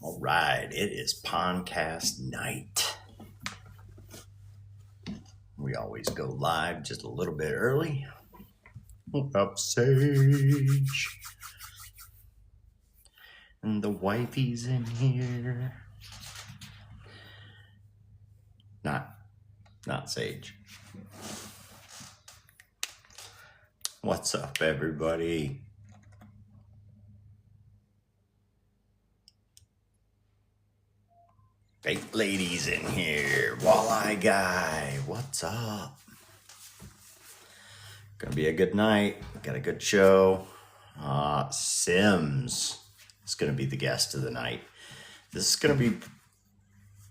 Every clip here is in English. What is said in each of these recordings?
All right, it is podcast night. We always go live just a little bit early. What's up, Sage? And the wifey's in here. Not Sage. What's up, everybody? Fake ladies in here. Walleye guy. What's up? Gonna be a good night. Got a good show. Sims is gonna be the guest of the night. This is gonna be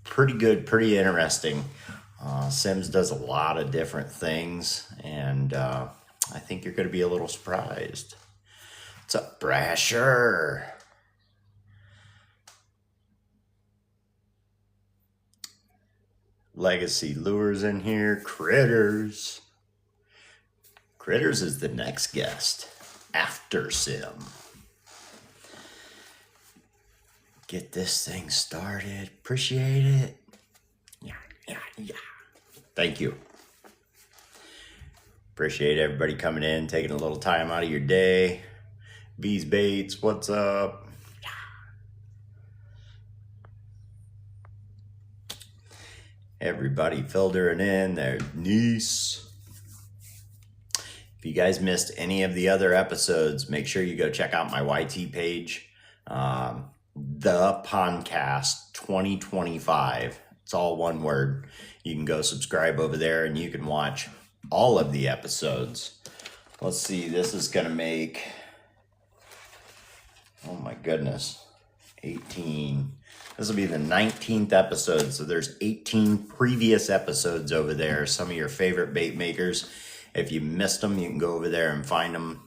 pretty good, pretty interesting. Sims does a lot of different things, and I think you're gonna be a little surprised. What's up, Brasher? Legacy Lures in here. Critters. Critters is the next guest after Simm. Get this thing started. Appreciate it. Yeah. Thank you. Appreciate everybody coming in, taking a little time out of your day. Bees Baits, what's up? Everybody filtering in. There's Niece. If you guys missed any of the other episodes, make sure you go check out my YT page. The Podcast 2025. It's all one word. You can go subscribe over there and you can watch all of the episodes. Let's see. This is going to make, oh my goodness, 18. This will be the 19th episode. So there's 18 previous episodes over there. Some of your favorite bait makers. If you missed them, you can go over there and find them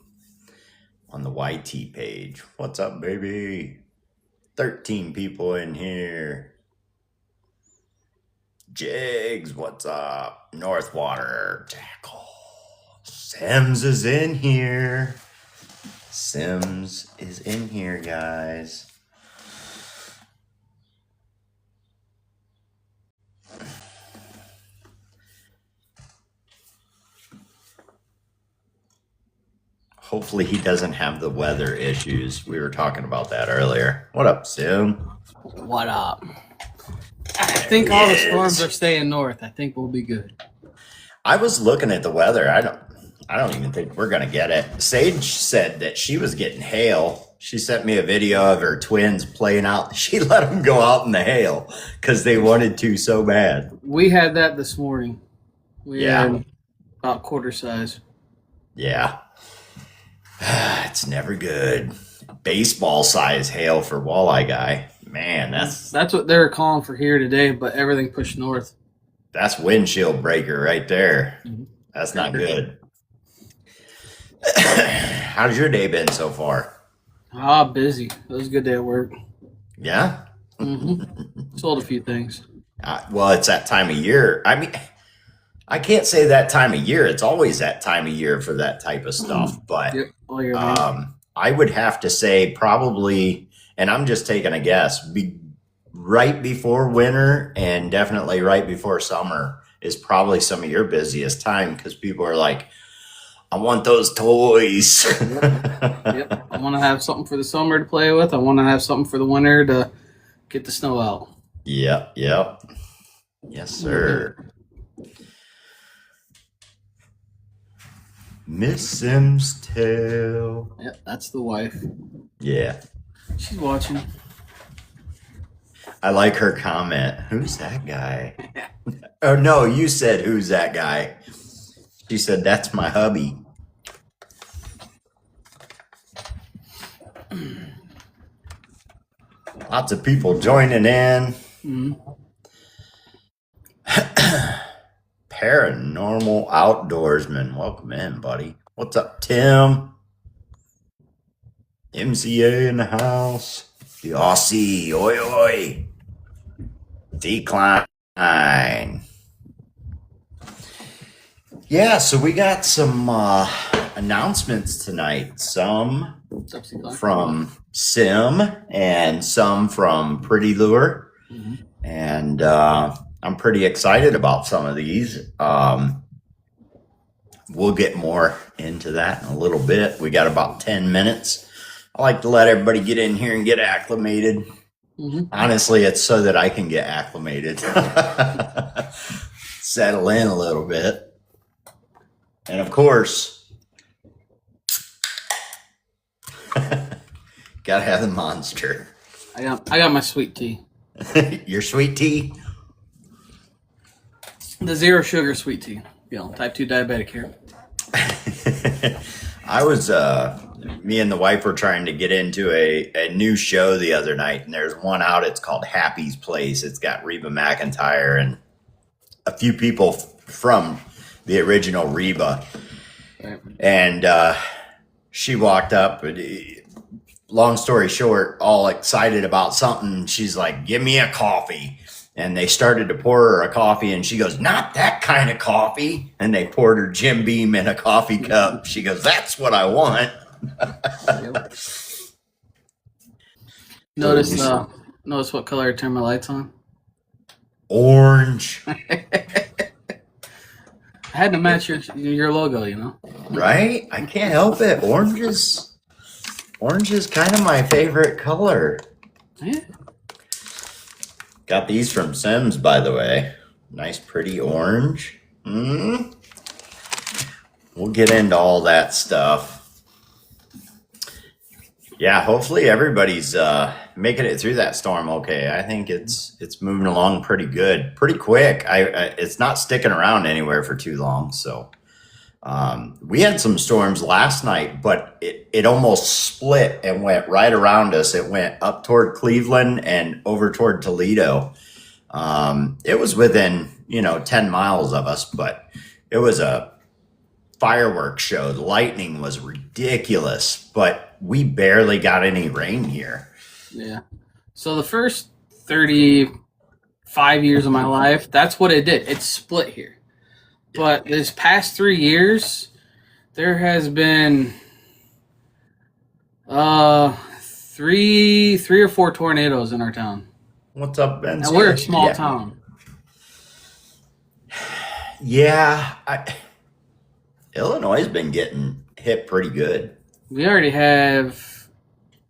on the YT page. What's up, baby? 13 people in here. Jigs, what's up? Northwater Tackle. Sims is in here. Sims is in here, guys. Hopefully he doesn't have the weather issues. We were talking about that earlier. What up, Simm? What up? I think all the storms are staying north. I think we'll be good. I was looking at the weather. I don't even think we're gonna get it. Sage said that she was getting hail. She sent me a video of her twins playing out. She let them go out in the hail because they wanted to so bad. We had that this morning. We had about quarter size. Yeah. It's never good. Baseball size hail for walleye guy. Man, that's what they were calling for here today, but everything pushed north. That's windshield breaker right there. Mm-hmm. That's not good. How's your day been so far? Busy. It was a good day at work. Yeah? Mm-hmm. Sold a few things. Well, it's that time of year. I mean, I can't say that time of year. It's always that time of year for that type of stuff. But I would have to say probably, and I'm just taking a guess, right before winter and definitely right before summer is probably some of your busiest time because people are like, I want those toys. Yep. I want to have something for the summer to play with. I want to have something for the winter to get the snow out. Yep. Yes, sir. Miss Simm's Tale. Yep, that's the wife. Yeah. She's watching. I like her comment. Who's that guy? Oh, no, you said, who's that guy? She said, that's my hubby. Lots of people joining in. Mm-hmm. Paranormal outdoorsman. Welcome in, buddy. What's up, Tim? MCA in the house. The Aussie. Oi, oi. Decline. Yeah, so we got some announcements tonight. Some from Simm and some from Pretty Lure. Mm-hmm. And I'm pretty excited about some of these. We'll get more into that in a little bit. We got about 10 minutes. I like to let everybody get in here and get acclimated. Mm-hmm. Honestly, it's so that I can get acclimated. Settle in a little bit. And of course, gotta have the monster. I got my sweet tea. Your sweet tea? The zero sugar sweet tea. Type 2 diabetic here. I was, me and the wife were trying to get into a new show the other night, and there's one out. It's called Happy's Place. It's got Reba McEntire and a few people from the original Reba. And she walked up, long story short, all excited about something. She's like, give me a coffee. And they started to pour her a coffee, and she goes, not that kind of coffee. And they poured her Jim Beam in a coffee cup. She goes, that's what I want. Notice what color I turned my lights on? Orange. I had to match your logo, Right? I can't help it. Orange is kind of my favorite color. Yeah. Got these from Sims, by the way. Nice, pretty orange. We'll get into all that stuff. Yeah, hopefully everybody's making it through that storm okay. I think it's moving along pretty good, pretty quick. It's not sticking around anywhere for too long. So we had some storms last night, but it almost split and went right around us. It went up toward Cleveland and over toward Toledo. It was within 10 miles of us, but it was a fireworks show. The lightning was ridiculous, but we barely got any rain here. Yeah. So the first 35 years of my life, that's what it did. It split here. But this past 3 years, there has been three or four tornadoes in our town. What's up, Ben? And we're a small town. Yeah, Illinois has been getting hit pretty good. We already have,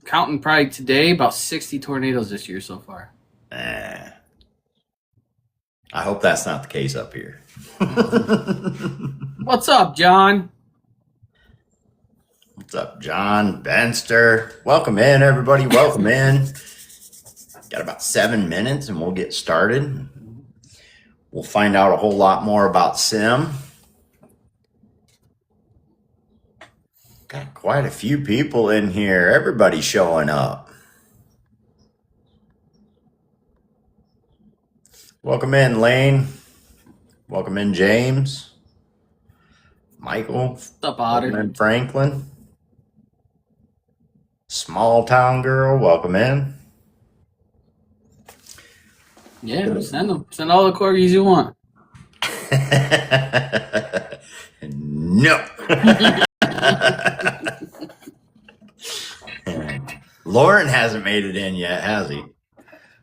counting probably today, about 60 tornadoes this year so far. I hope that's not the case up here. What's up, John? What's up, John? Benster. Welcome in, everybody. Welcome in. Got about 7 minutes and we'll get started. We'll find out a whole lot more about Simm. Got quite a few people in here. Everybody's showing up. Welcome in, Lane. Welcome in, James. Michael. What's up, Otter? Welcome in, Franklin. Small town girl. Welcome in. Yeah, send them. Send all the corgis you want. No. Lauren hasn't made it in yet, has he?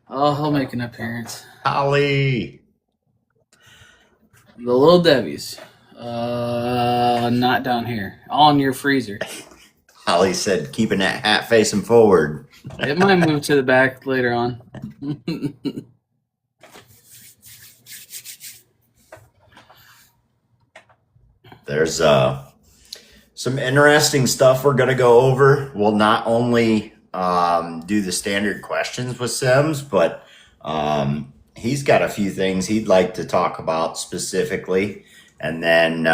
Oh, he'll make an appearance. Holly. The little Debbie's. Not down here. All in your freezer. Holly said keeping that hat facing forward. It might move to the back later on. There's some interesting stuff we're going to go over. We'll not only do the standard questions with Sims, but he's got a few things he'd like to talk about specifically. And then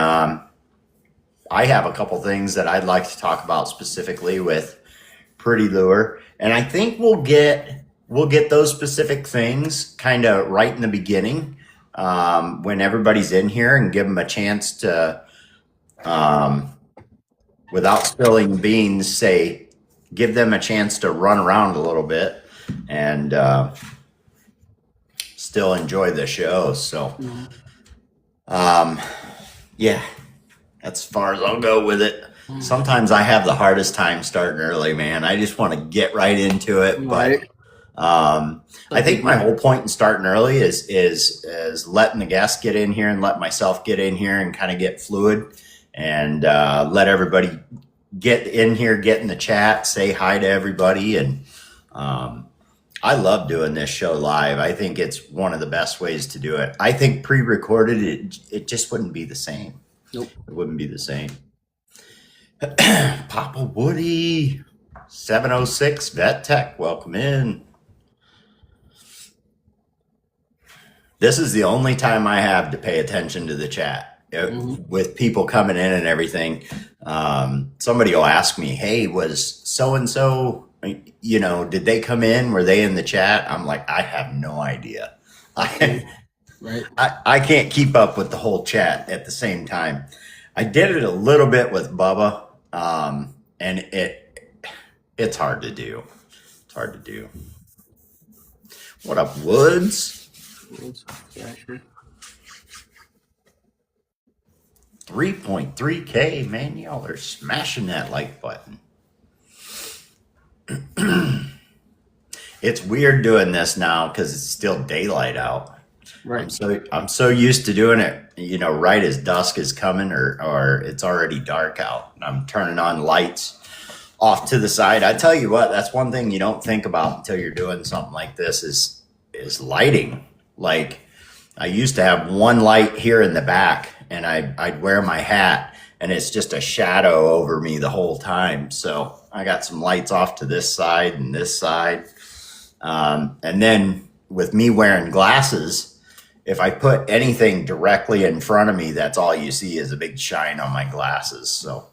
I have a couple things that I'd like to talk about specifically with Pretty Lure. And I think we'll get those specific things kind of right in the beginning when everybody's in here, and give them a chance to, without spilling beans, give them a chance to run around a little bit and still enjoy the show. So, yeah, that's as far as I'll go with it. sometimes I have the hardest time starting early, man. I just want to get right into it. Right. But I think my whole point in starting early is letting the guests get in here and let myself get in here and kind of get fluid and let everybody get in here, get in the chat, say hi to everybody. And I love doing this show live. I think it's one of the best ways to do it. I think pre-recorded, it just wouldn't be the same. Nope. It wouldn't be the same. Papa Woody, 706 Vet Tech, welcome in. This is the only time I have to pay attention to the chat with people coming in and everything. Somebody will ask me, hey, was so-and-so, did they come in? Were they in the chat? I'm like, I have no idea. Right. I can't keep up with the whole chat at the same time. I did it a little bit with Bubba, and it's hard to do. It's hard to do. What up, Woods? Yeah, sure. 3.3K, man, y'all are smashing that like button. It's weird doing this now because it's still daylight out. Right. I'm so used to doing it, right as dusk is coming or it's already dark out. I'm turning on lights off to the side. I tell you what, that's one thing you don't think about until you're doing something like this is lighting. Like I used to have one light here in the back and I'd wear my hat and it's just a shadow over me the whole time. So I got some lights off to this side and this side. And then with me wearing glasses, if I put anything directly in front of me, that's all you see is a big shine on my glasses. So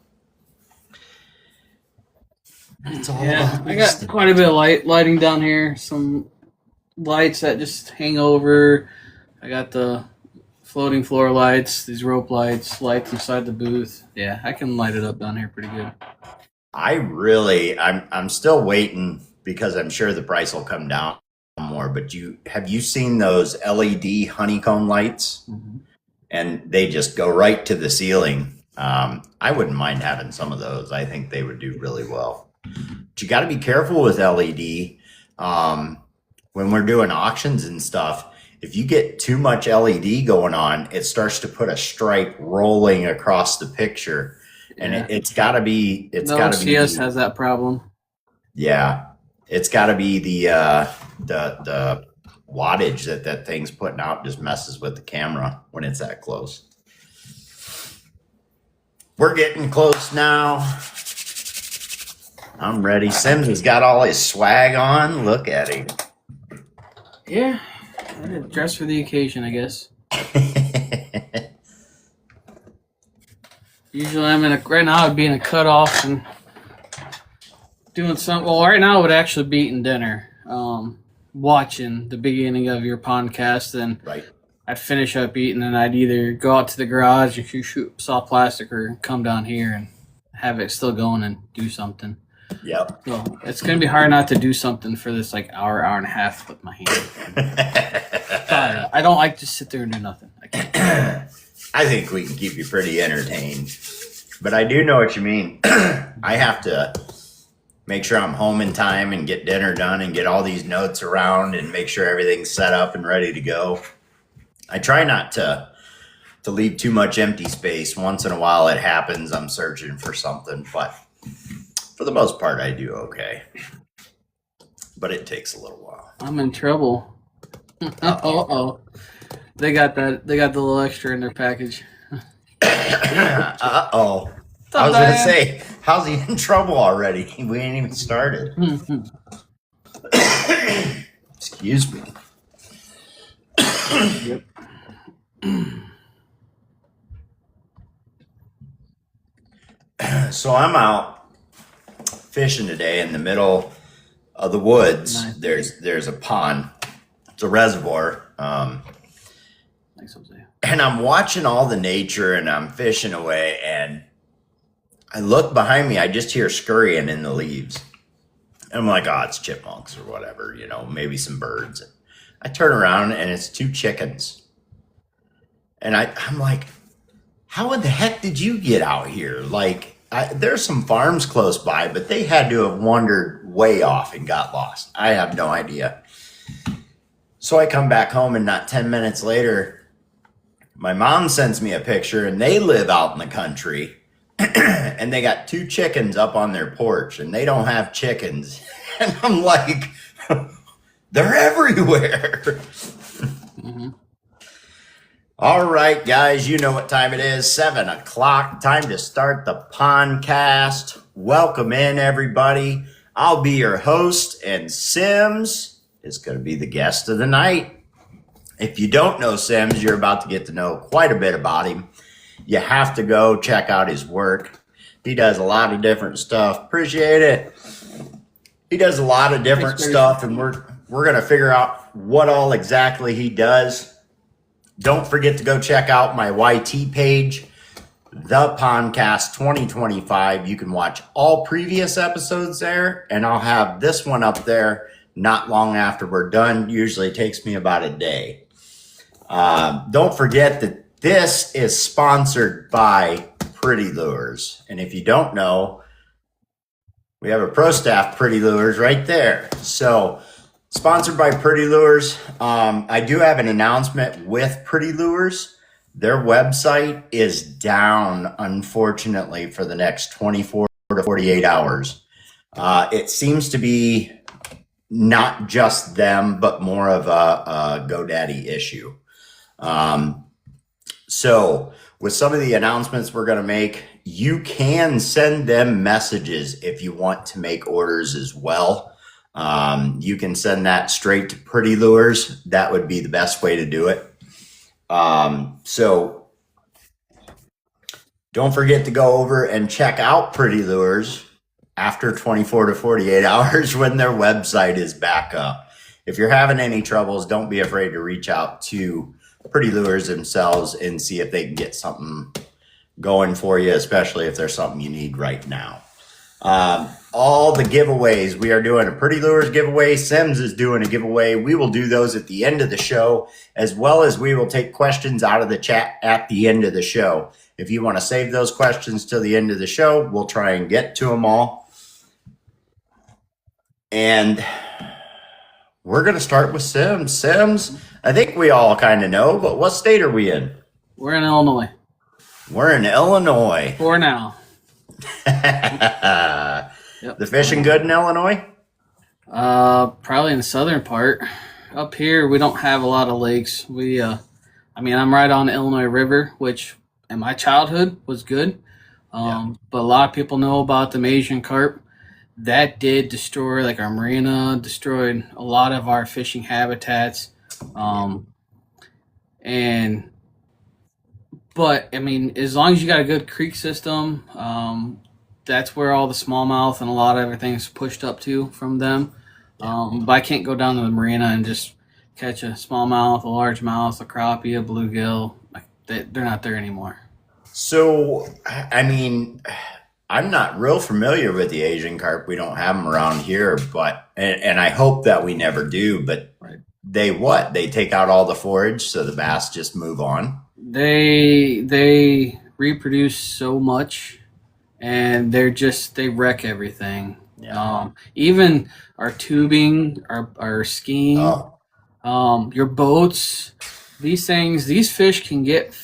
it's all I got quite a bit of lighting down here. Some lights that just hang over. I got the floating floor lights, these rope lights inside the booth. Yeah, I can light it up down here pretty good. I'm still waiting because I'm sure the price will come down more, but have you seen those LED honeycomb lights? Mm-hmm. And they just go right to the ceiling. I wouldn't mind having some of those. I think they would do really well. But you got to be careful with LED. When we're doing auctions and stuff, if you get too much LED going on, it starts to put a stripe rolling across the picture. And it's got to be. CS has that problem. Yeah, it's got to be the wattage that thing's putting out just messes with the camera when it's that close. We're getting close now. I'm ready. Sims has got all his swag on. Look at him. Yeah, I did dress for the occasion, I guess. Usually right now I'd be in a cutoff and doing something. Well, right now I would actually be eating dinner, watching the beginning of your podcast, and I'd finish up eating and I'd either go out to the garage and shoot saw plastic or come down here and have it still going and do something. Yep. So it's going to be hard not to do something for this hour and a half with my hand. I don't like to sit there and do nothing. I think we can keep you pretty entertained. But I do know what you mean. I have to make sure I'm home in time and get dinner done and get all these notes around and make sure everything's set up and ready to go. I try not to leave too much empty space. Once in a while it happens. I'm searching for something, but for the most part I do okay. But it takes a little while. I'm in trouble. Uh-oh. They got the little extra in their package. Uh-oh. I was going to say, how's he in trouble already? We ain't even started. Excuse me. Yep. So I'm out fishing today in the middle of the woods. Nice. There's a pond. It's a reservoir. And I'm watching all the nature and I'm fishing away and I look behind me, I just hear scurrying in the leaves. And I'm like, oh, it's chipmunks or whatever, maybe some birds. I turn around and it's 2 chickens. And I'm like, how in the heck did you get out here? there's some farms close by, but they had to have wandered way off and got lost. I have no idea. So I come back home, and not 10 minutes later, my mom sends me a picture, and they live out in the country, and they got 2 chickens up on their porch, and they don't have chickens. And I'm like, they're everywhere. Mm-hmm. All right, guys, you know what time it is. 7 o'clock. Time to start the podcast. Welcome in, everybody. I'll be your host, and Sims is going to be the guest of the night. If you don't know Sims, you're about to get to know quite a bit about him. You have to go check out his work. He does a lot of different stuff. Appreciate it. He does a lot of different stuff, and we're going to figure out what all exactly he does. Don't forget to go check out my YT page, The Podcast 2025. You can watch all previous episodes there, and I'll have this one up there not long after we're done. Usually takes me about a day. Don't forget that this is sponsored by Pretty Lures. And if you don't know, we have a Pro Staff Pretty Lures right there. So, sponsored by Pretty Lures. I do have an announcement with Pretty Lures. Their website is down, unfortunately, for the next 24 to 48 hours. It seems to be not just them, but more of a GoDaddy issue. So with some of the announcements we're going to make, you can send them messages if you want to make orders as well. You can send that straight to Pretty Lures. That would be the best way to do it. So don't forget to go over and check out Pretty Lures after 24 to 48 hours when their website is back up. If you're having any troubles, don't be afraid to reach out to Pretty Lures themselves and see if they can get something going for you, especially if there's something you need right now. All the giveaways, we are doing a Pretty Lures giveaway. Sims is doing a giveaway. We will do those at the end of the show, as well as we will take questions out of the chat at the end of the show. If you want to save those questions till the end of the show, we'll try and get to them all. And we're going to start with Sims. Sims, I think we all kind of know, but what state are we in? We're in Illinois. We're in Illinois. For now. Yep. The fishing good in Illinois? Probably in the southern part. Up here, we don't have a lot of lakes. I'm right on the Illinois River, which in my childhood was good. But a lot of people know about the Asian carp. That did destroy our marina, destroyed a lot of our fishing habitats. But as long as you got a good creek system, that's where all the smallmouth and a lot of everything's pushed up to from them. But I can't go down to the marina and just catch a smallmouth, a largemouth, a crappie, a bluegill. They're not there anymore. So, I'm not real familiar with the Asian carp. We don't have them around here, but and I hope that we never do. But right. They take out all the forage, so the bass just move on. They reproduce so much, and they wreck everything. Yeah. Even our tubing, our skiing, your boats, these fish can get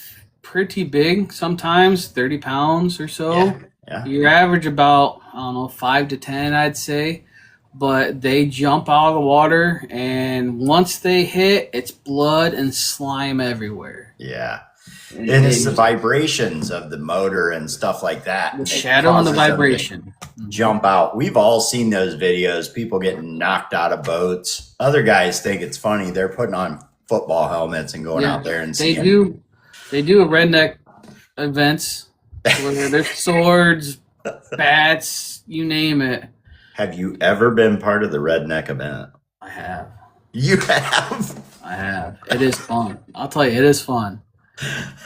pretty big sometimes, 30 pounds or so. Yeah. You average about, 5 to 10, I'd say. But they jump out of the water, and once they hit, it's blood and slime everywhere. Yeah. And it's the vibrations of the motor and stuff like that. The shadow and the vibration. Jump out. We've all seen those videos, people getting knocked out of boats. Other guys think it's funny. They're putting on football helmets and going out there and seeing. They do a redneck events where there's swords, bats, you name it. Have you ever been part of the redneck event? I have. You have? I have. It is fun. I'll tell you, it is fun.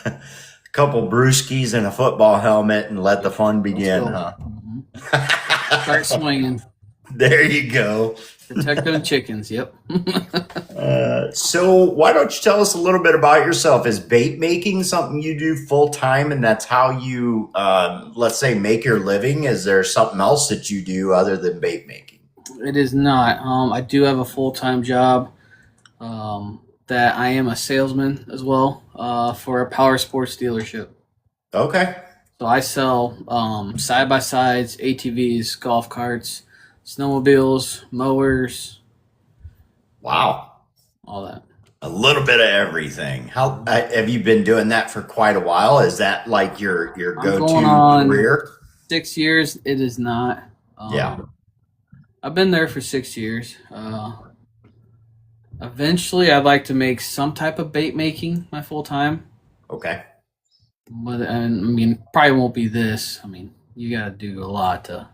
A couple brewskis and a football helmet and let the fun begin, huh? Mm-hmm. Start swinging. There you go. Protect them chickens. Yep. So why don't you tell us a little bit about yourself? Is bait making something you do full time, and that's how you, let's say, make your living? Is there something else that you do other than bait making? It is not. I do have a full-time job that I am a salesman as well for a power sports dealership. Okay. So I sell side-by-sides, ATVs, golf carts, snowmobiles, mowers. Wow. All that. A little bit of everything. How have you been doing that for quite a while? Is that like your go-to career? 6 years. It is not. Yeah. I've been there for 6 years. Eventually, I'd like to make some type of bait making my full time. Okay. But I mean, probably won't be this. I mean, you got to do a lot to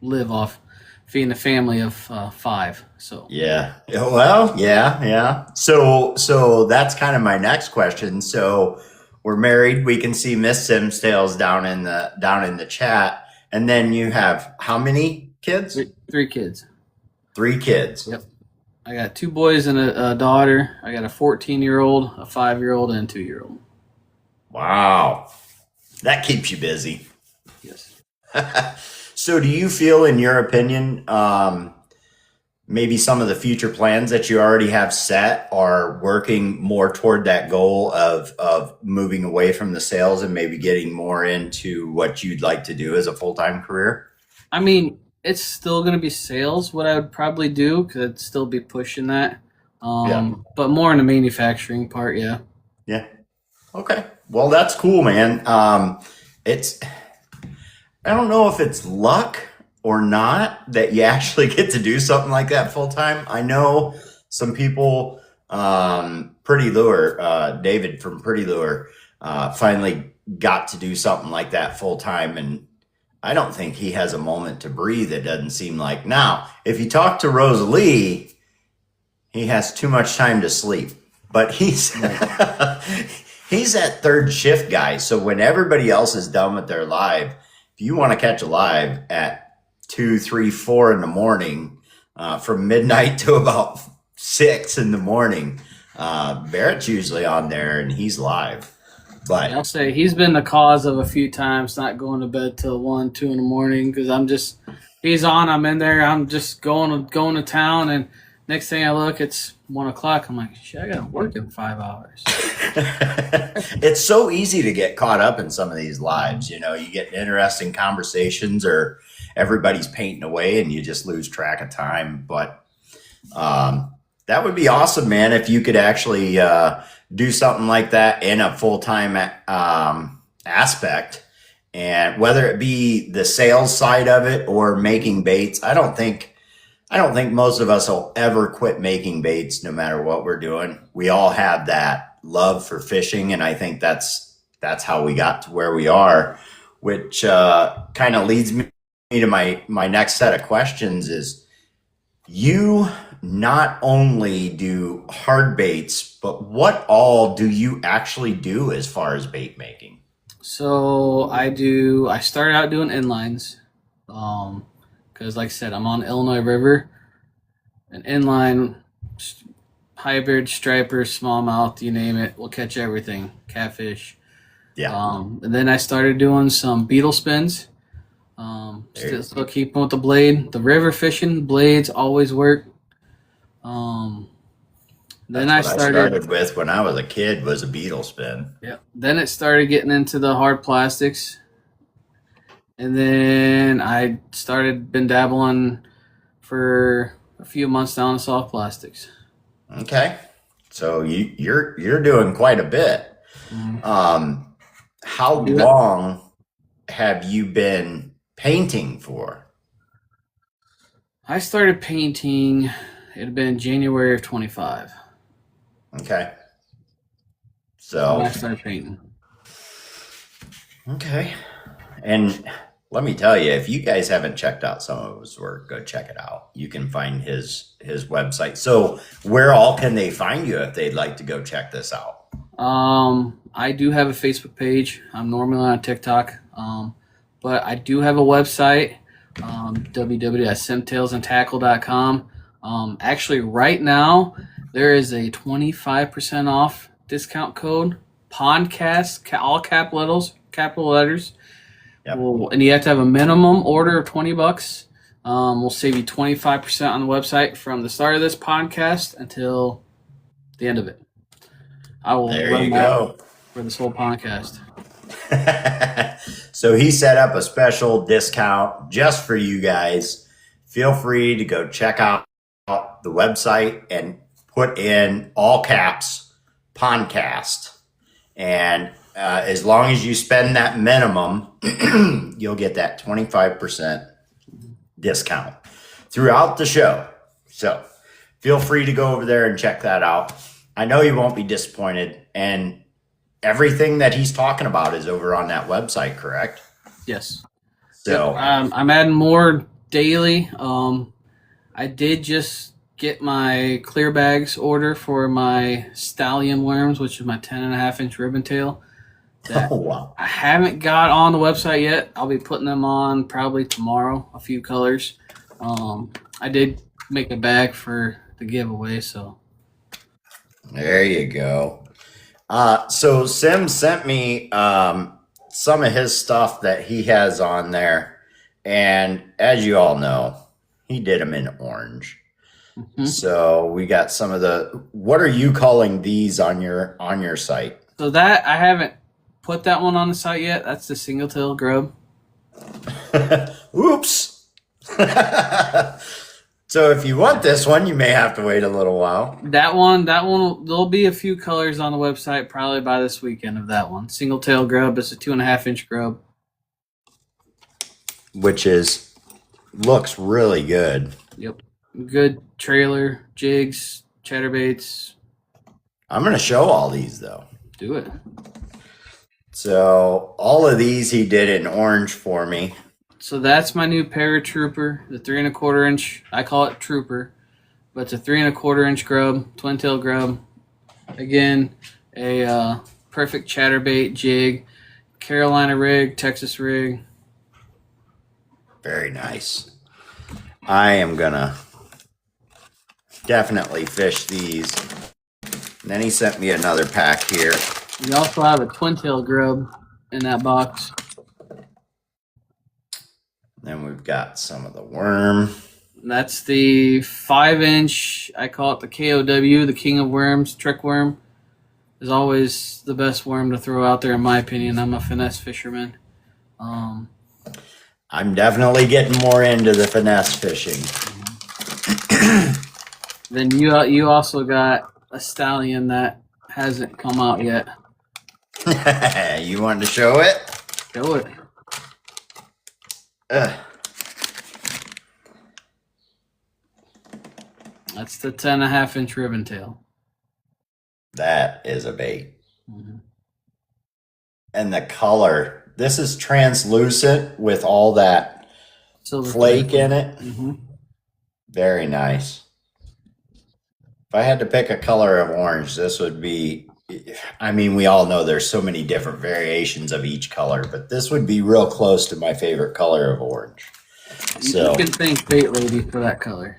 live off feeding a family of 5. So yeah. Well, yeah. So that's kind of my next question. So we're married. We can see Miss Simm's tales down in the chat, and then you have how many kids? 3 kids. 3 kids. Yep. I got 2 boys and a daughter. I got a 14-year-old, a 5-year-old, and a 2-year-old. Wow. That keeps you busy. Yes. So do you feel, in your opinion, maybe some of the future plans that you already have set are working more toward that goal of moving away from the sales and maybe getting more into what you'd like to do as a full-time career? I mean, it's still going to be sales, what I would probably do, because I'd still be pushing that. But more in the manufacturing part, yeah. Yeah. Okay. Well, that's cool, man. I don't know if it's luck or not that you actually get to do something like that full time. I know some people, Pretty Lure, David from Pretty Lure, finally got to do something like that full time. And I don't think he has a moment to breathe. It doesn't seem like. Now, if you talk to Rosalie, he has too much time to sleep, but he's he's that third shift guy. So when everybody else is done with their live, if you want to catch a live at 2, 3, 4 in the morning, from midnight to about 6 in the morning, Barrett's usually on there and he's live. But I'll say he's been the cause of a few times not going to bed till 1, 2 in the morning because he's on, I'm in there, I'm just going to town, and next thing I look, it's 1 o'clock. I'm like, shit, I got to work in 5 hours. It's so easy to get caught up in some of these lives. You get interesting conversations or everybody's painting away and you just lose track of time. But that would be awesome, man, if you could actually do something like that in a full-time aspect. And whether it be the sales side of it or making baits, I don't think most of us will ever quit making baits no matter what we're doing. We all have that love for fishing, and I think that's how we got to where we are, which kind of leads me to my next set of questions is, you not only do hard baits, but what all do you actually do as far as bait making? So I started out doing inlines. Because like I said, I'm on the Illinois River, and inline, hybrid, striper, smallmouth, you name it, we'll catch everything, catfish. Yeah. And then I started doing some beetle spins. Still keeping with the blade. The river fishing, blades always work. Then I started with when I was a kid was a beetle spin. Yeah. Then it started getting into the hard plastics. And then I been dabbling for a few months down in soft plastics. Okay. So you're doing quite a bit. Mm-hmm. How long have you been painting for? I started painting, it had been January of 25. Okay. So I started painting. Okay. And let me tell you, if you guys haven't checked out some of his work, go check it out. You can find his website. So where all can they find you if they'd like to go check this out? I do have a Facebook page. I'm normally on TikTok. But I do have a website. www.simtailsandtackle.com. Actually, right now, there is a 25% off discount code, PONDCAST, all capital letters. Yep. And you have to have a minimum order of $20. We'll save you 25% on the website from the start of this podcast until the end of it. I will there you go for this whole podcast. So he set up a special discount just for you guys. Feel free to go check out the website and put in all caps PONDCAST. And as long as you spend that minimum, you'll get that 25% discount throughout the show. So feel free to go over there and check that out. I know you won't be disappointed. And everything that he's talking about is over on that website, correct? Yes. So I'm adding more daily. I did just get my clear bags order for my stallion worms, which is my 10.5-inch ribbon tail. Oh, wow. I haven't got on the website yet. I'll be putting them on probably tomorrow, a few colors. I did make a bag for the giveaway, so. There you go. So Simm sent me some of his stuff that he has on there. And as you all know, he did them in orange. Mm-hmm. So we got some of what are you calling these on your site? So that I haven't put that one on the site yet. That's the single tail grub. Oops. So if you want this one, you may have to wait a little while. That one, there'll be a few colors on the website probably by this weekend of that one. Single tail grub. It's a 2.5-inch grub. Which looks really good. Yep. Good trailer, jigs, chatterbaits. I'm going to show all these though. Do it. So all of these he did in orange for me. So that's my new paratrooper, the 3.25-inch. I call it trooper, but it's a 3.25-inch grub, twin tail grub. Again, a perfect chatterbait jig, Carolina rig, Texas rig. Very nice. I am gonna definitely fish these. And then he sent me another pack here. We also have a twin tail grub in that box. Then we've got some of the worm. That's the 5-inch. I call it the KOW, the King of Worms, trick worm. Is always the best worm to throw out there, in my opinion. I'm a finesse fisherman. I'm definitely getting more into the finesse fishing. Then you also got a stallion that hasn't come out yet. You wanted to show it? Show it. That's the 10.5-inch ribbon tail. That is a bait. Mm-hmm. And the color, this is translucent with all that silver flake in it. Mm-hmm. Very nice. If I had to pick a color of orange, this would be, I mean, we all know there's so many different variations of each color, but this would be real close to my favorite color of orange. So you can thank Bait Lady for that color.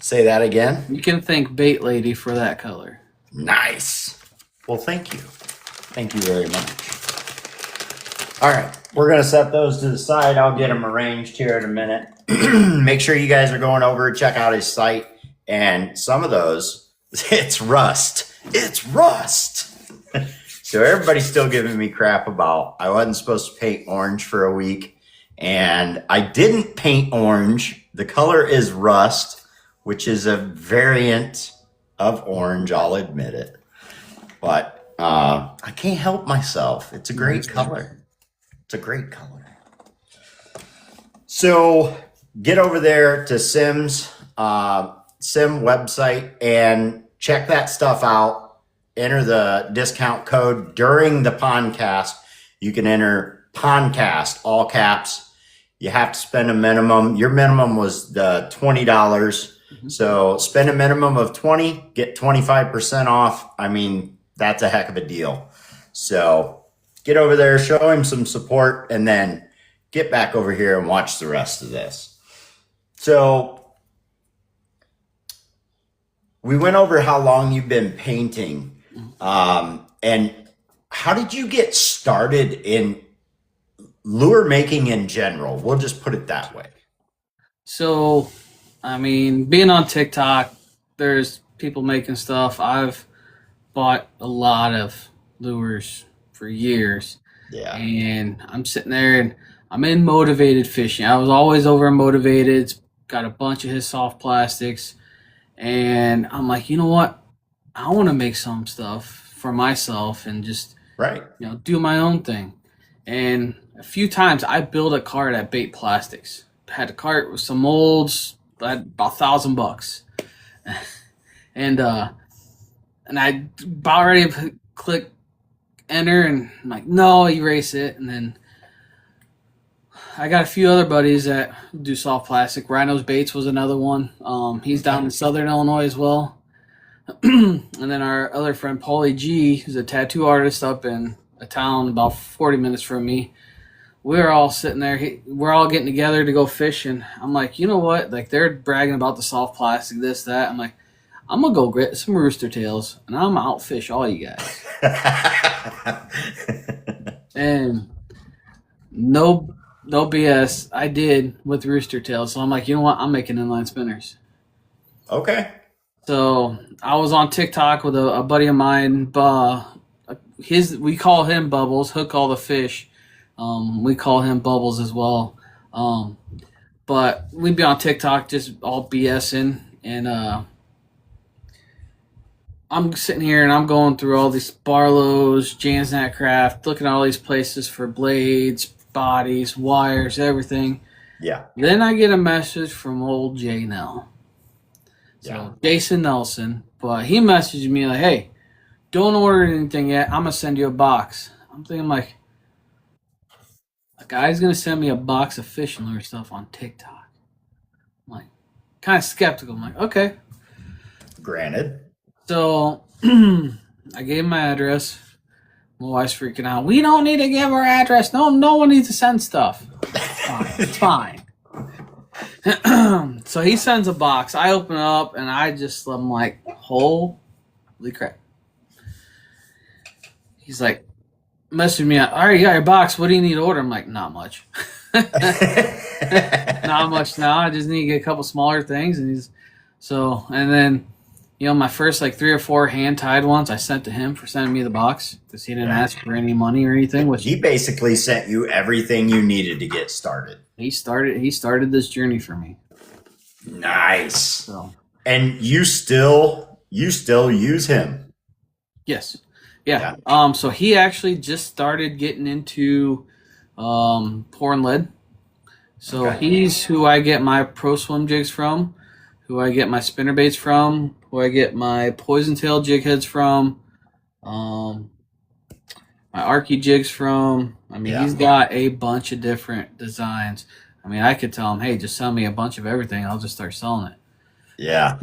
Say that again? You can thank Bait Lady for that color. Nice. Well, thank you. Thank you very much. All right. We're going to set those to the side. I'll get them arranged here in a minute. Make sure you guys are going over, check out his site. And some of those, it's rust. It's rust. So everybody's still giving me crap about I wasn't supposed to paint orange for a week. And I didn't paint orange. The color is rust, which is a variant of orange. I'll admit it. But I can't help myself. It's a great color. It's a great color. So get over there to Simm's Simm website and check that stuff out. Enter the discount code during the podcast. You can enter PONDCAST, all caps. You have to spend a minimum. Your minimum was the $20. Mm-hmm. So spend a minimum of $20, get 25% off. I mean, that's a heck of a deal. So get over there, show him some support, and then get back over here and watch the rest of this. So we went over how long you've been painting, and how did you get started in lure making in general? We'll just put it that way. So, I mean, being on TikTok, there's people making stuff. I've bought a lot of lures for years. Yeah. And I'm sitting there and I'm in motivated fishing. I was always over motivated, got a bunch of his soft plastics. And I'm like, you know what? I want to make some stuff for myself and just, do my own thing. And a few times I built a cart at Bait Plastics. Had a cart with some molds, about $1,000. and I about ready to click enter, and I'm like, no, erase it. And then I got a few other buddies that do soft plastic. Rhino's Baits was another one. He's down in Southern Illinois as well. And then our other friend, Paulie G, who's a tattoo artist up in a town about 40 minutes from me. We're all sitting there. We're all getting together to go fishing. I'm like, you know what? Like, they're bragging about the soft plastic, this, that. I'm like, I'm going to go get some rooster tails, and I'm going to outfish all you guys. And no BS, I did with rooster tails. So I'm like, you know what? I'm making inline spinners. Okay. So I was on TikTok with a buddy of mine. We call him Bubbles, Hook All the Fish. We call him Bubbles as well. But we'd be on TikTok just all BSing, and I'm sitting here and I'm going through all these Barlow's, Jansnat Craft, looking at all these places for blades, bodies, wires, everything. Yeah. Then I get a message from old J Nell. So Jason Nelson, but he messaged me like, hey, don't order anything yet. I'm going to send you a box. I'm thinking like, a guy's going to send me a box of fishing lure stuff on TikTok. I'm like, kind of skeptical. I'm like, okay. Granted. So I gave him my address. My wife's freaking out. We don't need to give our address. No one needs to send stuff. It's fine. So he sends a box. I open it up and I'm like, holy crap. He's like, messaged me out. All right, you got your box. What do you need to order? I'm like, not much. Not much now. I just need to get a couple smaller things. And then, my first like 3 or 4 hand-tied ones I sent to him for sending me the box because he didn't ask for any money or anything. Which he basically sent you everything you needed to get started. He started this journey for me. Nice. So, and you still use him? Yes. Yeah. So he actually just started getting into pouring lead. So he's who I get my pro swim jigs from, who I get my spinner baits from, who I get my poison tail jig heads from, my Arky jigs from. I mean, he's got a bunch of different designs. I mean, I could tell him, hey, just sell me a bunch of everything. I'll just start selling it. Yeah.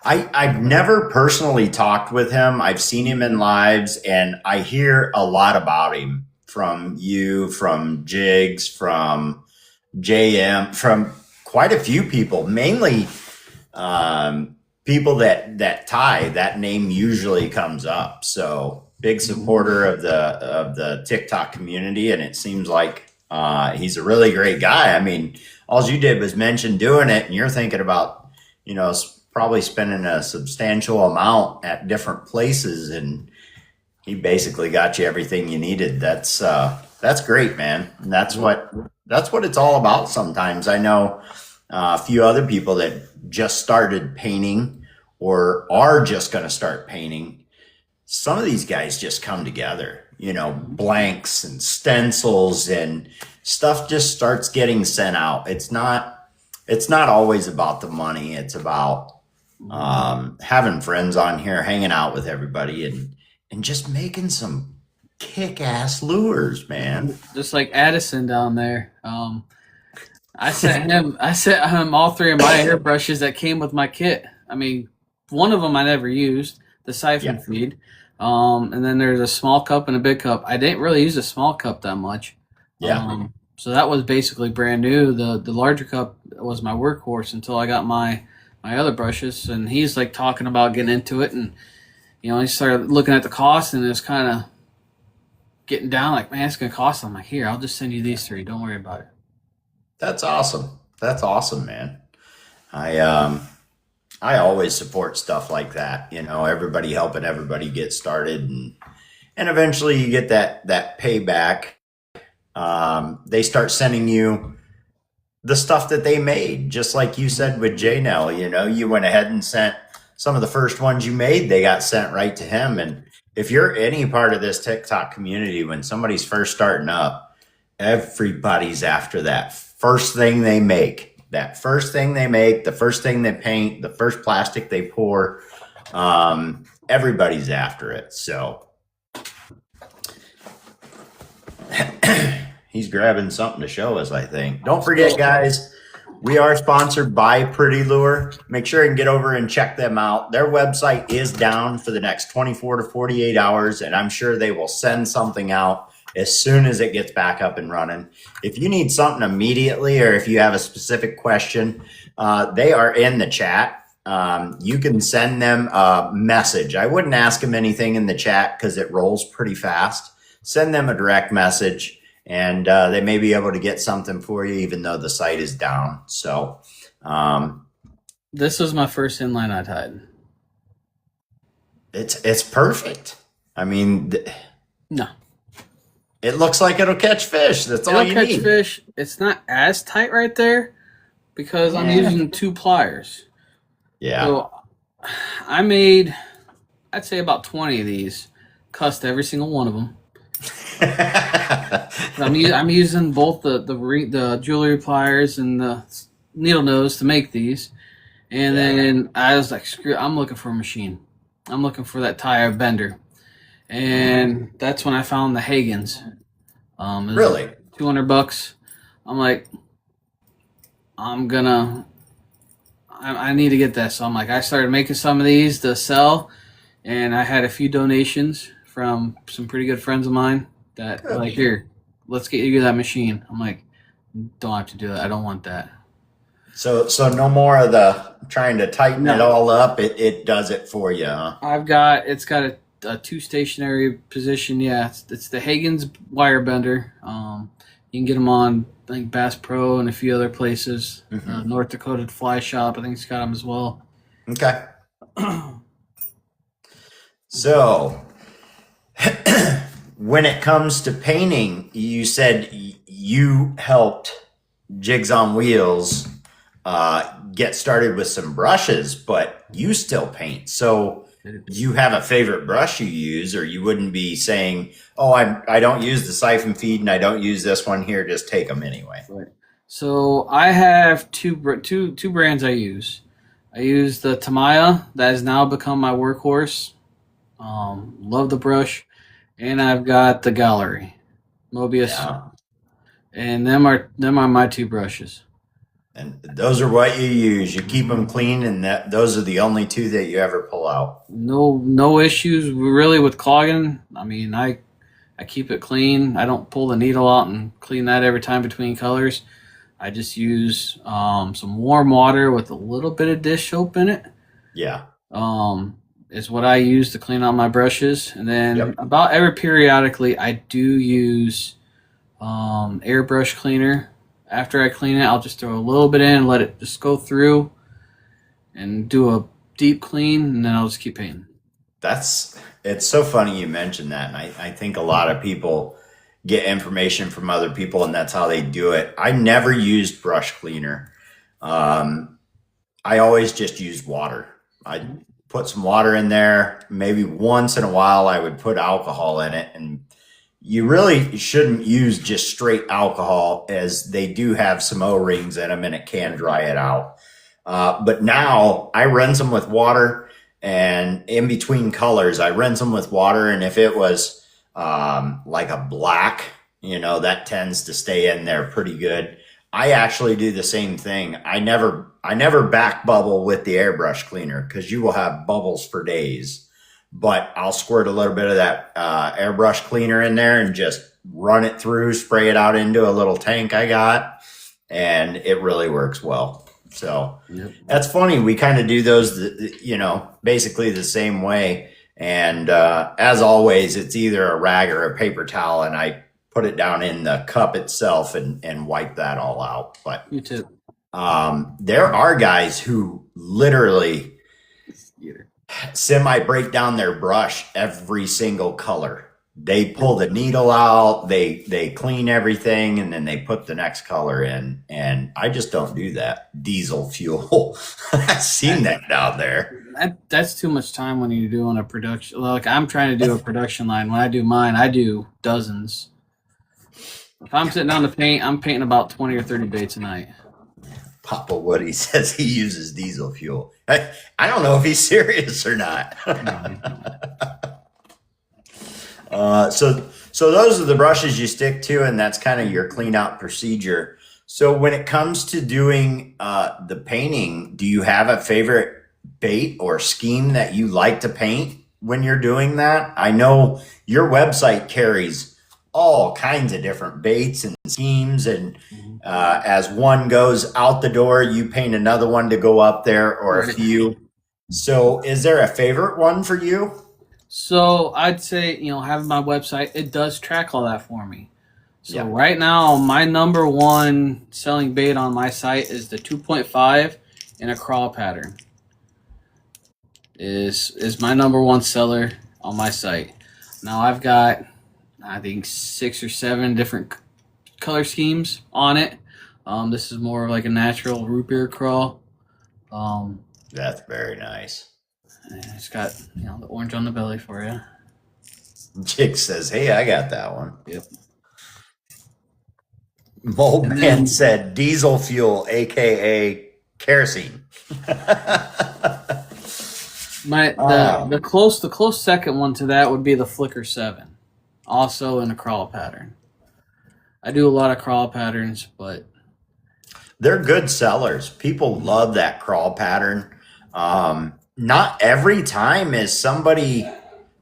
I've never personally talked with him. I've seen him in lives, and I hear a lot about him from you, from Jigs, from JM, from quite a few people, mainly people that tie, that name usually comes up. So big supporter of the TikTok community, and it seems like he's a really great guy. I mean, all you did was mention doing it, and you're thinking about, probably spending a substantial amount at different places, and he basically got you everything you needed. That's great, man. And that's what it's all about. Sometimes I know a few other people that just started painting or are just going to start painting. Some of these guys just come together, blanks and stencils and stuff just starts getting sent out. It's not always about the money. It's about having friends on here, hanging out with everybody, and just making some kick-ass lures, man. Just like Addison down there. I sent him all 3 of my airbrushes that came with my kit. I mean, one of them I never used, the siphon feed. And then there's a small cup and a big cup. I didn't really use a small cup that much. Yeah. So that was basically brand new. The larger cup was my workhorse until I got my other brushes, and he's like talking about getting into it, and he started looking at the cost, and it's kind of getting down like, man, it's gonna cost. I'm like, here, I'll just send you these 3. Don't worry about it. That's awesome. That's awesome, man. I always support stuff like that. Everybody helping everybody get started, and eventually you get that payback. They start sending you the stuff that they made, just like you said with JNL. You went ahead and sent some of the first ones you made. They got sent right to him. And if you're any part of this TikTok community, when somebody's first starting up, everybody's after that first thing they make. That first thing they make, the first thing they paint, the first plastic they pour, everybody's after it. So he's grabbing something to show us, I think. Don't forget, guys, we are sponsored by Pretty Lure. Make sure and get over and check them out. Their website is down for the next 24 to 48 hours, and I'm sure they will send something out as soon as it gets back up and running. If you need something immediately, or if you have a specific question, they are in the chat. You can send them a message. I wouldn't ask them anything in the chat because it rolls pretty fast. Send them a direct message, and they may be able to get something for you, even though the site is down. So this was my first inline I tied. It's perfect. I mean, no. It looks like it'll catch fish. That's all you need. It'll catch fish. It's not as tight right there because I'm using 2 pliers. Yeah. So I made, I'd say about 20 of these. Cussed every single one of them. I'm using both the jewelry pliers and the needle nose to make these. And then I was like, screw it, I'm looking for a machine. I'm looking for that tire bender. And that's when I found the Hagens. Really? $200. I'm like, I need to get that. So I'm like, I started making some of these to sell, and I had a few donations from some pretty good friends of mine that were like, here, let's get you that machine. I'm like, don't have to do that. I don't want that. So no more of the trying to tighten it all up. It does it for you, huh? It's got a 2 stationary position. Yeah, it's the Hagens wire bender. You can get them on, I think, Bass Pro and a few other places. North Dakota Fly Shop, I think, it's got them as well. Okay. So when it comes to painting, you said you helped Jigs on Wheels get started with some brushes, but you still paint. So do you have a favorite brush you use, or you wouldn't be saying, oh, I don't use the siphon feed and I don't use this one here, just take them anyway? Right. So I have two brands I use. I use the Tamiya, that has now become my workhorse. Love the brush. And I've got the Gallery, Mobius. Yeah. And them are my 2 brushes. And those are what you use. You keep them clean, and those are the only 2 that you ever pull out. No issues really with clogging. I mean, I keep it clean. I don't pull the needle out and clean that every time between colors. I just use some warm water with a little bit of dish soap in it. Yeah. Is what I use to clean out my brushes. And then about every periodically, I do use airbrush cleaner. After I clean it, I'll just throw a little bit in and let it just go through and do a deep clean, and then I'll just keep painting. It's so funny you mentioned that, and I think a lot of people get information from other people, and that's how they do it. I never used brush cleaner. I always just used water. I put some water in there. Maybe once in a while I would put alcohol in it, and you really shouldn't use just straight alcohol, as they do have some O-rings in them and it can dry it out. But now I rinse them with water, and in between colors, I rinse them with water. And if it was like a black, that tends to stay in there pretty good. I actually do the same thing. I never back bubble with the airbrush cleaner, because you will have bubbles for days. But I'll squirt a little bit of that airbrush cleaner in there and just run it through, spray it out into a little tank I got, and it really works well. So That's funny. We kind of do those, basically the same way. And as always, it's either a rag or a paper towel, and I put it down in the cup itself and wipe that all out. But you too. There are guys who literally semi break down their brush every single color. They pull the needle out, they clean everything, and then they put the next color in. And I just don't do that. Diesel fuel. I've seen that out there. That's too much time when you're doing a production. Like, I'm trying to do a production line. When I do mine, I do dozens. If I'm sitting down to paint, I'm painting about 20 or 30 baits a night. Papa Woody says he uses diesel fuel. I don't know if he's serious or not. So those are the brushes you stick to, and that's kind of your clean out procedure. So when it comes to doing the painting, do you have a favorite bait or scheme that you like to paint when you're doing that? I know your website carries all kinds of different baits and schemes, and as one goes out the door, you paint another one to go up there, or a few. So is there a favorite one for you? So I'd say, having my website, it does track all that for me. So Right now, my number one selling bait on my site is the 2.5 in a crawl pattern. Is my number one seller on my site. Now I've got, I think, 6 or 7 different color schemes on it. This is more of like a natural root beer crawl. That's very nice. It's got, the orange on the belly for you. Jig says, hey, I got that one. Yep. Mold Man said diesel fuel, a.k.a. kerosene. The close second one to that would be the Flicker 7, also in a crawl pattern. I do a lot of crawl patterns, but they're good sellers. People love that crawl pattern. Not every time is somebody,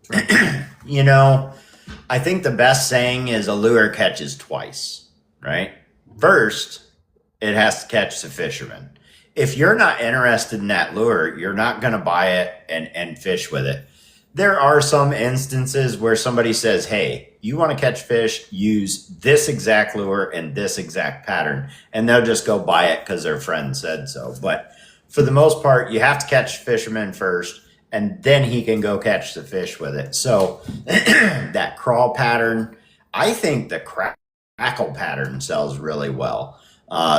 I think the best saying is a lure catches twice, right? First, it has to catch the fisherman. If you're not interested in that lure, you're not going to buy it and fish with it. There are some instances where somebody says, hey, you want to catch fish, use this exact lure and this exact pattern, and they'll just go buy it because their friend said so. But for the most part, you have to catch fisherman first, and then he can go catch the fish with it. So that crawl pattern, I think the crackle pattern sells really well.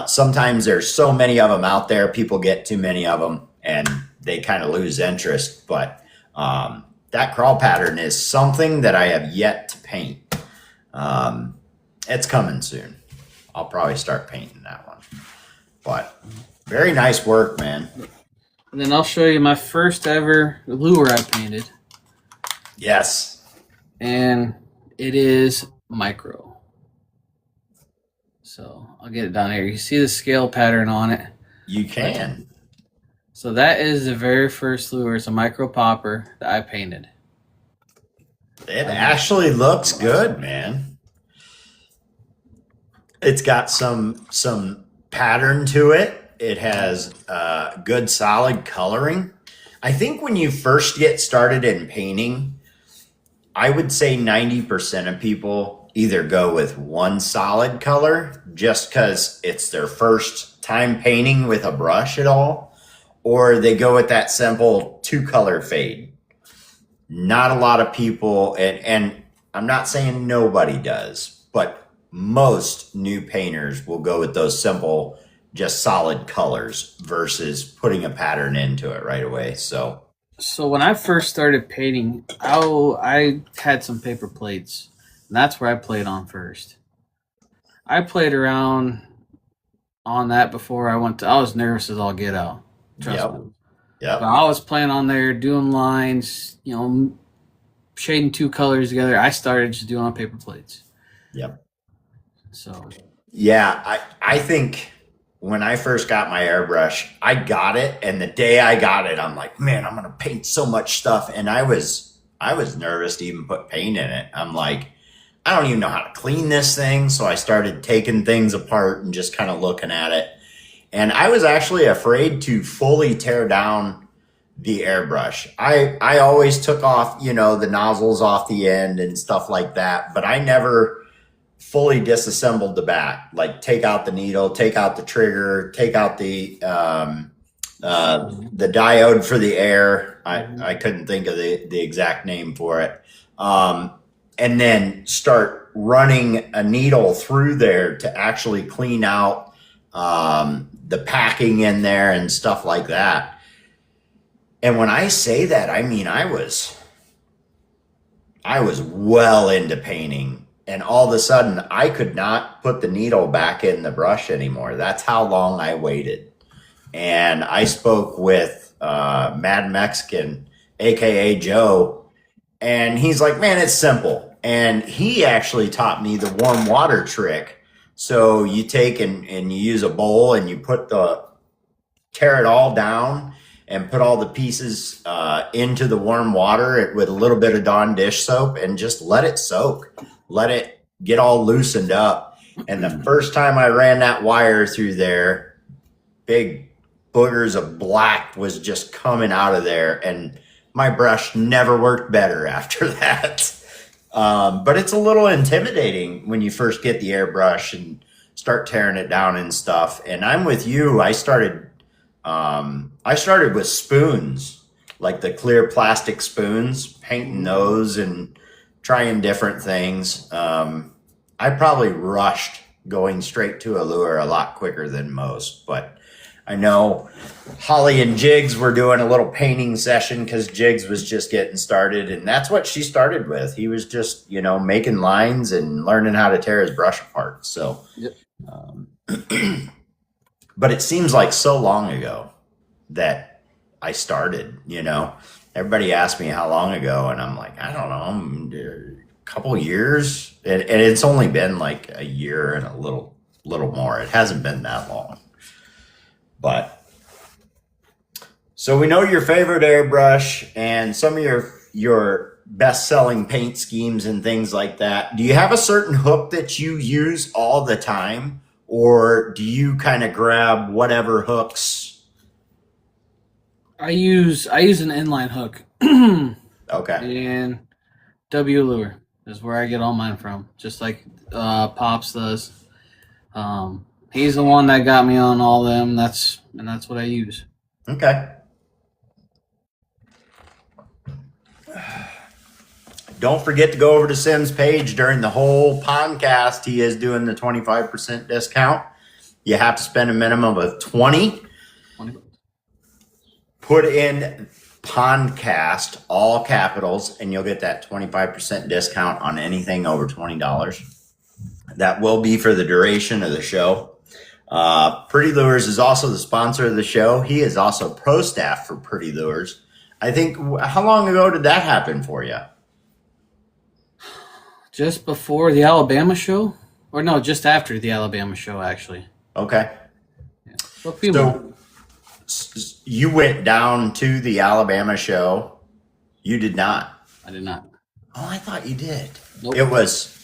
Sometimes there's so many of them out there, people get too many of them, and they kind of lose interest. But that crawl pattern is something that I have yet to paint. It's coming soon. I'll probably start painting that one. But very nice work, man. And then I'll show you my first ever lure I painted. Yes. And it is micro. So I'll get it down here. You see the scale pattern on it? You can. So that is the very first lure. It's a micro popper that I painted. It actually looks good, man. It's got some pattern to it. It has good solid coloring. I think when you first get started in painting, I would say 90% of people either go with one solid color just because it's their first time painting with a brush at all, or they go with that simple 2-color fade. Not a lot of people, and I'm not saying nobody does, but most new painters will go with those simple, just solid colors versus putting a pattern into it right away. So when I first started painting, I had some paper plates, and that's where I played on first. I played around on that before I was nervous as all get out. Trust me. Yeah. I was playing on there, doing lines, shading 2 colors together. I started just doing on paper plates. Yep. So yeah, I think when I first got my airbrush, I got it, and the day I got it, I'm like, man, I'm gonna paint so much stuff, and I was nervous to even put paint in it. I'm like, I don't even know how to clean this thing. So I started taking things apart and just kind of looking at it. And I was actually afraid to fully tear down the airbrush. I always took off, the nozzles off the end and stuff like that, but I never fully disassembled the back. Like take out the needle, take out the trigger, take out the diode for the air. I couldn't think of the exact name for it. And then start running a needle through there to actually clean out the packing in there and stuff like that. And when I say that, I mean, I was well into painting, and all of a sudden I could not put the needle back in the brush anymore. That's how long I waited. And I spoke with Mad Mexican, AKA Joe, and he's like, man, it's simple. And he actually taught me the warm water trick. So you take and you use a bowl and you tear it all down and put all the pieces into the warm water with a little bit of Dawn dish soap and just let it soak. Let it get all loosened up. And the first time I ran that wire through there, big boogers of black was just coming out of there. And my brush never worked better after that. But it's a little intimidating when you first get the airbrush and start tearing it down and stuff. And I'm with you. I started with spoons, like the clear plastic spoons, painting those and trying different things. I probably rushed going straight to a lure a lot quicker than most, but I know Holly and Jigs were doing a little painting session because Jigs was just getting started, and that's what she started with. He was just, making lines and learning how to tear his brush apart. So, yep. But it seems like so long ago that I started, everybody asked me how long ago, and I'm like, I don't know, a couple years. And it's only been like a year and a little more. It hasn't been that long. But so we know your favorite airbrush and some of your best-selling paint schemes and things like that. Do you have a certain hook that you use all the time, or do you kind of grab whatever hooks? I use an inline hook. Okay. And W Lure is where I get all mine from, just like Pops does. He's the one that got me on all them. That's what I use. Okay. Don't forget to go over to Simm's page during the whole podcast. He is doing the 25% discount. You have to spend a minimum of 20. Put in Pondcast, all capitals, and you'll get that 25% discount on anything over $20. That will be for the duration of the show. Pretty Lures is also the sponsor of the show. He is also pro staff for Pretty Lures. I think, how long ago did that happen for you? Just before the Alabama show? Or no, just after the Alabama show, actually. Okay. Yeah. So you went down to the Alabama show. You did not. I did not. Oh, I thought you did. Nope. It was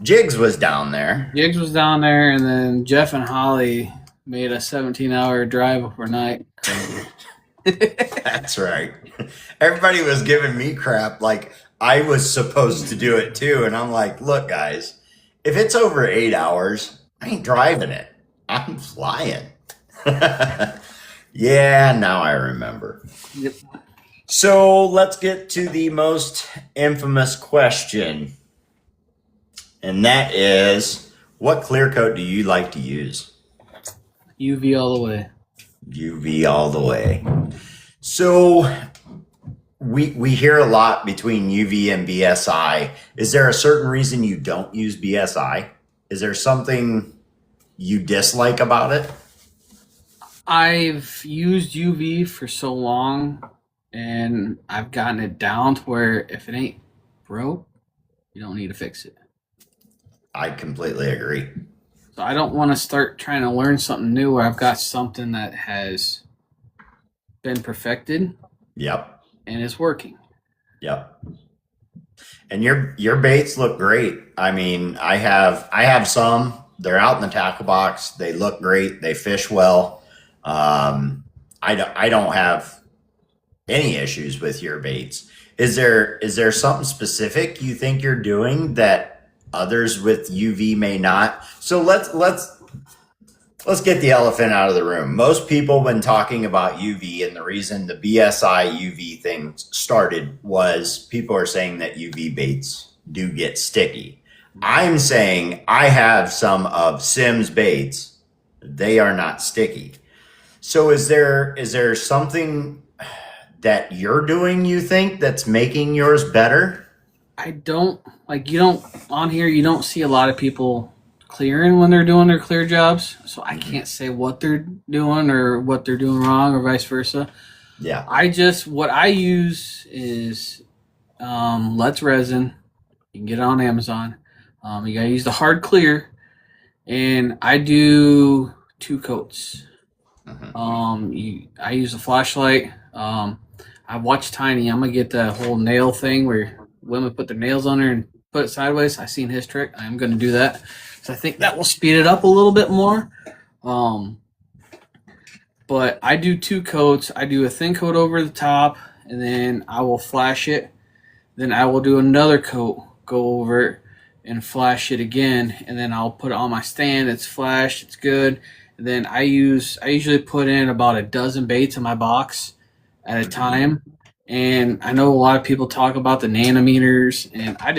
Jigs was down there. Jigs was down there, and then Jeff and Holly made a 17-hour drive overnight. That's right. Everybody was giving me crap like I was supposed to do it too. And I'm like, look, guys, if it's over 8 hours, I ain't driving it. I'm flying. Yeah, now I remember. Yep. So let's get to the most infamous question. And that is, what clear coat do you like to use? UV all the way. UV all the way. So we hear a lot between UV and BSI. Is there a certain reason you don't use BSI? Is there something you dislike about it? I've used UV for so long, and I've gotten it down to where if it ain't broke, you don't need to fix it. I completely agree. So I don't want to start trying to learn something new where I've got something that has been perfected. Yep. And it's working. Yep. And your baits look great. I mean, I have some. They're out in the tackle box. They look great. They fish well. I don't have any issues with your baits. Is there something specific you think you're doing that others with UV may not? So let's get the elephant out of the room. Most people, when talking about UV, and the reason the BSI UV thing started was people are saying that UV baits do get sticky. I'm saying I have some of Simm's baits. They are not sticky. So is there something that you're doing, you think, that's making yours better? I don't you don't on here. You don't see a lot of people clearing when they're doing their clear jobs, so I can't say what they're doing or what they're doing wrong or vice versa. Yeah. What I use is Let's Resin. You can get it on Amazon. You gotta use the hard clear, and I do 2 coats. I use a flashlight. I watch Tiny. I'm gonna get the whole nail thing where women put their nails on there and put it sideways. I seen his trick. I'm gonna do that. So I think that will speed it up a little bit more. But I do 2 coats. I do a thin coat over the top, and then I will flash it. Then I will do another coat, go over it, and flash it again. And then I'll put it on my stand. It's flashed. It's good. And then I usually put in about a dozen baits in my box at a time. And I know a lot of people talk about the nanometers, and I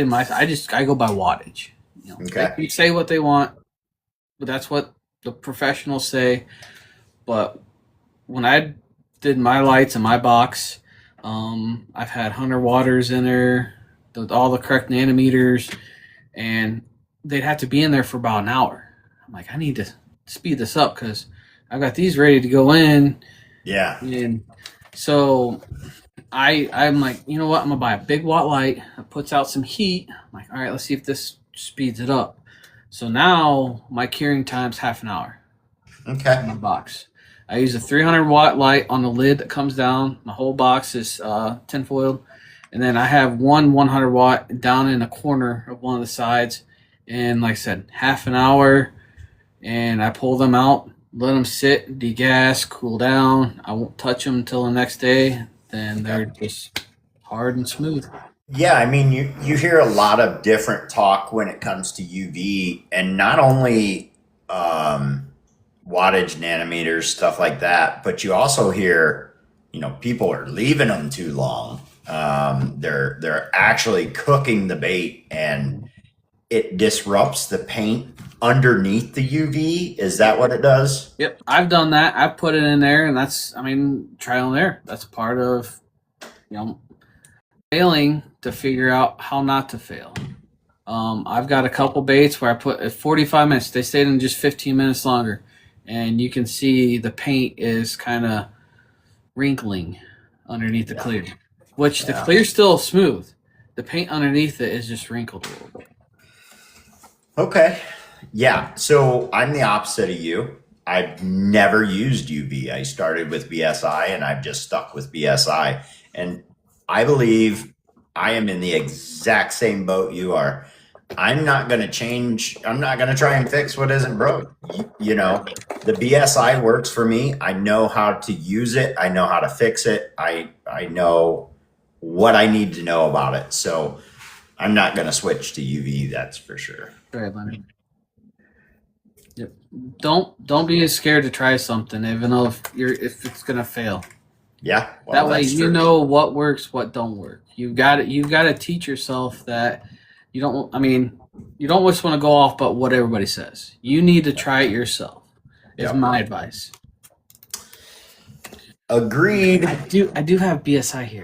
go by wattage. Okay. They say what they want, but that's what the professionals say. But when I did my lights in my box, I've had 100 waters in there, all the correct nanometers, and they'd have to be in there for about an hour. I'm like, I need to speed this up because I've got these ready to go in. Yeah. And so I'm like, you know what? I'm gonna buy a big watt light that puts out some heat. I'm like, all right, let's see if this speeds it up. So now my curing time's half an hour. Okay. In my box. I use a 300 watt light on the lid that comes down. My whole box is tinfoiled. And then I have one 100 watt down in the corner of one of the sides. And like I said, half an hour. And I pull them out, let them sit, degas, cool down. I won't touch them until the next day. Then they're just hard and smooth. Yeah, I mean, you hear a lot of different talk when it comes to UV, and not only wattage, nanometers, stuff like that, but you also hear, people are leaving them too long. They're actually cooking the bait, and it disrupts the paint underneath the UV. Is that what it does? Yep, I've done that. I've put it in there, and trial and error. That's part of, failing to figure out how not to fail. I've got a couple baits where I put at 45 minutes. They stayed in just 15 minutes longer, and you can see the paint is kind of wrinkling underneath the clear, which the clear's still smooth. The paint underneath it is just wrinkled a little bit. Okay. Yeah. So I'm the opposite of you. I've never used UV. I started with BSI, and I've just stuck with BSI. And I believe I am in the exact same boat you are. I'm not going to change. I'm not going to try and fix what isn't broke. The BSI works for me. I know how to use it. I know how to fix it. I know what I need to know about it. So I'm not going to switch to UV. That's for sure. Right, Leonard. Yep. Don't be scared to try something, even though if it's going to fail. Yeah. Well, that way you know what works, what don't work. You've got to teach yourself that you don't just want to go off but what everybody says. You need to try it yourself. Is my advice. Agreed. I do have BSI here.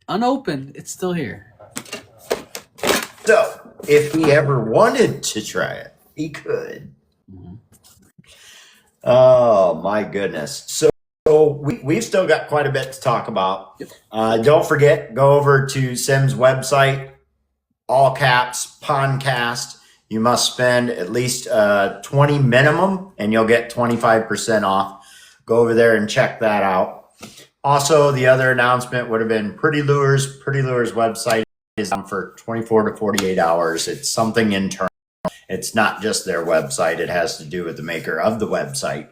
Unopened. It's still here. So if he ever wanted to try it, he could. Mm-hmm. Oh my goodness. So we've still got quite a bit to talk about. Yep. Don't forget, go over to Simm's website, all caps, Pondcast. You must spend at least 20 minimum, and you'll get 25% off. Go over there and check that out. Also, the other announcement would have been Pretty Lures. Pretty Lures website is on for 24 to 48 hours. It's something internal. It's not just their website. It has to do with the maker of the website.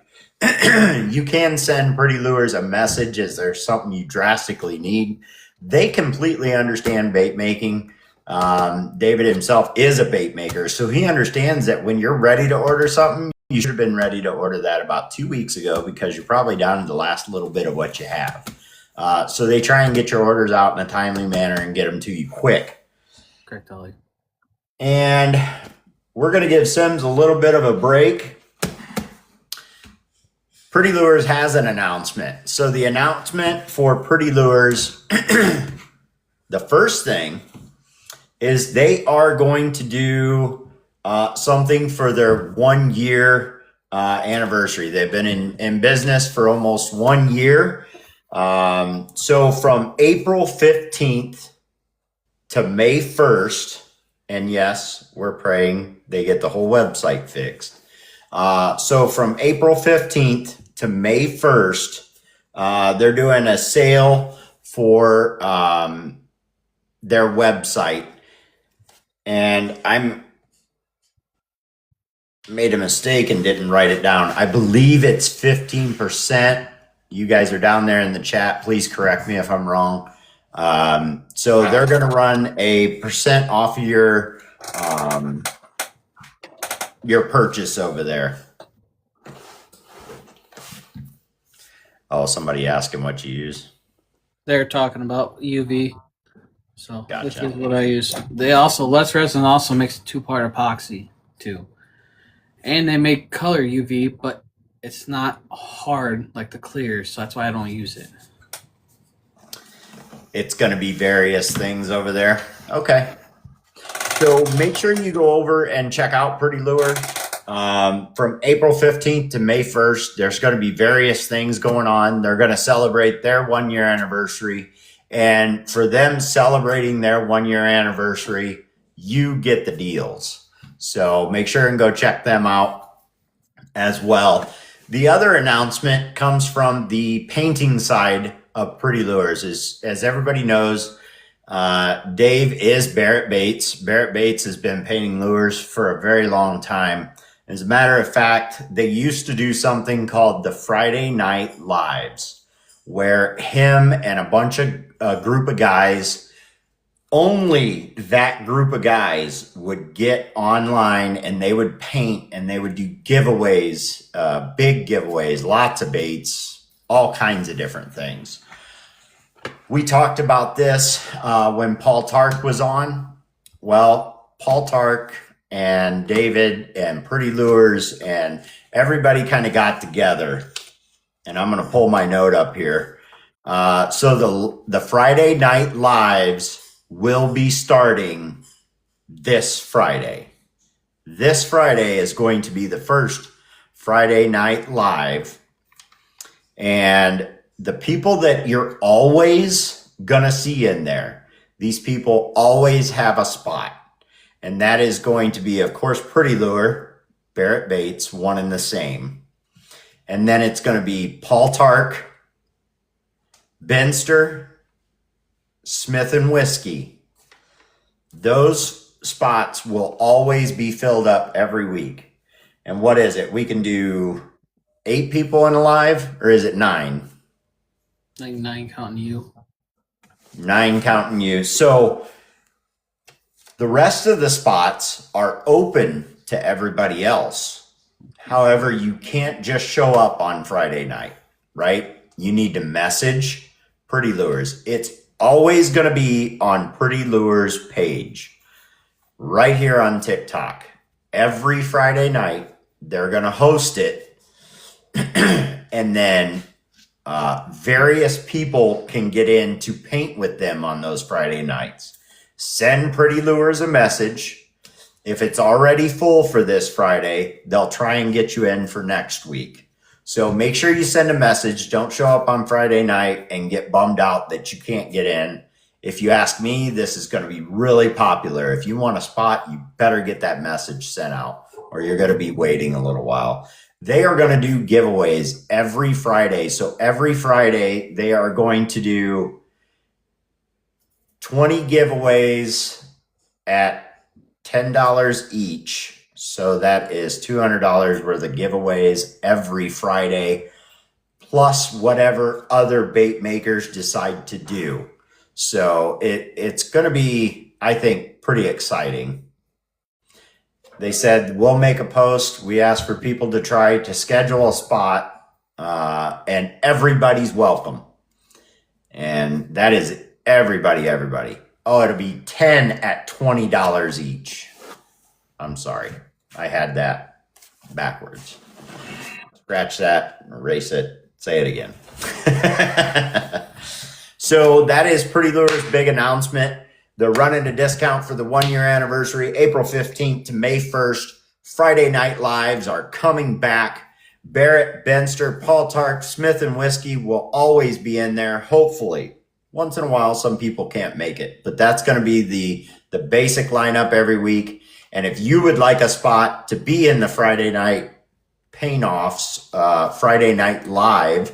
You can send Pretty Lures a message as there's something you drastically need. They completely understand bait making. David himself is a bait maker, so he understands that when you're ready to order something, you should have been ready to order that about 2 weeks ago because you're probably down to the last little bit of what you have. So they try and get your orders out in a timely manner and get them to you quick. Correct, Ollie. And we're going to give Sims a little bit of a break. Pretty Lures has an announcement. So the announcement for Pretty Lures, the first thing is they are going to do something for their 1 year anniversary. They've been in business for almost 1 year. So from April 15th to May 1st, and yes, we're praying they get the whole website fixed. So from April 15th to May 1st, they're doing a sale for their website. And I made a mistake and didn't write it down. I believe it's 15%. You guys are down there in the chat. Please correct me if I'm wrong. So they're going to run a percent off of your purchase over there. Oh, somebody asking what you use. They're talking about UV. So Gotcha. This is what I use. They also, Let's Resin also makes a 2-part epoxy too. And they make color UV, but it's not hard like the clear, so that's why I don't use it. It's going to be various things over there. Okay. So make sure you go over and check out Pretty Lure. From April 15th to May 1st, there's going to be various things going on. They're going to celebrate their 1 year anniversary. And for them celebrating their 1 year anniversary, you get the deals. So make sure and go check them out as well. The other announcement comes from the painting side of Pretty Lures. As everybody knows, Dave is Barrett Bates. Barrett Bates has been painting lures for a very long time. As a matter of fact, they used to do something called the Friday Night Lives, where him and a group of guys, only that group of guys would get online and they would paint and they would do giveaways, big giveaways, lots of baits, all kinds of different things. We talked about this when Paul Tark was on. Well, Paul Tark and David and Pretty Lures and everybody kind of got together. And I'm going to pull my note up here. So the Friday Night Lives will be starting this Friday. This Friday is going to be the first Friday Night Live. And the people that you're always going to see in there, these people always have a spot. And that is going to be, of course, Pretty Lure, Barrett Bates, one and the same. And then it's going to be Paul Tark, Benster, Smith and Whiskey. Those spots will always be filled up every week. And what is it? We can do 8 people in a live, or is it 9? Like 9 counting you. 9 counting you. So the rest of the spots are open to everybody else. However, you can't just show up on Friday night, right? You need to message Pretty Lures. It's always going to be on Pretty Lures page right here on TikTok. Every Friday night, they're going to host it. And then various people can get in to paint with them on those Friday nights. Send Pretty Lures a message. If it's already full for this Friday, they'll try and get you in for next week. So make sure you send a message. Don't show up on Friday night and get bummed out that you can't get in. If you ask me, this is going to be really popular. If you want a spot, you better get that message sent out or you're going to be waiting a little while. They are going to do giveaways every Friday. So every Friday, they are going to do 20 giveaways at $10 each. So that is $200 worth of giveaways every Friday, plus whatever other bait makers decide to do. So it's going to be, I think, pretty exciting. They said, we'll make a post. We asked for people to try to schedule a spot, and everybody's welcome. And that is everybody. Oh, it'll be 10 at $20 each. I'm sorry. I had that backwards. Scratch that, erase it, say it again. So that is Pretty Lures' big announcement. They're running a discount for the 1 year anniversary, April 15th to May 1st. Friday night lives are coming back. Barrett, Benster, Paul Tark, Smith and Whiskey will always be in there. Hopefully, once in a while, some people can't make it, but that's going to be the basic lineup every week. And if you would like a spot to be in the Friday night paint-offs, Friday night live,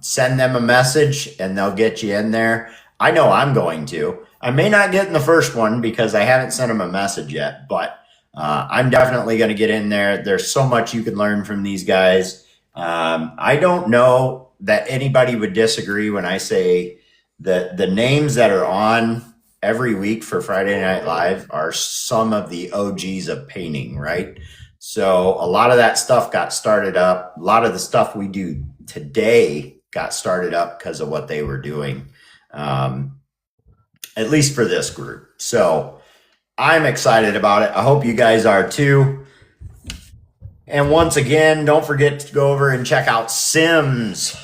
send them a message and they'll get you in there. I know I'm going to. I may not get in the first one because I haven't sent them a message yet, but I'm definitely going to get in there. There's so much you can learn from these guys. I don't know that anybody would disagree when I say that the names that are on every week for Friday Night Live are some of the OGs of painting, right? So a lot of that stuff got started up. A lot of the stuff we do today got started up because of what they were doing, at least for this group. So I'm excited about it. I hope you guys are too. And once again, don't forget to go over and check out Simm's.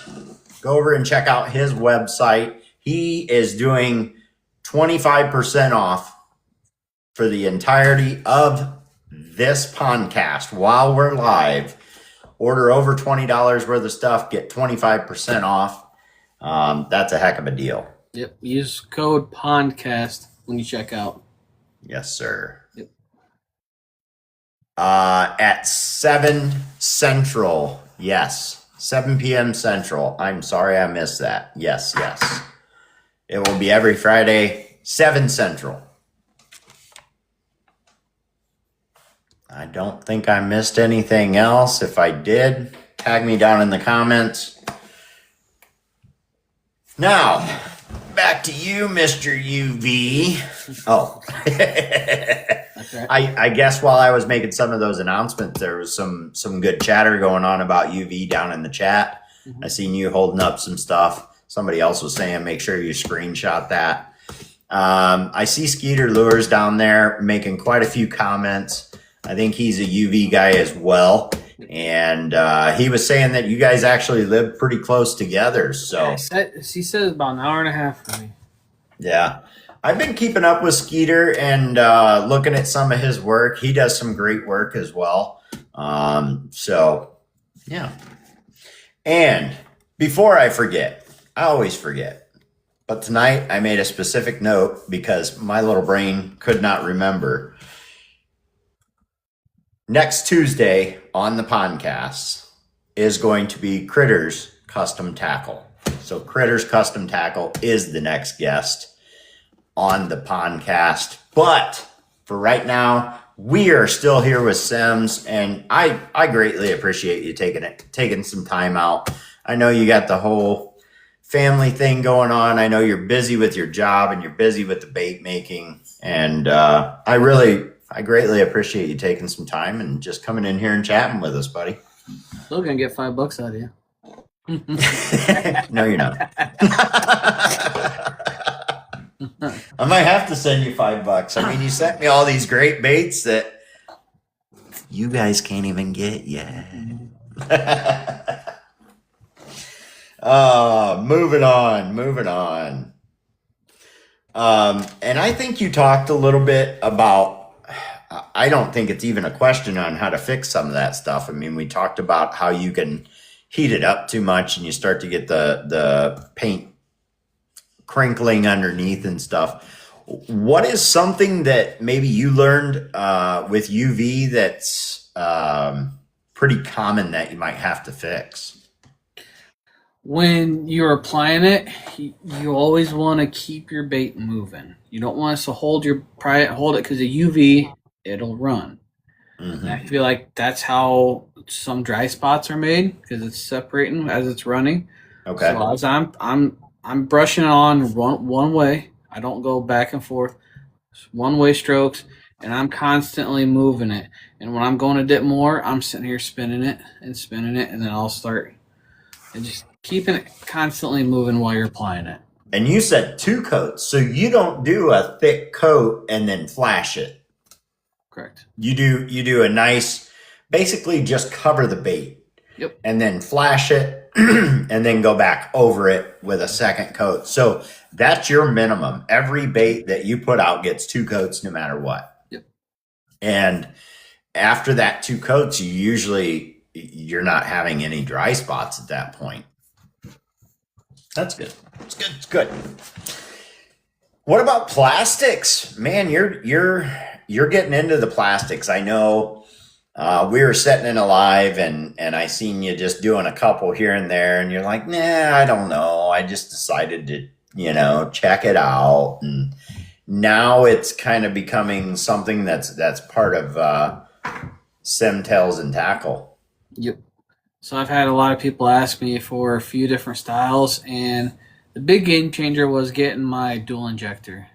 Go over and check out his website. He is doing 25% off for the entirety of this podcast while we're live. Order over $20 worth of stuff, get 25% off. That's a heck of a deal. Yep. Use code PONDCAST when you check out. Yes, sir. Yep. At 7 Central. Yes. 7 p.m. Central. I'm sorry I missed that. Yes. It will be every Friday, 7 Central. I don't think I missed anything else. If I did, tag me down in the comments. Now, back to you, Mr. UV. Oh. Okay. I guess while I was making some of those announcements, there was some good chatter going on about UV down in the chat. Mm-hmm. I seen you holding up some stuff. Somebody else was saying, make sure you screenshot that. I see Skeeter Lures down there making quite a few comments. I think he's a UV guy as well. And he was saying that you guys actually live pretty close together. So he says about an hour and a half from me. Yeah. I've been keeping up with Skeeter and looking at some of his work. He does some great work as well. So, yeah. And before I forget, I always forget. But tonight I made a specific note because my little brain could not remember. Next Tuesday on the podcast is going to be Critters Custom Tackle. So Critters Custom Tackle is the next guest on the podcast. But for right now, we are still here with Sims, and I greatly appreciate you taking some time out. I know you got the whole family thing going on. I know you're busy with your job and you're busy with the bait making, and I greatly appreciate you taking some time and just coming in here and chatting with us, buddy. Still gonna get $5 out of you. No, you're not. I might have to send you $5. I mean, you sent me all these great baits that you guys can't even get yet. Moving on. And I think you talked a little bit about, I don't think it's even a question on how to fix some of that stuff. I mean, we talked about how you can heat it up too much and you start to get the paint crinkling underneath and stuff. What is something that maybe you learned with UV that's pretty common that you might have to fix? When you're applying it, you always want to keep your bait moving. You don't want us to hold it because the UV, it'll run. Mm-hmm. I feel like that's how some dry spots are made, because it's separating as it's running. Okay. So as I'm brushing it on one way. I don't go back and forth. One way strokes, and I'm constantly moving it. And when I'm going to dip more, I'm sitting here spinning it, and then I'll start and just keeping it constantly moving while you're applying it. And you said 2 coats, so you don't do a thick coat and then flash it. Correct. You do a nice, basically just cover the bait. Yep. And then flash it and then go back over it with a second coat. So that's your minimum. Every bait that you put out gets 2 coats no matter what. Yep. And after that 2 coats, you're not having any dry spots at that point. That's good. It's good. What about plastics? Man, you're getting into the plastics. I know we were setting in a live and I seen you just doing a couple here and there, and you're like, nah, I don't know. I just decided to, check it out. And now it's kind of becoming something that's part of Simm Tails and Tackle. Yep. So I've had a lot of people ask me for a few different styles, and the big game changer was getting my dual injector.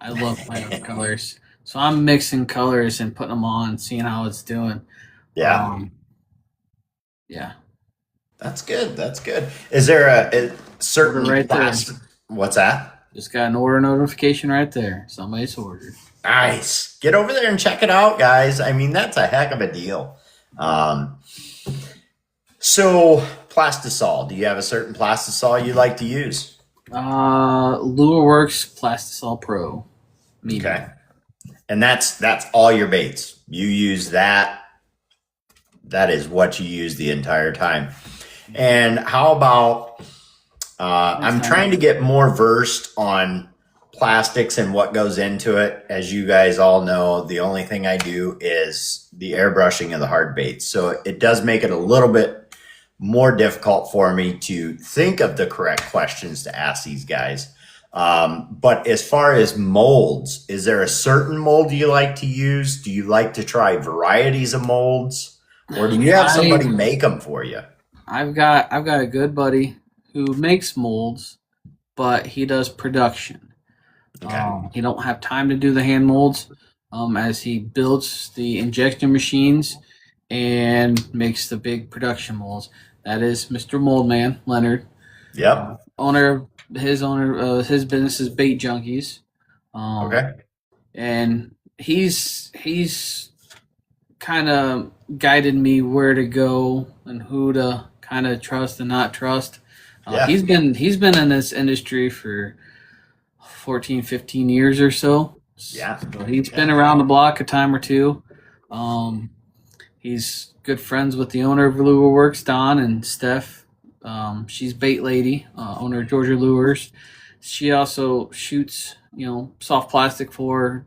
I love playing with colors. So I'm mixing colors and putting them on, seeing how it's doing. Yeah. Yeah. That's good. Is there a certain right plastic? What's that? Just got an order notification right there. Somebody's ordered. Nice. Get over there and check it out, guys. I mean, that's a heck of a deal. So Plastisol, do you have a certain Plastisol you like to use? LureWorks Plastisol Pro. Medium. Okay. And that's all your baits. You use that. That is what you use the entire time. And how about, I'm trying to get more versed on plastics and what goes into it. As you guys all know, the only thing I do is the airbrushing of the hard baits. So it does make it a little bit more difficult for me to think of the correct questions to ask these guys. But as far as molds, is there a certain mold you like to use? Do you like to try varieties of molds, or do you have somebody make them for you? I've got a good buddy who makes molds, but he does production. Okay. He don't have time to do the hand molds, as he builds the injection machines and makes the big production molds. That is Mr. Moldman Leonard. Yep. His business is Bait Junkies. Okay. And he's kind of guided me where to go and who to kind of trust and not trust. Yeah. He's been in this industry for 14, 15 years or so. Yeah. So he's been around the block a time or two. He's good friends with the owner of LureWorks, Don and Steph. She's Bait Lady, owner of Georgia Lures. She also shoots, soft plastic for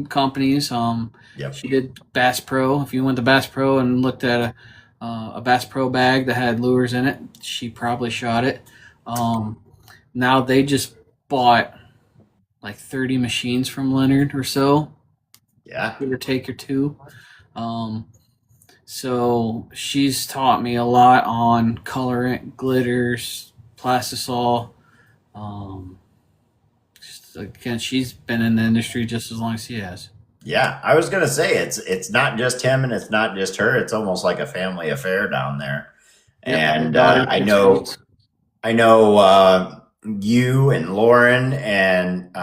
companies. Yep. She did Bass Pro. If you went to Bass Pro and looked at a Bass Pro bag that had lures in it, she probably shot it. Now they just bought like 30 machines from Leonard or so. Yeah. Give or take or two. So she's taught me a lot on colorant, glitters, Plastisol. Again, she's been in the industry just as long as he has. Yeah, I was gonna say it's not just him and it's not just her. It's almost like a family affair down there. Yep, and I know you and Lauren and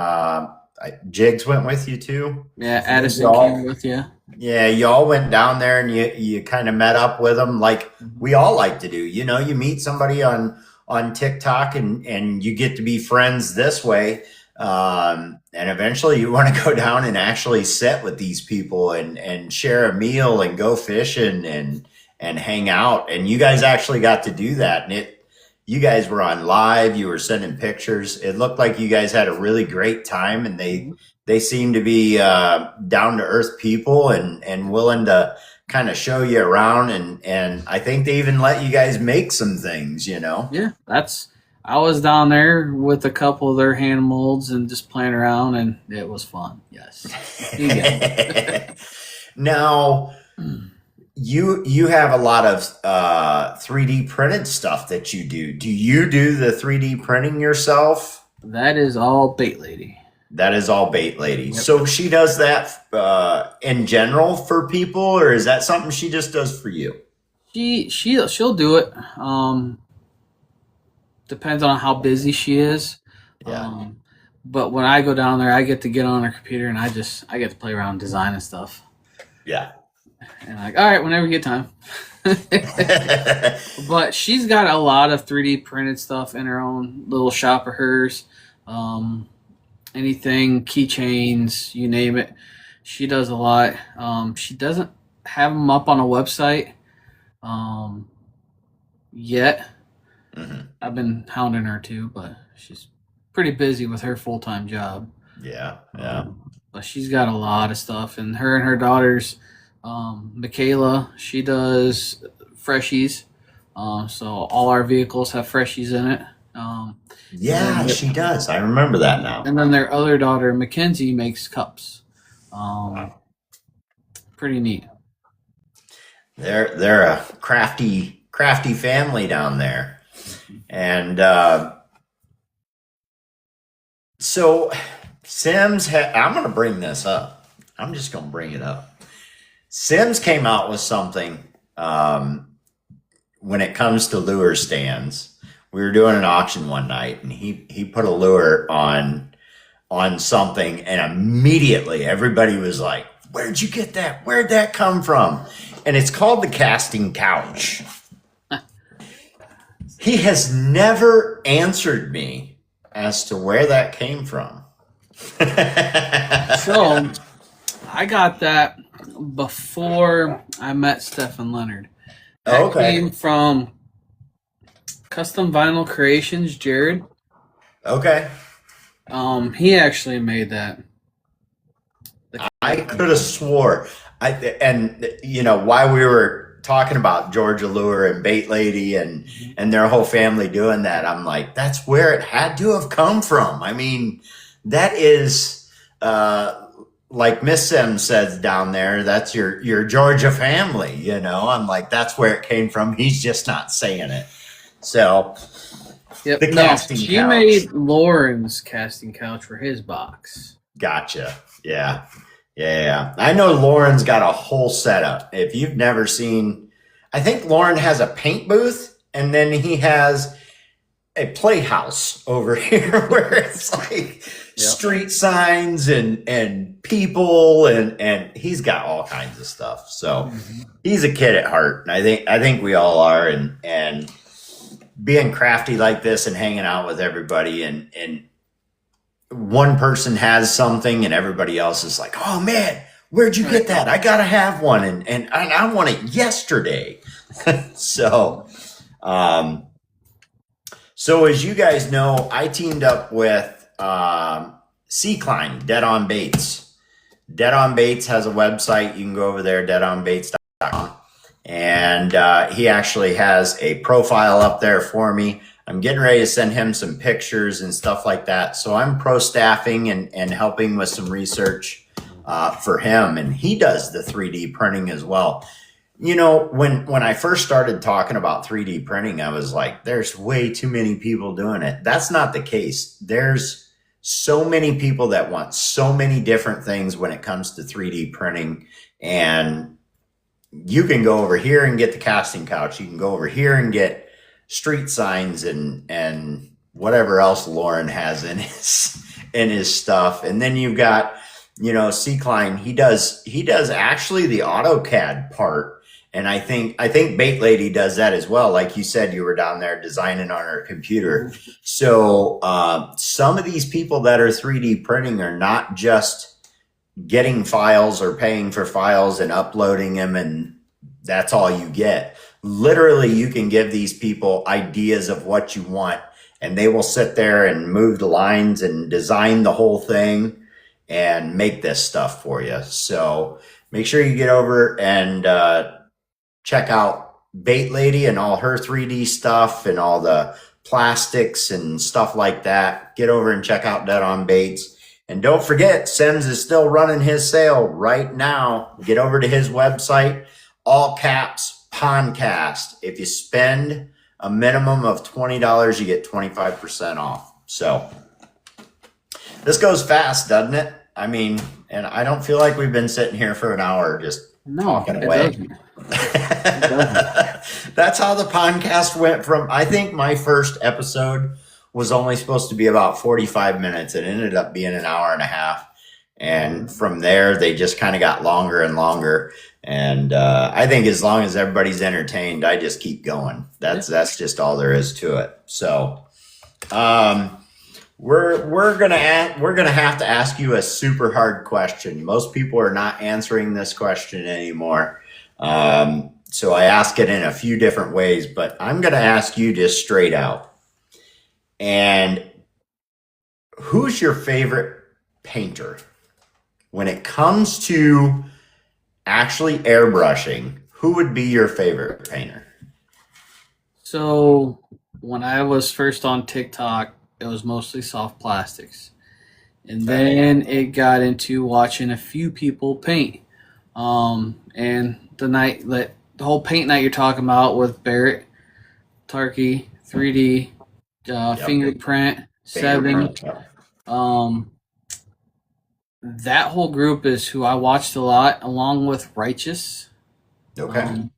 Jigs went with you too. Yeah, Addison came with you. Yeah, y'all went down there and you kind of met up with them like we all like to do. You meet somebody on TikTok and you get to be friends this way. And eventually you want to go down and actually sit with these people and share a meal and go fishing and hang out. And you guys actually got to do that. And you guys were on live, you were sending pictures. It looked like you guys had a really great time, and they seem to be down to earth people and willing to kind of show you around, and I think they even let you guys make some things, Yeah, I was down there with a couple of their hand molds and just playing around, and it was fun. Yes. Now, you have a lot of 3D printed stuff that you do. Do you do the 3D printing yourself? That is all Bait Lady. That is all Bait Lady. Yep. So she does that in general for people, or is that something she just does for you? She'll do it. Depends on how busy she is. Yeah. But when I go down there, I get to get on her computer and I get to play around designing stuff. Yeah. And all right, whenever you get time. But she's got a lot of 3D printed stuff in her own little shop of hers. Anything, keychains, you name it. She does a lot. She doesn't have them up on a website yet. Mm-hmm. I've been hounding her too, but she's pretty busy with her full-time job. Yeah. But she's got a lot of stuff, and her daughters, Michaela, she does freshies. So all our vehicles have freshies in it. Yeah, she does. I remember that now. And then their other daughter, Mackenzie, makes cups. Pretty neat. They're a crafty family down there. And so Simm's I'm going to bring this up. I'm just going to bring it up. Simm's came out with something when it comes to lure stands. We were doing an auction one night, and he put a lure on something, and immediately everybody was like, "Where'd you get that? Where'd that come from?" And it's called the casting couch. He has never answered me as to where that came from. So I got that before I met Stephen Leonard. That came from Custom Vinyl Creations, Jared. Okay. He actually made that. I could have swore. While we were talking about Georgia Lure and Bait Lady and their whole family doing that, I'm like, that's where it had to have come from. I mean, that is like Miss Simm says down there, that's your Georgia family, I'm like, that's where it came from. He's just not saying it. So yep. The casting couch. She made Lauren's casting couch for his box. Gotcha. Yeah. I know Lauren's got a whole setup. If you've never seen, I think Lauren has a paint booth, and then he has a playhouse over here where it's like street signs and people and he's got all kinds of stuff. So he's a kid at heart, and I think we all are, and being crafty like this and hanging out with everybody and one person has something and everybody else is like, "Oh man, where'd you get that? I gotta have one, and I want it yesterday." So as you guys know, I teamed up with C-Klein, Dead On Baits. Dead On Baits has a website. You can go over there, deadonbaits.com. And he actually has a profile up there for me. I'm getting ready to send him some pictures and stuff like that. So I'm pro staffing and helping with some research for him. And he does the 3D printing as well. When I first started talking about 3D printing, I was like, there's way too many people doing it. That's not the case. There's so many people that want so many different things when it comes to 3D printing. And you can go over here and get the casting couch. You can go over here and get street signs and whatever else Lauren has in his stuff. And then you've got, C-Klein. He does actually the AutoCAD part. And I think Bait Lady does that as well. Like you said, you were down there designing on her computer. So some of these people that are 3D printing are not just getting files or paying for files and uploading them, and that's all you get. Literally, you can give these people ideas of what you want, and they will sit there and move the lines and design the whole thing and make this stuff for you. So make sure you get over and check out Bait Lady and all her 3D stuff and all the plastics and stuff like that. Get over and check out Dead on Baits. And don't forget, Sims is still running his sale right now. Get over to his website, all caps, Pondcast. If you spend a minimum of $20, you get 25% off. So this goes fast, doesn't it? I mean, and I don't feel like we've been sitting here for an hour just talking away. That's how the podcast went from, I think my first episode was only supposed to be about 45 minutes. It ended up being an hour and a half. And from there, they just kind of got longer and longer. And I think as long as everybody's entertained, I just keep going. That's just all there is to it. So we're gonna have to ask you a super hard question. Most people are not answering this question anymore. So I ask it in a few different ways, but I'm gonna ask you just straight out. And who's your favorite painter? When it comes to actually airbrushing, who would be your favorite painter? So when I was first on TikTok, it was mostly soft plastics. And then it got into watching a few people paint. And the whole paint night you're talking about with Barrett, Tarkey, 3D, Fingerprint, Seven. That whole group is who I watched a lot, along with Righteous. Okay.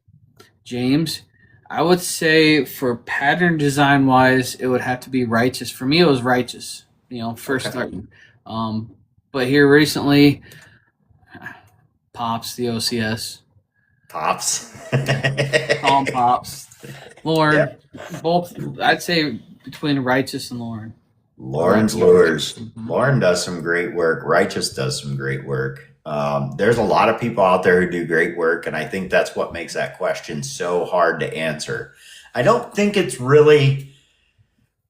James. I would say for pattern design wise, it would have to be Righteous. For me, it was Righteous. First starting. But here recently, Pops, the OCS. Pops. Call him Pops. Lauren. Both, I'd say between Righteous and Lauren. Lauren's lures. Lauren does some great work. Righteous does some great work. There's a lot of people out there who do great work, and I think that's what makes that question so hard to answer. I don't think it's really,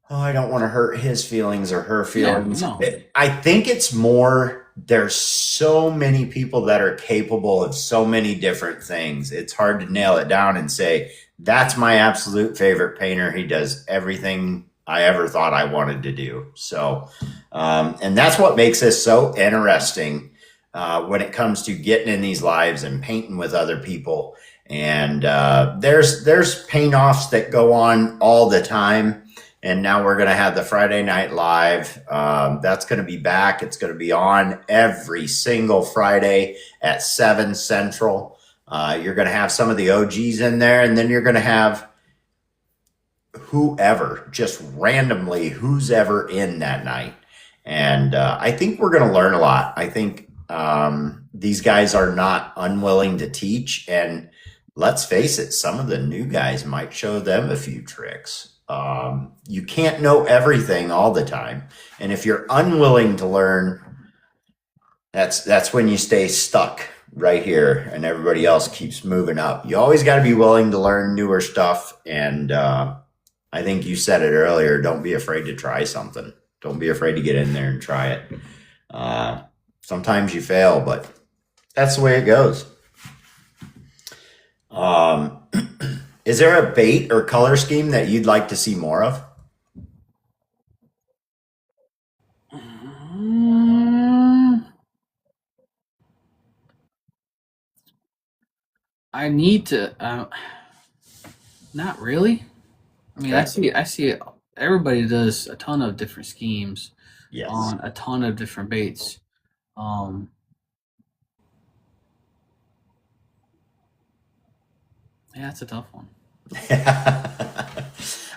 I don't want to hurt his feelings or her feelings. No. I think it's more, there's so many people that are capable of so many different things. It's hard to nail it down and say, that's my absolute favorite painter. He does everything I ever thought I wanted to do. So, and that's what makes this so interesting when it comes to getting in these lives and painting with other people. And there's paint offs that go on all the time. And now we're going to have the Friday Night Live. That's going to be back. It's going to be on every single Friday at 7 Central. You're going to have some of the OGs in there, and then you're going to have whoever, just randomly, who's ever in that night. And I think we're going to learn a lot. I think these guys are not unwilling to teach. And let's face it, some of the new guys might show them a few tricks. You can't know everything all the time. And if you're unwilling to learn, that's when you stay stuck right here and everybody else keeps moving up. You always got to be willing to learn newer stuff. And I think you said it earlier, don't be afraid to try something. Don't be afraid to get in there and try it. Sometimes you fail, but that's the way it goes. Is there a bait or color scheme that you'd like to see more of? I need to. Not really. I mean, okay. I see everybody does a ton of different schemes on a ton of different baits. Yeah, it's a tough one.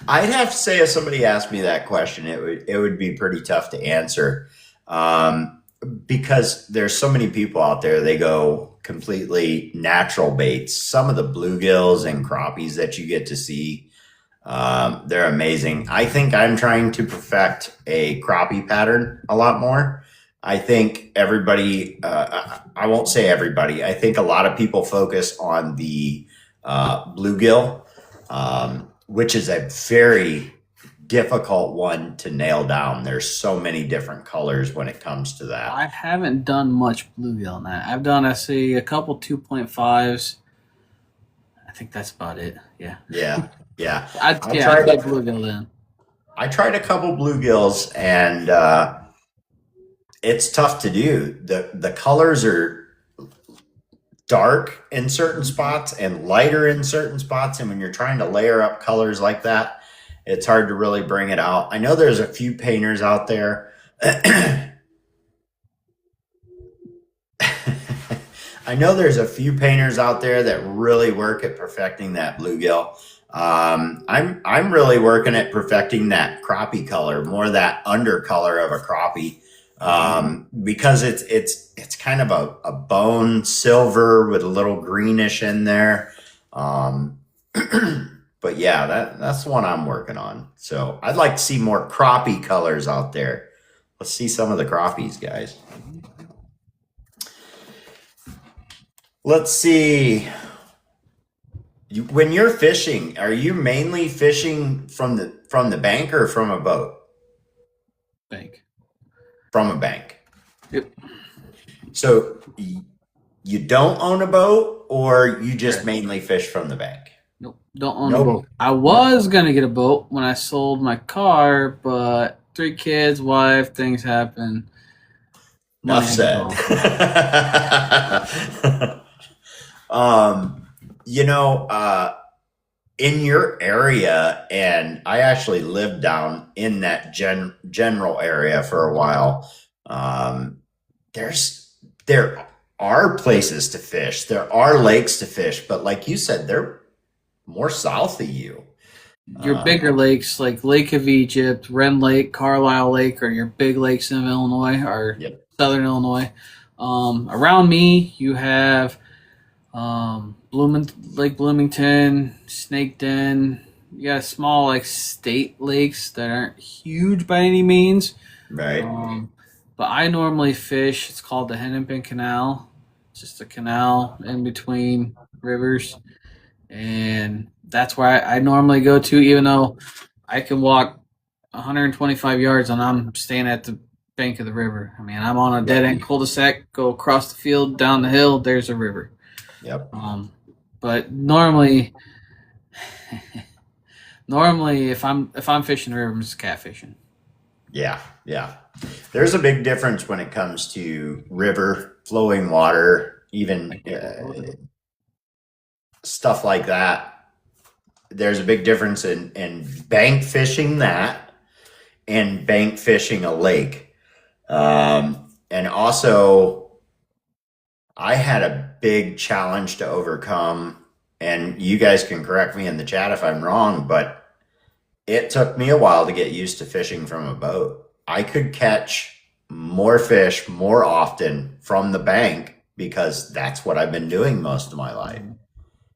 I'd have to say, if somebody asked me that question, it would be pretty tough to answer, because there's so many people out there. They go completely natural baits. Some of the bluegills and crappies that you get to see, they're amazing. I think I'm trying to perfect a crappie pattern a lot more. I think everybody, I won't say everybody, I think a lot of people focus on the bluegill, which is a very difficult one to nail down. There's so many different colors when it comes to that. I haven't done much bluegill in that. I've done, I see, a couple 2.5s. I think that's about it. Yeah. Yeah. I'd get bluegill then. I tried a couple bluegills, and it's tough to do. The colors are dark in certain spots and lighter in certain spots, and when you're trying to layer up colors like that, it's hard to really bring it out. I know there's a few painters out there. I know there's a few painters out there that really work at perfecting that bluegill. I'm really working at perfecting that crappie color, more that undercolor of a crappie, because it's kind of a bone silver with a little greenish in there. But yeah, that's the one I'm working on. So I'd like to see more crappie colors out there. Let's see some of the crappies, guys. Let's see. When you're fishing, are you mainly fishing from the bank or from a boat? Bank. From a bank. Yep. So you don't own a boat, or you just mainly fish from the bank? Nope, don't own a boat. I was gonna get a boat when I sold my car, but 3 kids, wife, things happen. Enough said. In your area, and I actually lived down in that general area for a while. There are places to fish. There are lakes to fish, but like you said, they're more south of you. Your bigger lakes like Lake of Egypt, Wren Lake, Carlisle Lake, or your big lakes in Illinois or southern Illinois. Around me, you have Lake Bloomington, Snake Den. You got small like state lakes that aren't huge by any means. Right. But I normally fish. It's called the Hennepin Canal. It's just a canal in between rivers, and that's where I normally go to. Even though I can walk 125 yards and I'm staying at the bank of the river. I mean, I'm on a dead end cul-de-sac. Go across the field, down the hill. There's a river. Yep. But normally, if I'm fishing the river, I'm just catfishing. Yeah. There's a big difference when it comes to river, flowing water, even stuff like that. There's a big difference in bank fishing that and bank fishing a lake. And also, I had a big challenge to overcome, and you guys can correct me in the chat if I'm wrong, but it took me a while to get used to fishing from a boat. I could catch more fish more often from the bank because that's what I've been doing most of my life.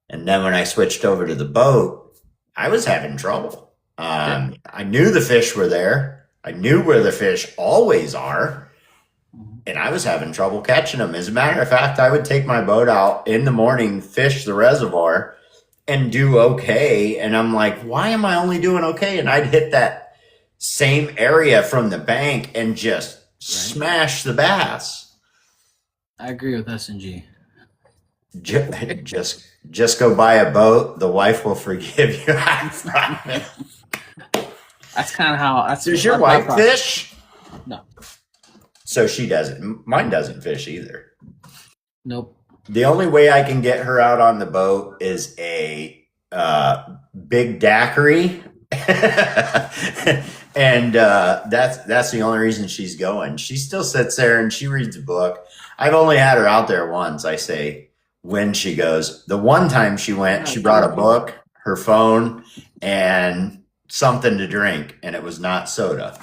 And then when I switched over to the boat, I was having trouble. I knew the fish were there. I knew where the fish always are. And I was having trouble catching them. As a matter of fact, I would take my boat out in the morning, fish the reservoir, and do okay. And I'm like, why am I only doing okay? And I'd hit that same area from the bank and just smash the bass. I agree with S&G. Just go buy a boat. The wife will forgive you. I promise. That's kind of how. Does your wife fish? No. So she doesn't. Mine doesn't fish either. Nope. The only way I can get her out on the boat is a big daiquiri. And that's the only reason she's going. She still sits there and she reads a book. I've only had her out there once, I say, when she goes. The one time she went, she brought a book, her phone, and something to drink, and it was not soda.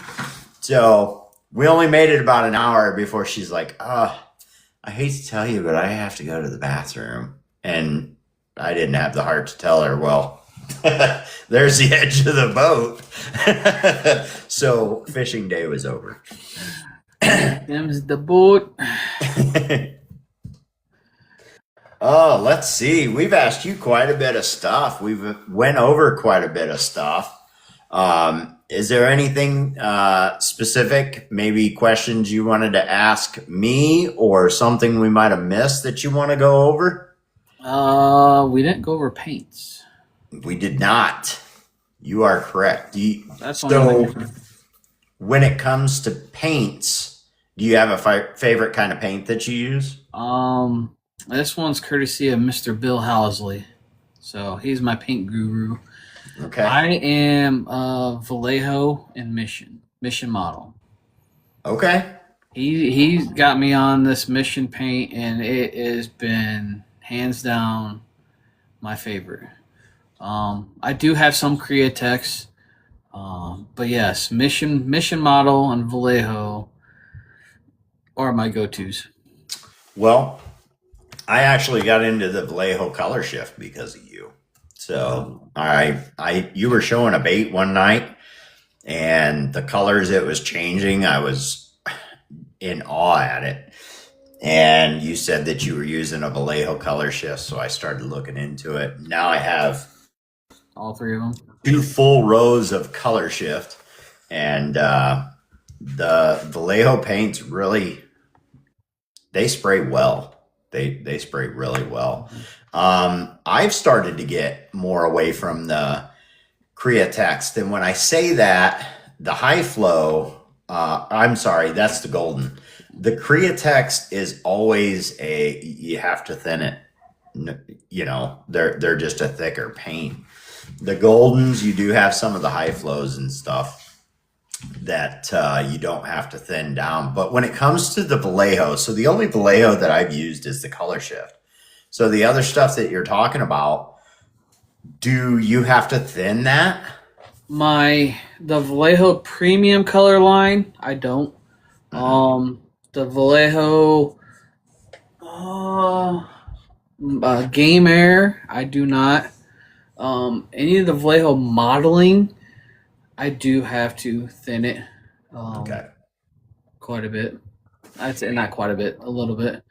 So we only made it about an hour before she's like, I hate to tell you, but I have to go to the bathroom. And I didn't have the heart to tell her, well, there's the edge of the boat. So fishing day was over. Them's the boat. Oh, let's see. We've asked you quite a bit of stuff. We've went over quite a bit of stuff. Is there anything specific, maybe questions you wanted to ask me or something we might have missed that you want to go over? We didn't go over paints. We did not. You are correct. That's so when it comes to paints, do you have a favorite kind of paint that you use? This one's courtesy of Mr. Bill Housley. So he's my paint guru. Okay. I am Vallejo and Mission model. Okay. He's got me on this Mission paint, and it has been hands down my favorite. I do have some Createx, but yes, Mission model and Vallejo are my go-tos. Well, I actually got into the Vallejo color shift because of you. So you were showing a bait one night, and the colors it was changing, I was in awe at it. And you said that you were using a Vallejo color shift, so I started looking into it. Now I have all three of them, 2 full rows of color shift, and the Vallejo paints really, they spray well. They spray really well. I've started to get more away from the Createx. And when I say that, the high flow, I'm sorry, that's the golden. The Createx is always you have to thin it. You know, they're just a thicker paint. The goldens, you do have some of the high flows and stuff that you don't have to thin down. But when it comes to the Vallejo, so the only Vallejo that I've used is the color shift. So the other stuff that you're talking about, do you have to thin that? The Vallejo premium color line, I don't. The Vallejo Game Air, I do not. Any of the Vallejo modeling, I do have to thin it. Okay. Quite a bit. I'd say not quite a bit, a little bit.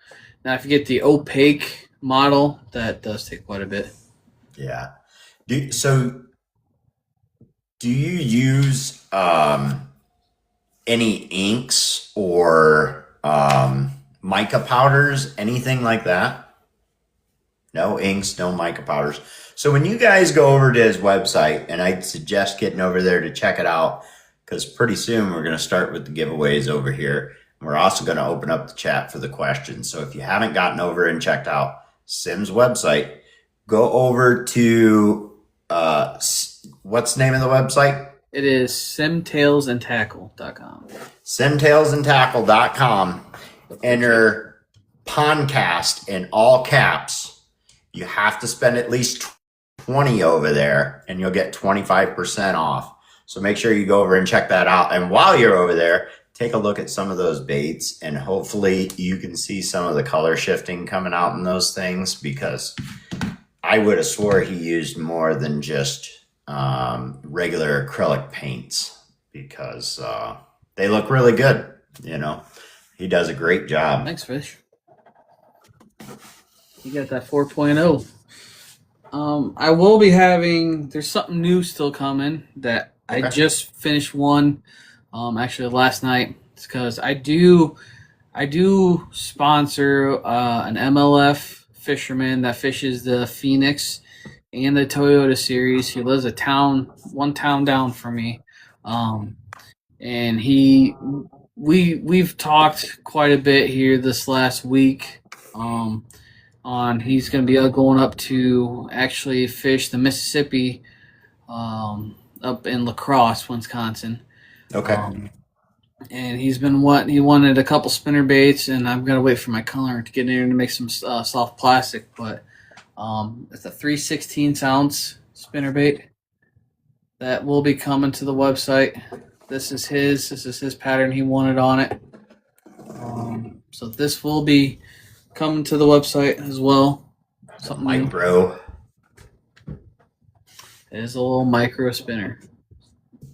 Now, if you get the opaque model, that does take quite a bit. Yeah. Do you use any inks or mica powders, anything like that? No inks, no mica powders. So when you guys go over to his website, and I'd suggest getting over there to check it out, because pretty soon we're going to start with the giveaways over here. We're also going to open up the chat for the questions. So if you haven't gotten over and checked out Simm's website, go over to what's the name of the website? It is simmtailsandtackle.com. Simmtailsandtackle.com. Enter podcast in all caps. You have to spend at least 20 over there, and you'll get 25% off. So make sure you go over and check that out. And while you're over there, take a look at some of those baits, and hopefully you can see some of the color shifting coming out in those things, because I would have swore he used more than just regular acrylic paints, because they look really good. You know, he does a great job. Thanks, Fish. You got that 4.0. I will be having, there's something new still coming that I just finished one actually last night. It's because I do sponsor an MLF fisherman that fishes the Phoenix and the Toyota series. He lives one town down from me. And we've talked quite a bit here this last week on he's going to be going up to actually fish the Mississippi up in La Crosse, Wisconsin. Okay. And he wanted a couple spinner baits, and I'm going to wait for my color to get in there to make some soft plastic, but it's a 3/16 ounce spinner bait that will be coming to the website. This is his pattern he wanted on it. So this will be coming to the website as well. Something micro. It is a little micro spinner.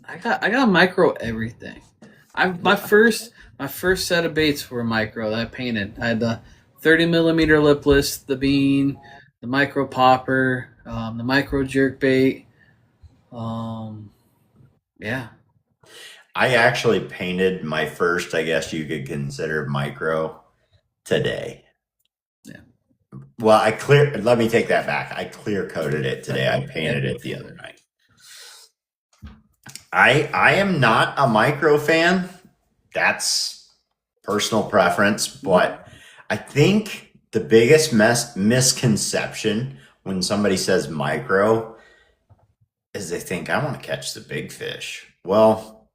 I got a micro everything. My first set of baits were micro that I painted. I had the 30 millimeter lipless, the bean, the micro popper, the micro jerk bait. Yeah. I actually painted my first, I guess you could consider micro today. Yeah. Well, let me take that back. I clear coated it today. I painted it the other night. I am not a micro fan. That's personal preference, but I think the biggest misconception when somebody says micro is they think I want to catch the big fish. Well,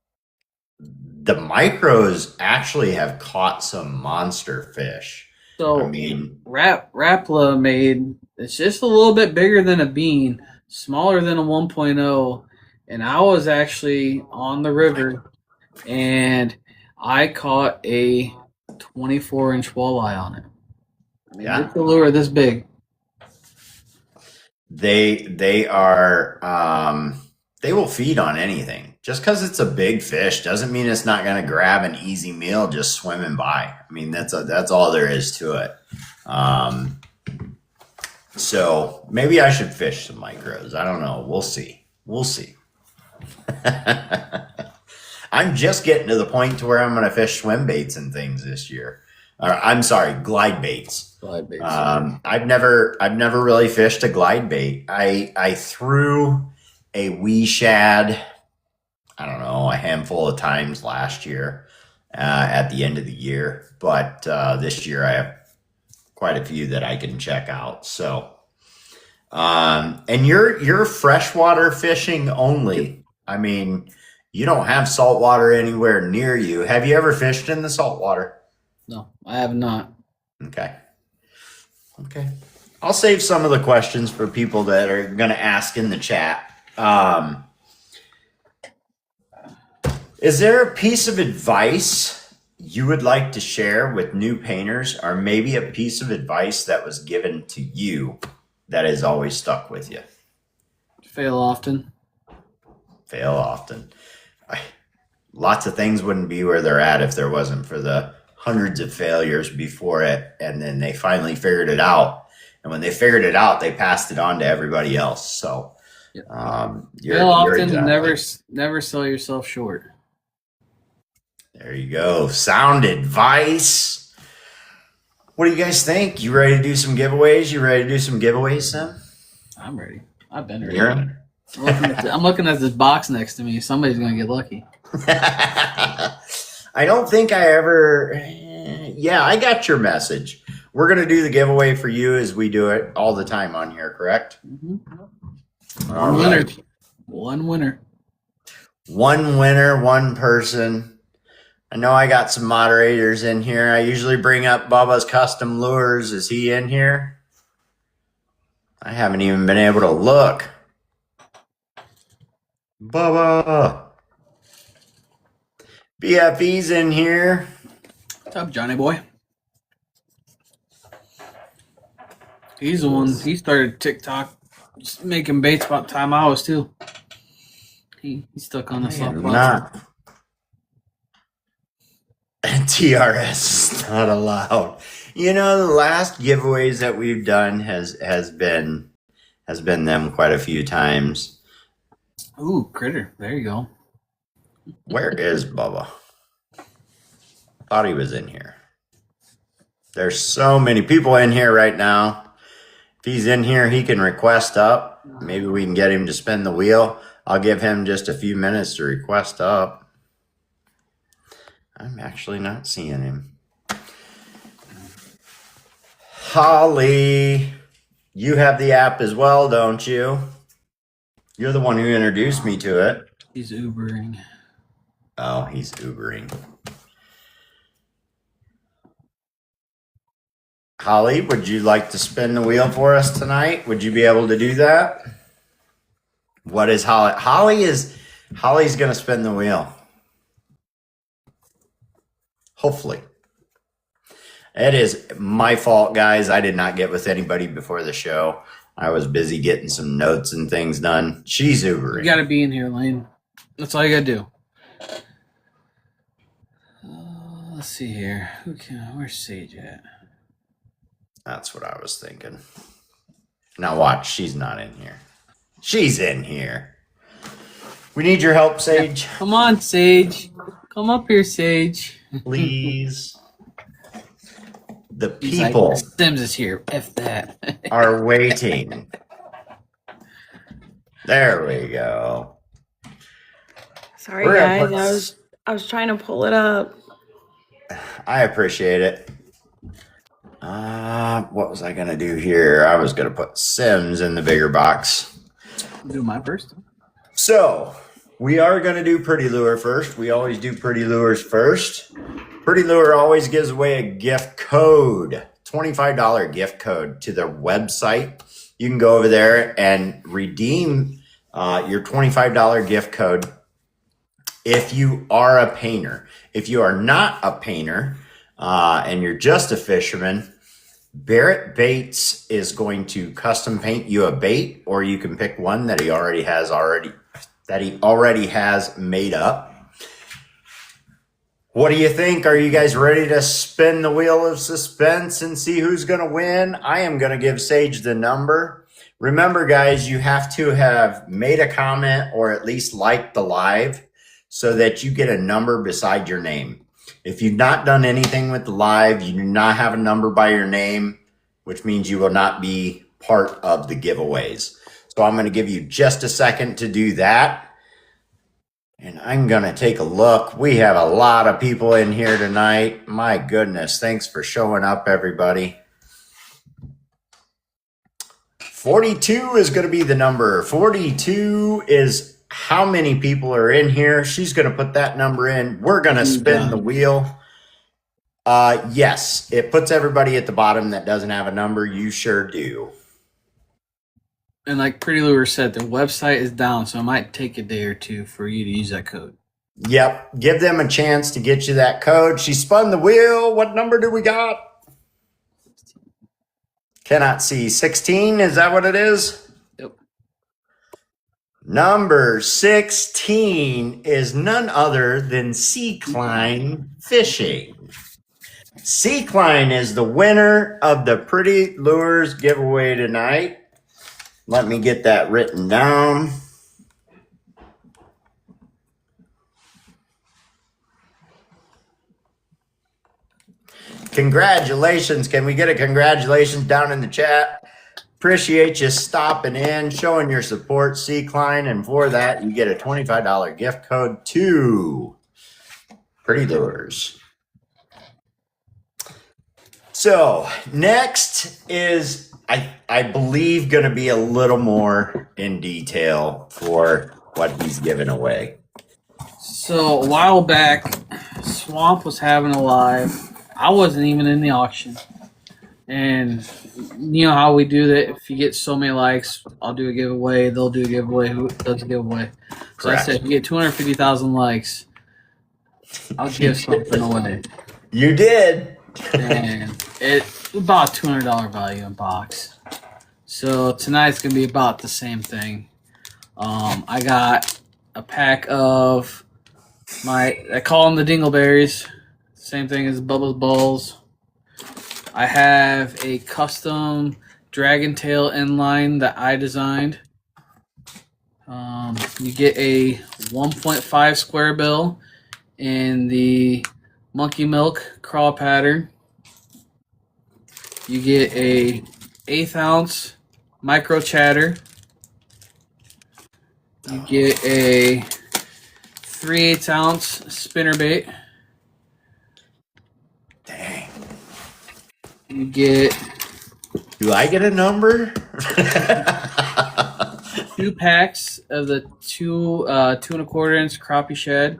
the micros actually have caught some monster fish. So I mean, Rapala made it's just a little bit bigger than a bean, smaller than a 1.0, and I was actually on the river and I caught a 24-inch walleye on it. I mean, yeah, this lure this big. they are they will feed on anything. Just because it's a big fish doesn't mean it's not going to grab an easy meal just swimming by. I mean, that's all there is to it. So maybe I should fish some micros. I don't know. We'll see. We'll see. I'm just getting to the point to where I'm going to fish swim baits and things this year. I'm sorry, glide baits. Glide baits. I've never really fished a glide bait. I threw a wee shad, I don't know, a handful of times last year at the end of the year, but this year I have quite a few that I can check out. So, and you're freshwater fishing only. I mean, you don't have saltwater anywhere near you. Have you ever fished in the saltwater? No, I have not. Okay. Okay. I'll save some of the questions for people that are going to ask in the chat. Is there a piece of advice you would like to share with new painters, or maybe a piece of advice that was given to you that has always stuck with you? Fail often. Fail often. Lots of things wouldn't be where they're at if there wasn't for the hundreds of failures before it, and then they finally figured it out. And when they figured it out, they passed it on to everybody else. So, fail often, exactly. never sell yourself short. There you go. Sound advice. What do you guys think? You ready to do some giveaways? Simm? I'm ready. I've been ready. I'm looking at this box next to me. Somebody's gonna get lucky. I don't think I ever. Yeah, I got your message. We're going to do the giveaway for you as we do it all the time on here, correct? Mm-hmm. One winner. One winner. One winner, one person. I know I got some moderators in here. I usually bring up Bubba's Custom Lures. Is he in here? I haven't even been able to look. Bubba. BFE's in here. What's up, Johnny boy? He's the one. He started TikTok, just making baits about the time I was too. He's stuck on the soft platform. TRS is not allowed. You know, the last giveaways that we've done has been them quite a few times. Ooh, critter! There you go. Where is Bubba? Thought he was in here. There's so many people in here right now. If he's in here, he can request up. Maybe we can get him to spin the wheel. I'll give him just a few minutes to request up. I'm actually not seeing him. Holly, you have the app as well, don't you? You're the one who introduced me to it. He's Ubering. Oh, he's Ubering. Holly, would you like to spin the wheel for us tonight? Would you be able to do that? What is Holly? Holly's going to spin the wheel. Hopefully. It is my fault, guys. I did not get with anybody before the show. I was busy getting some notes and things done. She's Ubering. You got to be in here, Lane. That's all you got to do. Let's see here. Where's Sage at? That's what I was thinking. Now watch, she's not in here. She's in here. We need your help, Sage. Come on, Sage. Come up here, Sage. Please. The people like, Sims is here. F that. are waiting. There we go. Sorry, guys. I was trying to pull it up. I appreciate it. What was I going to do here? I was going to put Sims in the bigger box. Do mine first. So we are going to do Pretty Lure first. We always do Pretty Lures first. Pretty Lure always gives away a gift code, $25 gift code to their website. You can go over there and redeem your $25 gift code if you are a painter. If you are not a painter and you're just a fisherman, Barrett Baits is going to custom paint you a bait, or you can pick one that he already has made up. What do you think? Are you guys ready to spin the wheel of suspense and see who's going to win? I am going to give Sage the number. Remember, guys, you have to have made a comment or at least liked the live so that you get a number beside your name. If you've not done anything with the live, you do not have a number by your name, which means you will not be part of the giveaways. So I'm going to give you just a second to do that. And I'm going to take a look. We have a lot of people in here tonight. My goodness. Thanks for showing up, everybody. 42 is going to be the number. 42 is how many people are in here. She's going to put that number in. We're going to spin the wheel. Yes, it puts everybody at the bottom that doesn't have a number. You sure do. And like Pretty Lure said, their website is down, so it might take a day or two for you to use that code. Yep. Give them a chance to get you that code. She spun the wheel. What number do we got? Cannot see. 16, is that what it is? Yep. Number 16 is none other than Sea Klein Fishing. Sea Klein is the winner of the Pretty Lures giveaway tonight. Let me get that written down. Congratulations. Can we get a congratulations down in the chat? Appreciate you stopping in, showing your support, Sea Klein. And for that, you get a $25 gift code to Pretty Lures. So next is, I believe, going to be a little more in detail for what he's giving away. So a while back, Swamp was having a live. I wasn't even in the auction. And you know how we do that. If you get so many likes, I'll do a giveaway. They'll do a giveaway. Who does a giveaway? So correct. I said, if you get 250,000 likes, I'll give something away. You did. And it's about $200 value in box. So tonight's going to be about the same thing. I got a pack of I call them the Dingleberries. Same thing as Bubba's Balls. I have a custom Dragon Tail inline that I designed. You get a 1.5 square bill in the Monkey Milk crawl pattern. You get a 1/8 ounce micro chatter. You get a 3/8 ounce spinnerbait. Dang. You get. Do I get a number? 2 packs of the 2 2¼ inch crappie shad.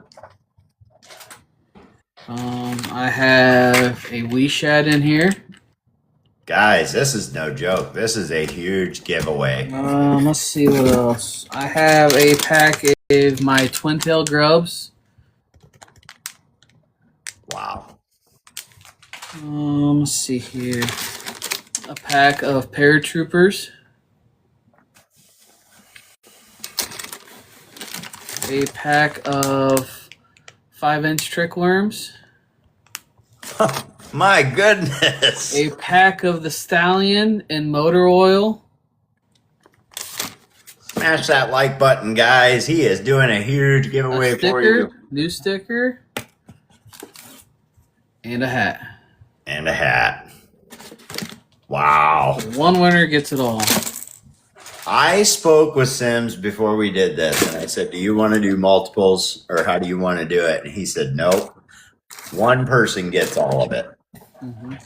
I have a wee shad in here. Guys, this is no joke. This is a huge giveaway. Let's see what else. I have a pack of my twin tail grubs. Wow. Let's see here. A pack of paratroopers. A pack of 5-inch trick worms. My goodness. A pack of the Stallion and motor oil. Smash that like button, guys. He is doing a huge giveaway for you. New sticker. And a hat. And a hat. Wow. One winner gets it all. I spoke with Sims before we did this, and I said, do you want to do multiples, or how do you want to do it? And he said, nope. One person gets all of it. Mm-hmm.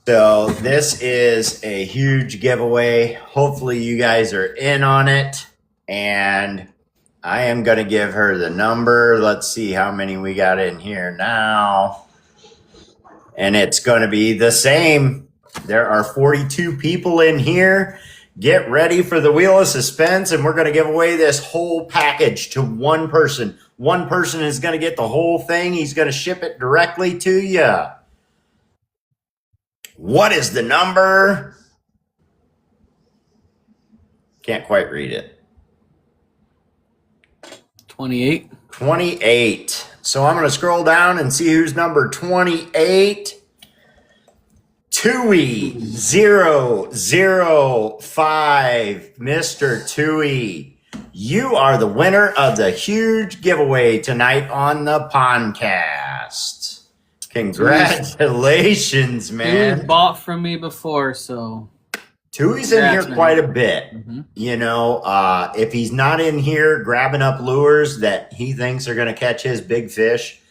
So this is a huge giveaway. Hopefully you guys are in on it. And I am going to give her the number. Let's see how many we got in here now. And it's going to be the same. There are 42 people in here. Get ready for the wheel of suspense, and we're going to give away this whole package to one person. One person is going to get the whole thing. He's going to ship it directly to you. What is the number? Can't quite read it. 28. 28. So I'm going to scroll down and see who's number 28. Tui005, Mr. Tui. You are the winner of the huge giveaway tonight on the podcast. Congratulations, man. Tui's bought from me before, so. Tui's in here quite a bit. Mm-hmm. You know, if he's not in here grabbing up lures that he thinks are going to catch his big fish,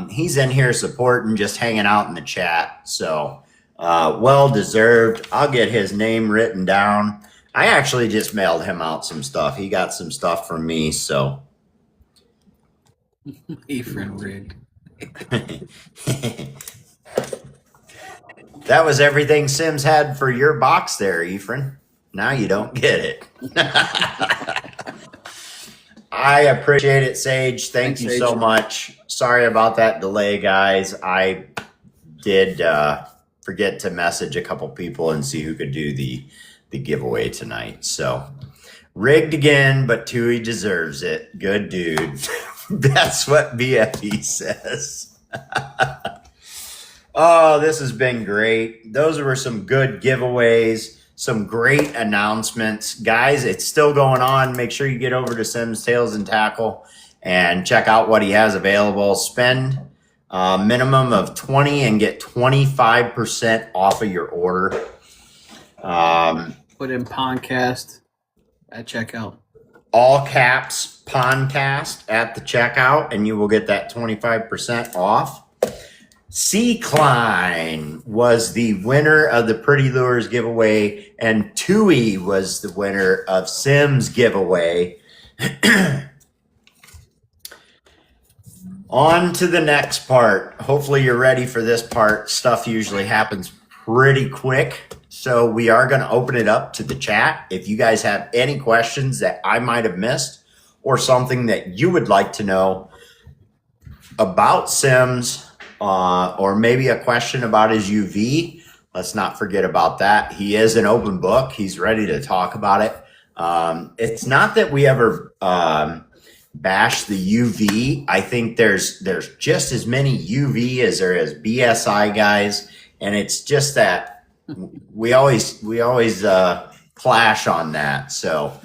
he's in here supporting, just hanging out in the chat. So, well deserved. I'll get his name written down. I actually just mailed him out some stuff. He got some stuff from me, so. Ephraim rig. That was everything Sims had for your box there, Ephraim. Now you don't get it. I appreciate it, Sage. Thanks, you Sage. So much. Sorry about that delay, guys. I did forget to message a couple people and see who could do the giveaway tonight. So rigged again, but Tui deserves it. Good dude. That's what BFE says. Oh, this has been great. Those were some good giveaways, some great announcements. Guys, it's still going on. Make sure you get over to Sims Tails and Tackle and check out what he has available. Spend a minimum of 20 and get 25% off of your order. Put in Pondcast at checkout. All caps Pondcast at the checkout, and you will get that 25% off. Sea Klein was the winner of the Pretty Lures giveaway, and Tui was the winner of Sims giveaway. On to the next part. Hopefully you're ready for this part. Stuff usually happens pretty quick. So we are going to open it up to the chat. If you guys have any questions that I might have missed or something that you would like to know about Sims, or maybe a question about his UV, let's not forget about that. He is an open book. He's ready to talk about it. It's not that we ever bash the UV. I think there's just as many UV as there is BSI guys, and it's just that we always clash on that. So,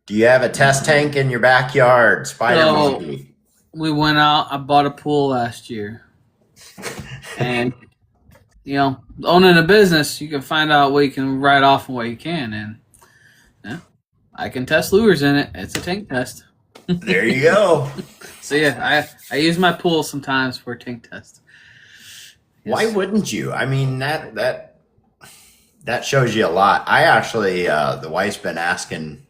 do you have a test tank in your backyard, Spider Monkey? We went out. I bought a pool last year, and you know, owning a business, you can find out what you can write off and what you can, and yeah, I can test lures in it. It's a tank test. There you go. So yeah, I use my pool sometimes for a tank test. Yes. Why wouldn't you? I mean, that shows you a lot. I actually, the wife's been asking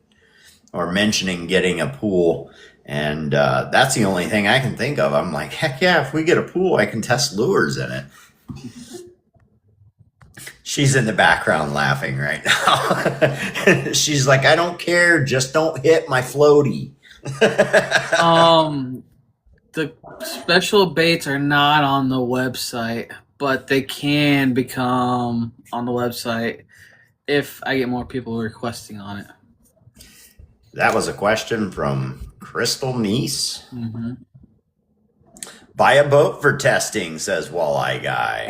or mentioning getting a pool. And that's the only thing I can think of. I'm like, heck yeah, if we get a pool, I can test lures in it. She's in the background laughing right now. She's like, I don't care. Just don't hit my floaty. The special baits are not on the website, but they can become on the website if I get more people requesting on it. That was a question from Crystal Niece. Mm-hmm. Buy a boat for testing, says Walleye Guy.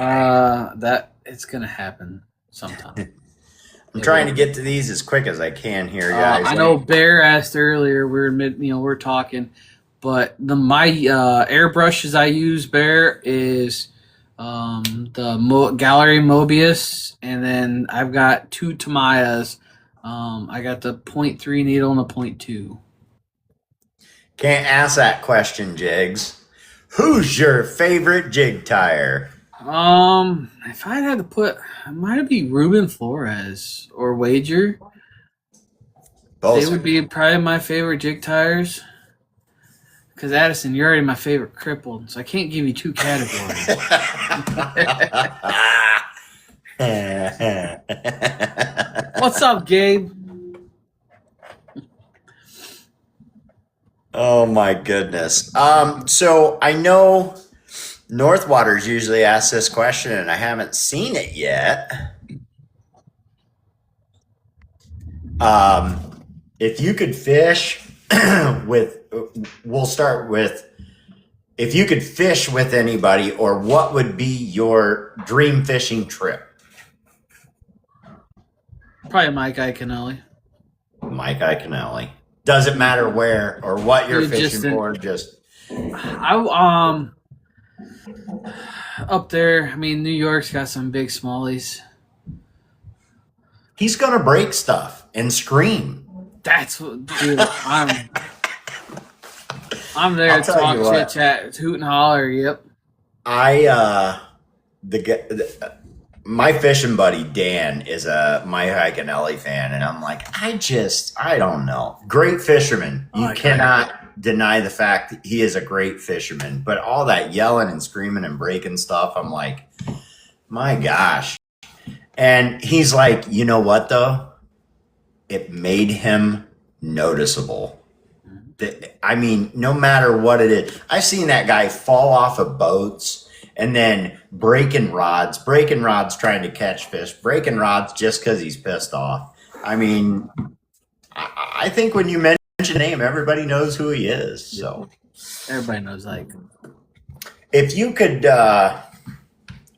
That it's gonna happen sometime. I'm trying to get to these as quick as I can here, guys. I know Bear asked earlier. We're talking, but my airbrushes I use, Bear, is the Gallery Mobius, and then I've got 2 Tamayas. I got the 0.3 needle and the 0.2. Can't ask that question, Jigs. Who's your favorite jig tire? If I had to put, it might be Ruben Flores or Wager. Both. They would be probably my favorite jig tires. Because Addison, you're already my favorite crippled, so I can't give you 2 categories. What's up, Gabe? Oh my goodness. So I know Northwater's usually asked this question, and I haven't seen it yet. If you could fish we'll start with, if you could fish with anybody, or what would be your dream fishing trip? Probably Mike Iaconelli. Mike Iaconelli. Doesn't matter where or what you're fishing for. Up there. I mean, New York's got some big smallies. He's gonna break stuff and scream. That's what, dude. I'm there to talk chit chat, hoot and holler. Yep. My fishing buddy Dan is a Mike Iaconelli fan, and I'm like, I don't know. Great fisherman. You cannot deny the fact that he is a great fisherman. But all that yelling and screaming and breaking stuff, I'm like, my gosh. And he's like, you know what though? It made him noticeable. I mean, no matter what it is, I've seen that guy fall off of boats and then breaking rods trying to catch fish, breaking rods just because he's pissed off. I mean, I think when you mention a name, everybody knows who he is. So everybody knows. Like, if you could,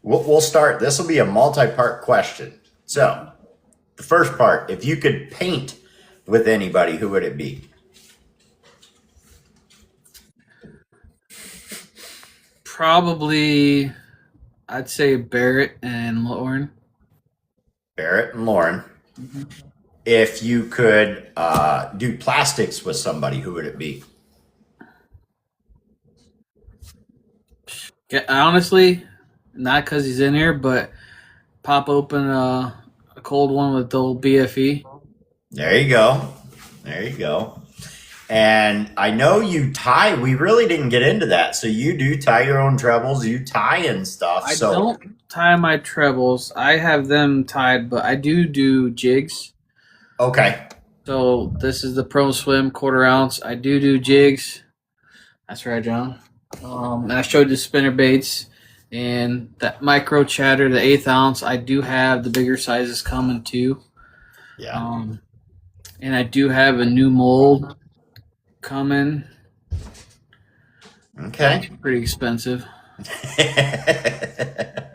we'll start. This will be a multi-part question. So the first part, if you could paint with anybody, who would it be? Probably, I'd say Barrett and Lauren. Barrett and Lauren. Mm-hmm. If you could do plastics with somebody, who would it be? Honestly, not because he's in here, but pop open a cold one with the old BFE. There you go. And I know you tie. We really didn't get into that. So you do tie your own trebles. You tie and stuff. I don't tie my trebles. I have them tied, but I do jigs. Okay. So this is the Pro Swim 1/4 ounce. I do jigs. That's right, John. And I showed the spinner baits and that micro chatter, the 1/8 ounce. I do have the bigger sizes coming too. Yeah. And I do have a new mold coming. Okay. It's pretty expensive.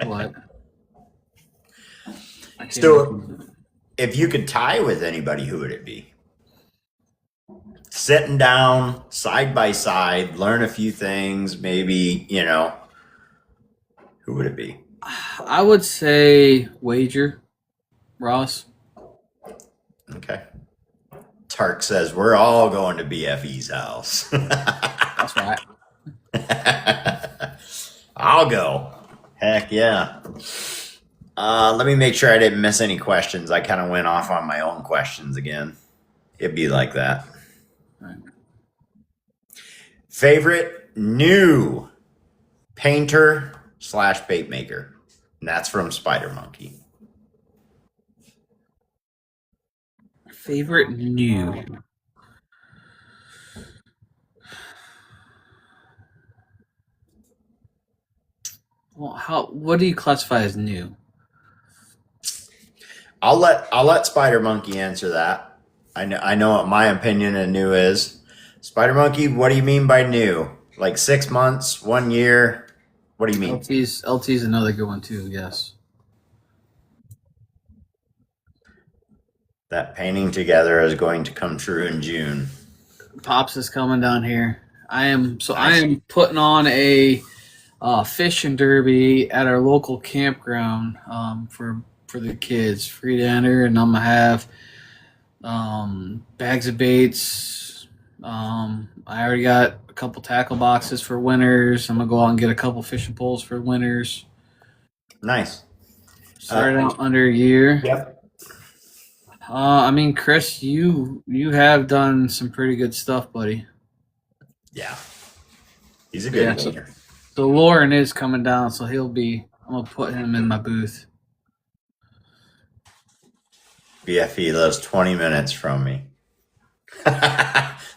What? So, if you could tie with anybody, who would it be? Sitting down, side by side, learn a few things, maybe, who would it be? I would say Wager, Ross. Okay. Tark says, we're all going to BFE's house. That's right. I'll go. Heck yeah. Let me make sure I didn't miss any questions. I kind of went off on my own questions again. It'd be like that. Right. Favorite new painter/bait maker? And that's from Spider Monkey. Favorite new. Well, what do you classify as new? I'll let Spider Monkey answer that. I know what my opinion of new is. Spider Monkey, what do you mean by new? Like 6 months, 1 year? What do you mean? LT's another good one too, yes. that painting together is going to come true in June. Pops is coming down here. I am putting on a fishing derby at our local campground for the kids, free to enter, and I'm gonna have bags of baits. I already got a couple tackle boxes for winners. I'm gonna go out and get a couple fishing poles for winners. Nice. Started out under a year. Yep. Chris, you have done some pretty good stuff, buddy. Yeah. He's a good painter. So Lauren is coming down, so I'm gonna put him in my booth. BFE lives 20 minutes from me.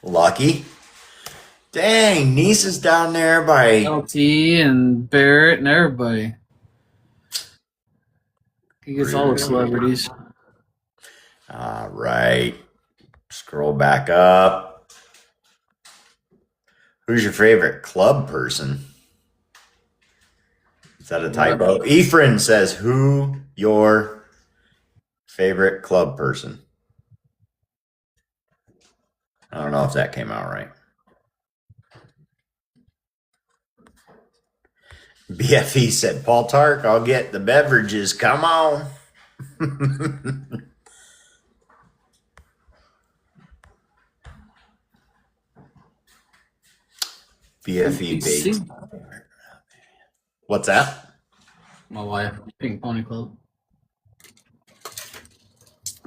Lucky. Dang, niece is down there by LT and Barrett and everybody. He gets all the celebrities. All right. Scroll back up. Who's your favorite club person? Is that a typo? Ephraim says, who your favorite club person? I don't know if that came out right. BFE said, Paul Tark, I'll get the beverages. Come on. BFE bait. What's that? My wife, Pink Pony Club.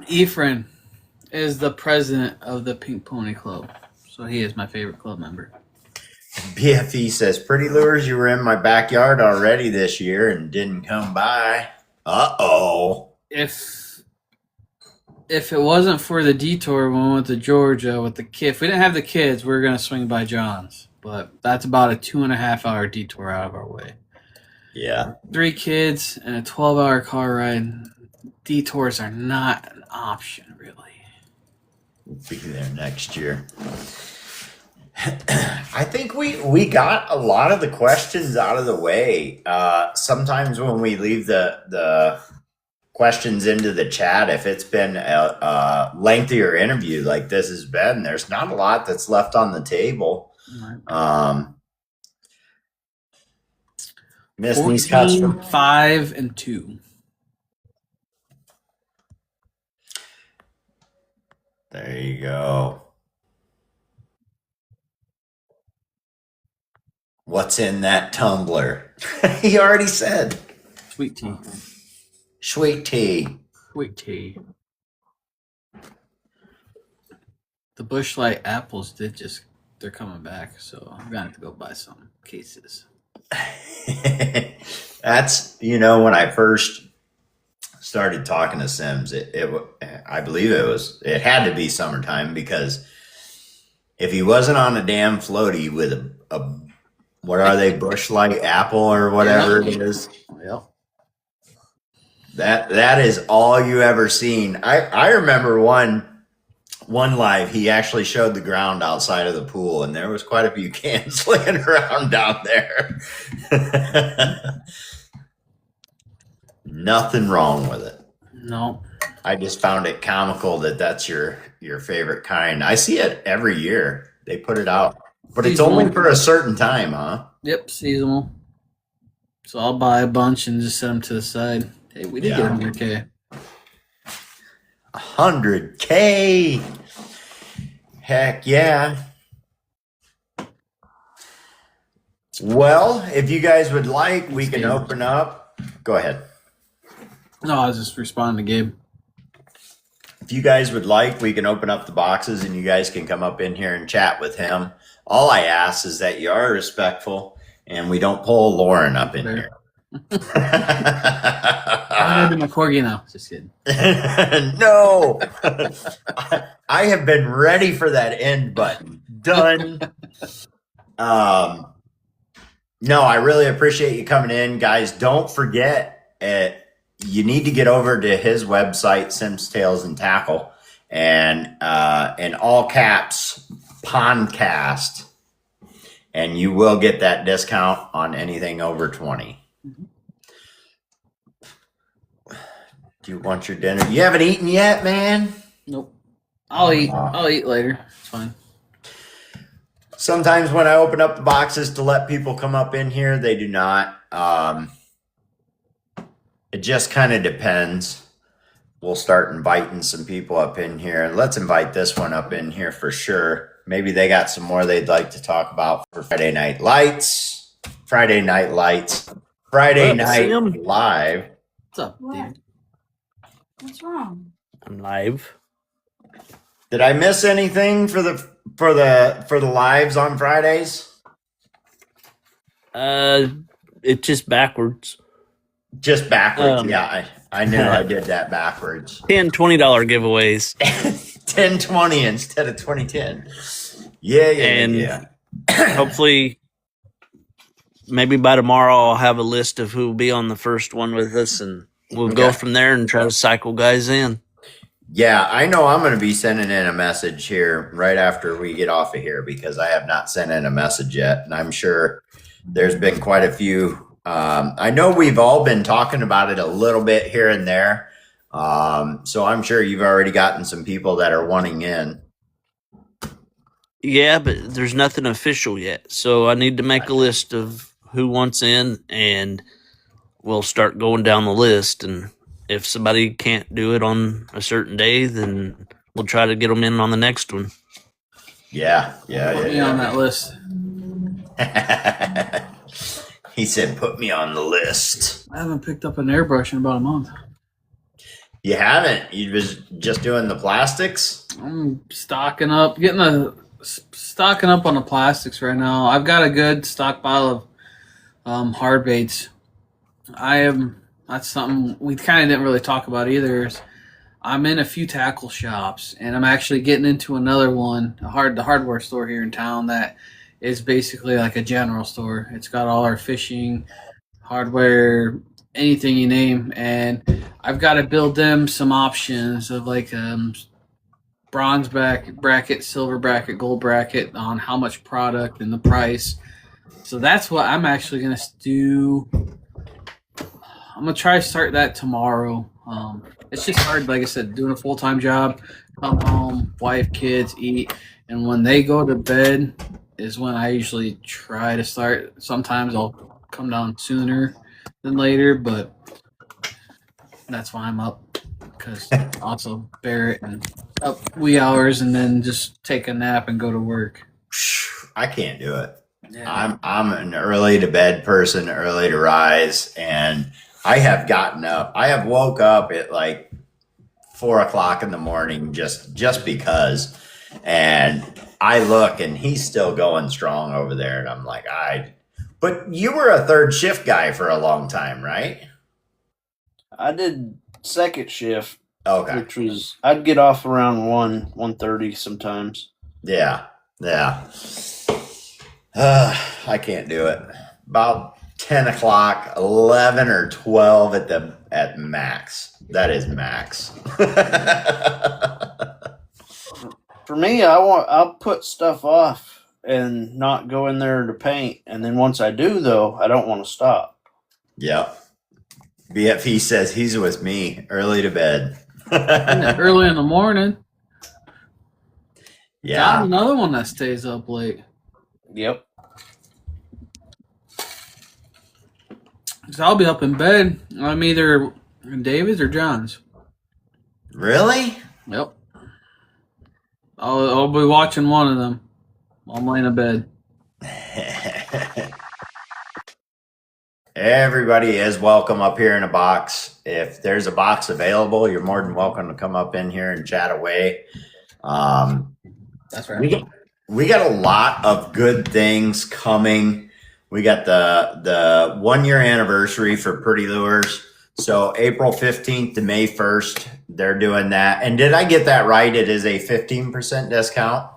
Ephraim is the president of the Pink Pony Club, so he is my favorite club member. BFE says, pretty lures, you were in my backyard already this year and didn't come by. Uh-oh. If it wasn't for the detour when we went to Georgia with the kids, if we didn't have the kids, we were going to swing by John's. But that's about a 2.5-hour detour out of our way. Yeah. 3 kids and a 12-hour car ride. Detours are not an option, really. We'll be there next year. I think we got a lot of the questions out of the way. Sometimes when we leave the questions into the chat, if it's been a lengthier interview like this has been, there's not a lot that's left on the table. Miss Niece cuts from 5 and 2. There you go. What's in that tumbler? He already said. Sweet tea. Sweet tea. Sweet tea. The Busch Light apples they're coming back, so I'm gonna have to go buy some cases. That's, when I first started talking to Sims, I believe it had to be summertime, because if he wasn't on a damn floaty with a what are they, Busch Light apple or whatever it is? Yep. That is all you ever seen. I remember one live, he actually showed the ground outside of the pool, and there was quite a few cans laying around down there. Nothing wrong with it. No. I just found it comical that's your favorite kind. I see it every year. They put it out. But it's only for a certain time, huh? Yep, seasonal. So I'll buy a bunch and just set them to the side. Hey, we did get 100K. 100K. Heck yeah. Well, if you guys would like, we can open up. Go ahead. No, I was just responding to Gabe. If you guys would like, we can open up the boxes and you guys can come up in here and chat with him. All I ask is that you are respectful and we don't pull Lauren up in here. I'm gonna do my corgi now. Just kidding. No. I have been ready for that end button. Done. No, I really appreciate you coming in, guys. Don't forget, you need to get over to his website, Sims Tails and Tackle, and in all caps, Pondcast, and you will get that discount on anything over 20. Mm-hmm. Do you want your dinner? You haven't eaten yet, man? Nope. I'll eat later. It's fine. Sometimes when I open up the boxes to let people come up in here, they do not. It just kind of depends. We'll start inviting some people up in here. Let's invite this one up in here for sure. Maybe they got some more they'd like to talk about for Friday Night Lights. Friday Night Live. What's up, dude? What's wrong? I'm live. Did I miss anything for the lives on Fridays? It's just backwards. Just backwards. Yeah, I knew I did that backwards. $10, $20 giveaways. 10-20 instead of 2010. Yeah. Hopefully, maybe by tomorrow I'll have a list of who will be on the first one with us, and we'll go from there and try to cycle guys in. Yeah, I know I'm going to be sending in a message here right after we get off of here because I have not sent in a message yet, and I'm sure there's been quite a few. I know we've all been talking about it a little bit here and there, so I'm sure you've already gotten some people that are wanting in. Yeah, but there's nothing official yet, so I need to make a list of who wants in, and we'll start going down the list. And if somebody can't do it on a certain day, then we'll try to get them in on the next one. Yeah. Put me on that list. He said, "Put me on the list." I haven't picked up an airbrush in about a month. You haven't? You was just doing the plastics? I'm stocking up on the plastics right now. I've got a good stockpile of hard baits. That's something we kind of didn't really talk about either. Is I'm in a few tackle shops, and I'm actually getting into another one, the hardware store here in town that is basically like a general store. It's got all our fishing, hardware, anything you name, and I've got to build them some options of like bronze bracket, silver bracket, gold bracket on how much product and the price. So that's what I'm actually going to do. I'm going to try to start that tomorrow. It's just hard, like I said, doing a full-time job, come home, wife, kids, eat, and when they go to bed is when I usually try to start. Sometimes I'll come down sooner than later, but that's why I'm up, because also Barrett and up wee hours and then just take a nap and go to work. I can't do it. Yeah. I'm an early to bed person, early to rise, and I have gotten up. I have woke up at like 4 o'clock in the morning just because, and I look and he's still going strong over there, and I'm like, but you were a third shift guy for a long time, right? I did second shift. Okay. Which was, I'd get off around 1:30 sometimes. Yeah. I can't do it. About 10 o'clock, 11 or 12 at max. That is max. For me, I'll put stuff off and not go in there to paint. And then once I do, though, I don't want to stop. Yep. BFE says he's with me, early to bed. Early in the morning. Yeah. Got another one that stays up late. Yep. So I'll be up in bed. I'm either in David's or John's. Really? Yep. I'll be watching one of them while I'm laying in bed. Everybody is welcome up here in a box. If there's a box available, you're more than welcome to come up in here and chat away. That's right. We got a lot of good things coming. We got the 1 year anniversary for Pretty Lures. So April 15th to May 1st, they're doing that. And did I get that right? It is a 15% discount?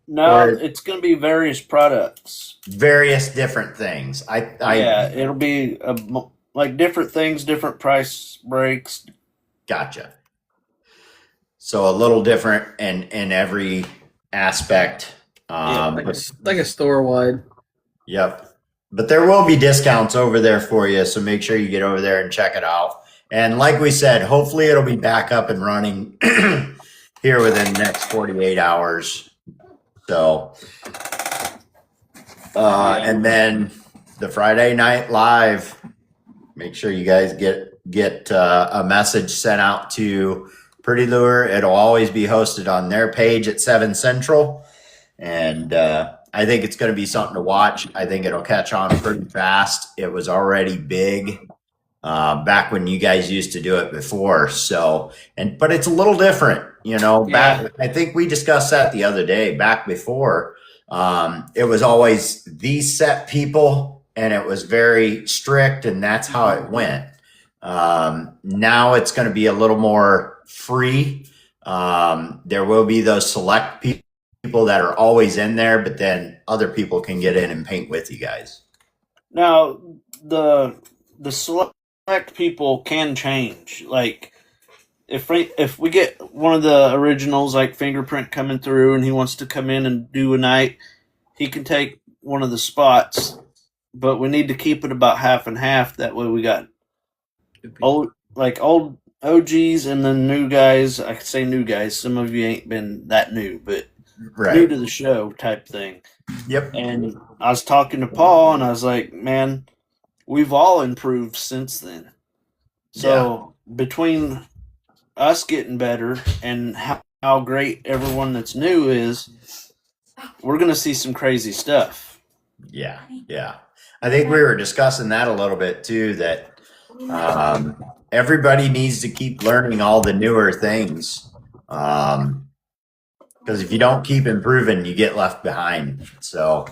No, it's going to be various products. Various different things. Yeah, it'll be like different things, different price breaks. Gotcha. So a little different in every aspect. Like a store-wide. Yep. But there will be discounts over there for you, so make sure you get over there and check it out. And like we said, hopefully it'll be back up and running here within the next 48 hours. So, and then the Friday Night Live, make sure you guys get a message sent out to Pretty Lure. It'll always be hosted on their page at 7 Central. And I think it's going to be something to watch. I think it'll catch on pretty fast. It was already big back when you guys used to do it before. So, but it's a little different, back, I think we discussed that the other day. Back before, it was always these set people and it was very strict, and that's how it went. Now it's going to be a little more free. There will be those select people that are always in there, but then other people can get in and paint with you guys. Now, the select people can change. Like, if we get one of the originals, like Fingerprint, coming through and he wants to come in and do a night, he can take one of the spots, but we need to keep it about half and half. That way we got old OGs and then new guys. I could say new guys. Some of you ain't been that new, but new to the show type thing. Yep. And I was talking to Paul, and I was like, man, we've all improved since then. So between us getting better and how great everyone that's new is, we're going to see some crazy stuff. Yeah. I think we were discussing that a little bit too, that everybody needs to keep learning all the newer things. Because if you don't keep improving, you get left behind. So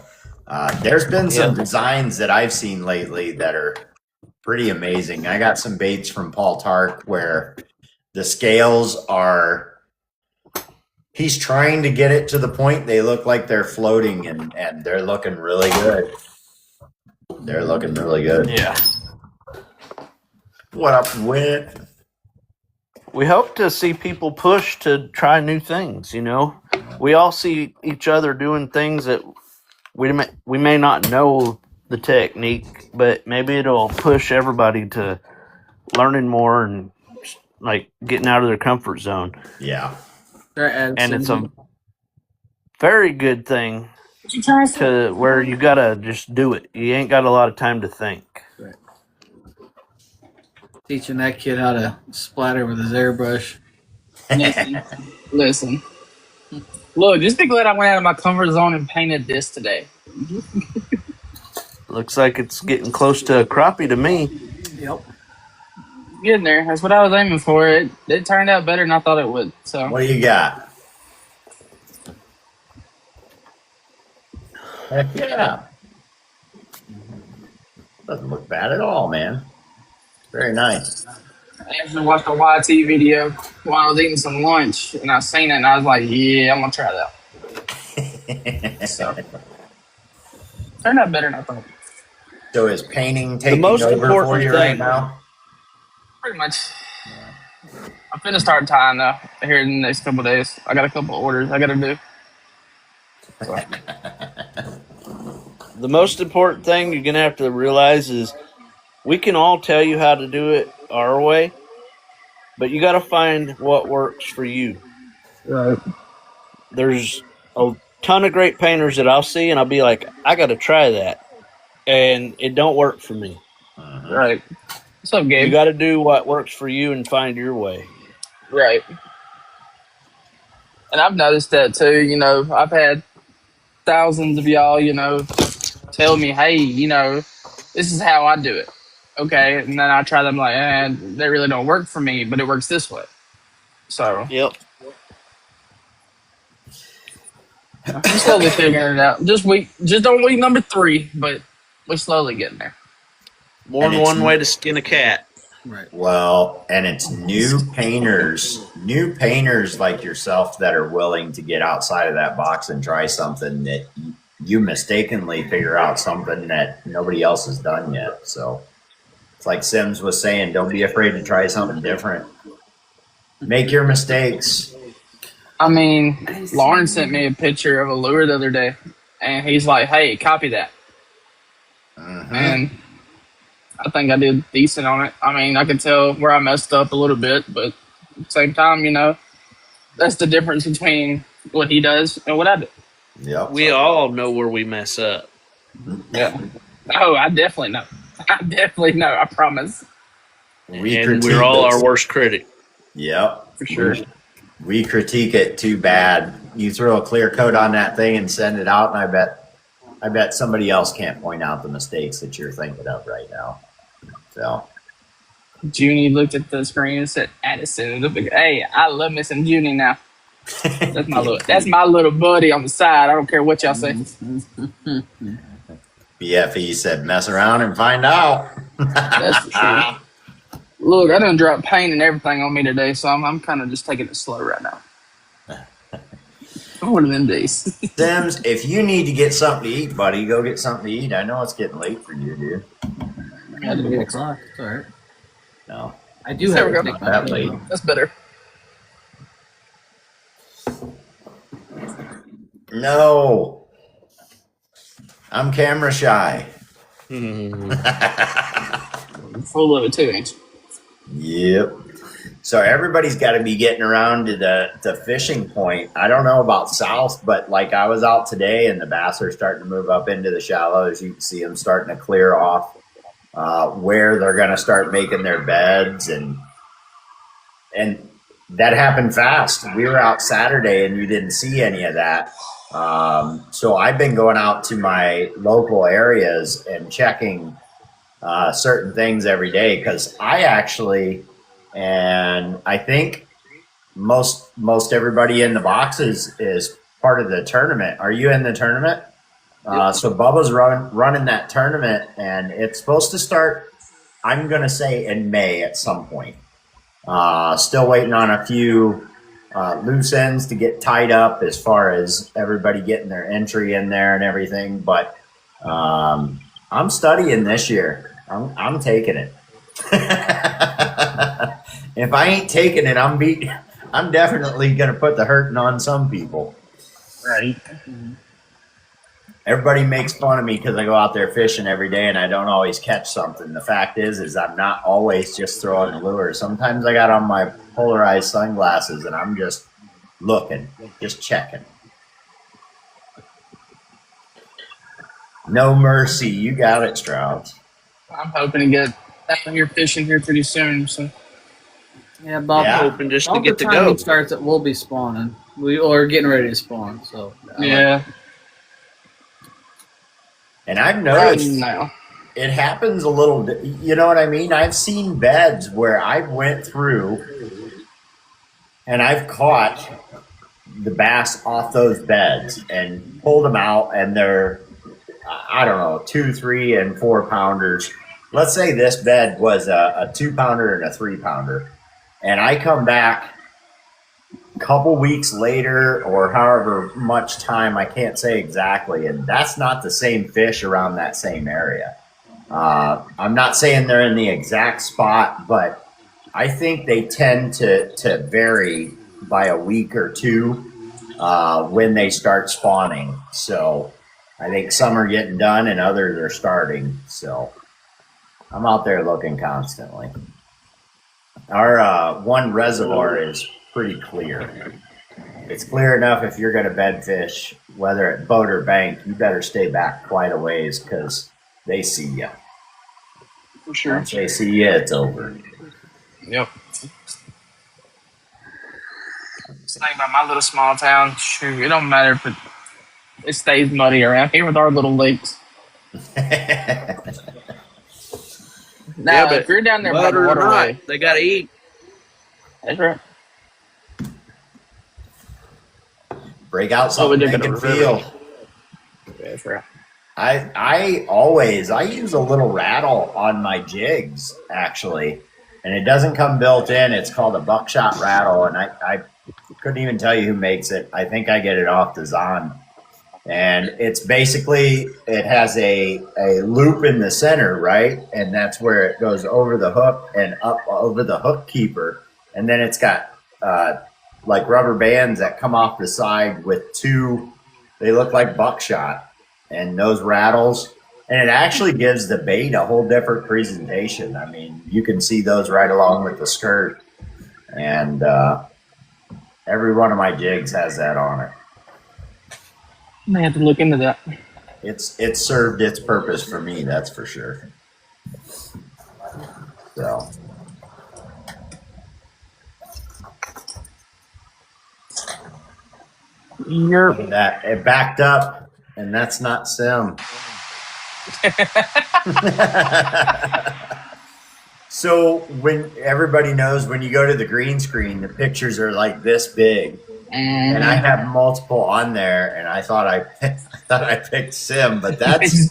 there's been some designs that I've seen lately that are pretty amazing. I got some baits from Paul Tark where the scales are, he's trying to get it to the point they look like they're floating, and they're looking really good. They're looking really good. Yeah. What up, Whit? We hope to see people push to try new things, We all see each other doing things that we may not know the technique, but maybe it'll push everybody to learning more and like getting out of their comfort zone. Yeah. And it's a very good thing to where you gotta just do it. You ain't got a lot of time to think. Right. Teaching that kid how to splatter with his airbrush. Listen. Look, just be glad I went out of my comfort zone and painted this today. Looks like it's getting close to a crappie to me. Yep. Getting there. That's what I was aiming for. It turned out better than I thought it would. So what do you got? Heck yeah. Doesn't look bad at all, man. Very nice. I actually watched a YT video while I was eating some lunch, and I seen it, and I was like, yeah, I'm going to try that. So, turned out better than I thought. So is painting taking over for you right now? Pretty much. I'm finna start tying, though, here in the next couple of days. I got a couple of orders I got to do. So. The most important thing you're going to have to realize is we can all tell you how to do it our way, but you got to find what works for you. Right. There's a ton of great painters that I'll see, and I'll be like, I got to try that, and it don't work for me. Right. What's up, Gabe? You got to do what works for you and find your way. Right. And I've noticed that too. I've had thousands of y'all, tell me, hey, this is how I do it. Okay. And then I try them like, they really don't work for me, but it works this way. So. Yep. I'm slowly figuring it out. Just on week number 3, but we're slowly getting there. More than one way to skin a cat. Right. Well, and it's new painters like yourself that are willing to get outside of that box and try something that you mistakenly figure out something that nobody else has done yet. So it's like Sims was saying, don't be afraid to try something different. Make your mistakes. I mean, Lauren sent me a picture of a lure the other day, and he's like, hey, copy that. Mm-hmm. And I think I did decent on it. I mean, I could tell where I messed up a little bit, but at the same time, That's the difference between what he does and what I do. Yep. We all know where we mess up. Yeah. Oh, I definitely know. I definitely know. I promise. We're all our worst critic. Yep. For sure. We critique it too bad. You throw a clear coat on that thing and send it out, and I bet somebody else can't point out the mistakes that you're thinking of right now. So Junie looked at the screen and said, Addison, hey, I love me some Junie now. That's my little buddy on the side. I don't care what y'all say. BFE said, mess around and find out. That's for sure. Look, I done dropped paint and everything on me today, so I'm kind of just taking it slow right now. One of them days. Sims, if you need to get something to eat, buddy, go get something to eat. I know it's getting late for you, dude. Yeah, it's 8 o'clock. It's all right. No. I do have to take that late. That's better. No. I'm camera shy. Full of it too, ain't you? Yep. So everybody's got to be getting around to the fishing point. I don't know about south, but like I was out today and the bass are starting to move up into the shallows. You can see them starting to clear off where they're going to start making their beds. And that happened fast. We were out Saturday and you didn't see any of that. So I've been going out to my local areas and checking certain things every day because I actually, and I think most everybody in the box is part of the tournament. Are you in the tournament? So Bubba's running that tournament, and it's supposed to start, I'm going to say, in May at some point. Still waiting on a few loose ends to get tied up as far as everybody getting their entry in there and everything. But I'm studying this year. I'm taking it. If I ain't taking it, I'm definitely going to put the hurting on some people. Right. Everybody makes fun of me because I go out there fishing every day and I don't always catch something. The fact is I'm not always just throwing a lure. Sometimes I got on my polarized sunglasses and I'm just looking, just checking. No mercy. You got it, Strauss. I'm hoping to get out here fishing here pretty soon. So. Yeah, Bob. Yeah. Hoping just to get to time go. It starts that we'll be spawning. Or getting ready to spawn. So yeah. And I've noticed now it happens a little. You know what I mean? I've seen beds where I went through and I've caught the bass off those beds and pulled them out, and they're, I don't know, 2, 3, and 4 pounders. Let's say this bed was a 2 pounder and a 3 pounder. And I come back a couple weeks later or however much time, I can't say exactly, and that's not the same fish around that same area. I'm not saying they're in the exact spot, but I think they tend to vary by a week or two when they start spawning. So I think some are getting done and others are starting. So I'm out there looking constantly. Our one reservoir is pretty clear. It's clear enough if you're going to bed fish, whether at boat or bank, you better stay back quite a ways because they see you. For sure. Once they see you, it's over. Yep. Saying about my little small town, shoot, it don't matter if it stays muddy around here with our little lakes. Now, but if you're down there by the or waterway, not, they got to eat. That's right. Break out something they can feel. That's right. I use a little rattle on my jigs, actually, and it doesn't come built in. It's called a buckshot rattle, and I couldn't even tell you who makes it. I think I get it off the Zon. And it's basically, it has a loop in the center, right? And that's where it goes over the hook and up over the hook keeper. And then it's got like rubber bands that come off the side with two, they look like buckshot. And those rattles, and it actually gives the bait a whole different presentation. I mean, you can see those right along with the skirt. And Every one of my jigs has that on it. I may have to look into that. It's served its purpose for me, that's for sure. So that it backed up, and that's not Simm. So when everybody knows, when you go to the green screen, the pictures are like this big, and I have multiple on there, and I thought I picked Simm, but that's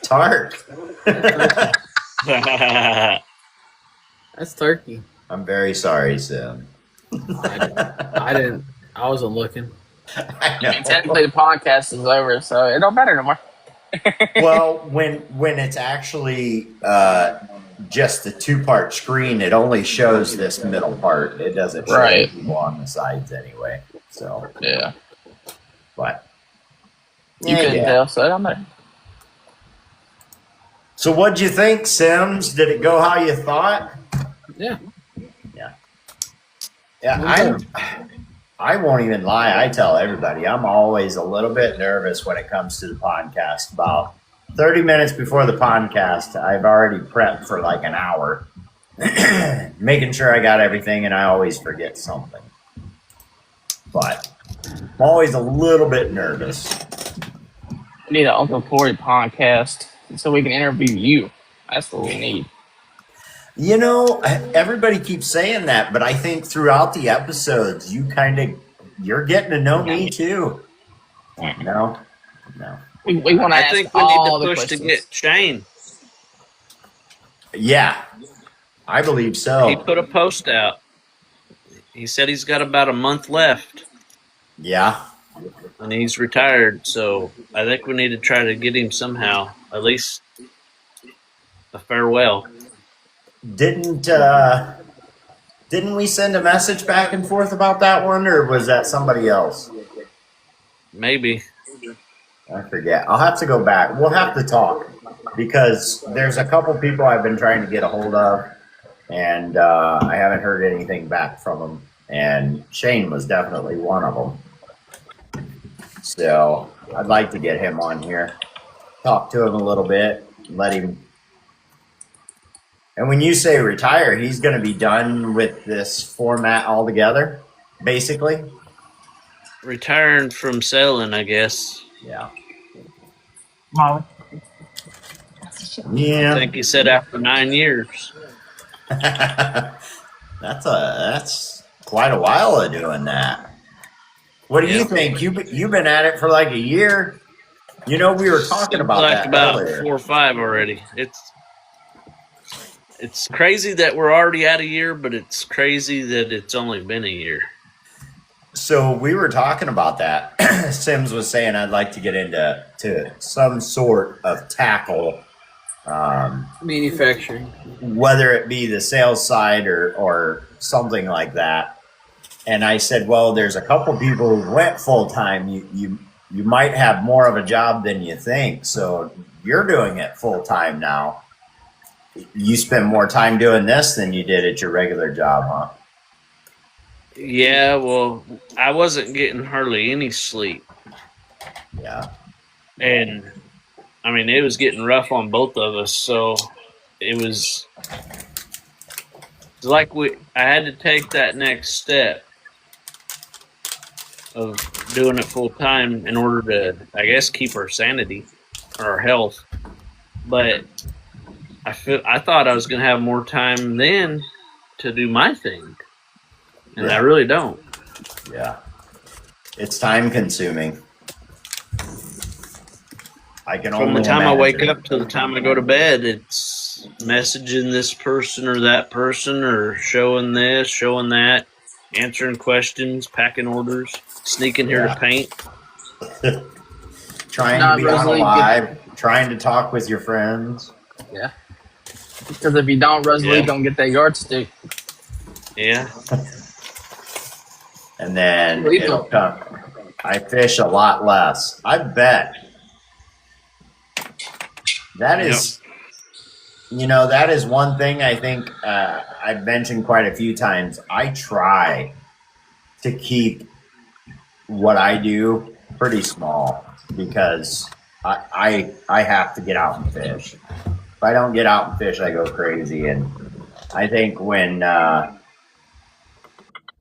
Tark. That's Turkey. I'm very sorry, Simm. I didn't. I wasn't looking. Technically, the podcast is over, so it don't matter no more. Well, when it's actually just the 2-part screen, it only shows this middle part. It doesn't show people on the sides anyway. So yeah, but you couldn't tell, so I'm there. So what'd you think, Sims? Did it go how you thought? Yeah. I won't even lie. I tell everybody I'm always a little bit nervous when it comes to the podcast. About 30 minutes before the podcast, I've already prepped for like an hour, making sure I got everything, and I always forget something. But I'm always a little bit nervous. We need an Uncle Corey podcast so we can interview you. That's what we need. You know, everybody keeps saying that, but I think throughout the episodes, you're getting to know me too. No. We want to. I think we need to push to get Shane. Yeah, I believe so. He put a post out. He said he's got about a month left. Yeah. And he's retired, so I think we need to try to get him somehow, at least a farewell. Didn't we send a message back and forth about that one, or was that somebody else? Maybe. I forget. I'll have to go back. We'll have to talk, because there's a couple people I've been trying to get a hold of, and I haven't heard anything back from them. And Shane was definitely one of them. So I'd like to get him on here, talk to him a little bit, let him. And when you say retire, he's going to be done with this format altogether, basically? Retiring from selling, I guess. Yeah. Molly. Yeah. I think he said after 9 years. That's quite a while of doing that. What do you think? You've been at it for like a year. You know, we were talking about that about earlier. 4 or 5 already. It's crazy that we're already at a year, but it's crazy that it's only been a year. So we were talking about that. Sims was saying I'd like to get into some sort of tackle. Manufacturing. Whether it be the sales side or something like that. And I said, well, there's a couple people who went full-time. You might have more of a job than you think. So you're doing it full-time now. You spend more time doing this than you did at your regular job, huh? Yeah, well, I wasn't getting hardly any sleep. Yeah. And, I mean, it was getting rough on both of us. So it was like I had to take that next step of doing it full time in order to, I guess, keep our sanity or our health. But I thought I was going to have more time then to do my thing, and I really don't. Yeah, it's time consuming. I can from the time I wake up to the time I go to bed, it's messaging this person or that person, or showing this, showing that, answering questions, packing orders, sneaking here to paint. Trying to be on live, trying to talk with your friends. Yeah. Because if you don't, Rosalie don't get that yardstick. Yeah. And then it'll come. I fish a lot less. I bet. That is, that is one thing I think I've mentioned quite a few times. I try to keep what I do pretty small because I have to get out and fish. If I don't get out and fish, I go crazy. And I think when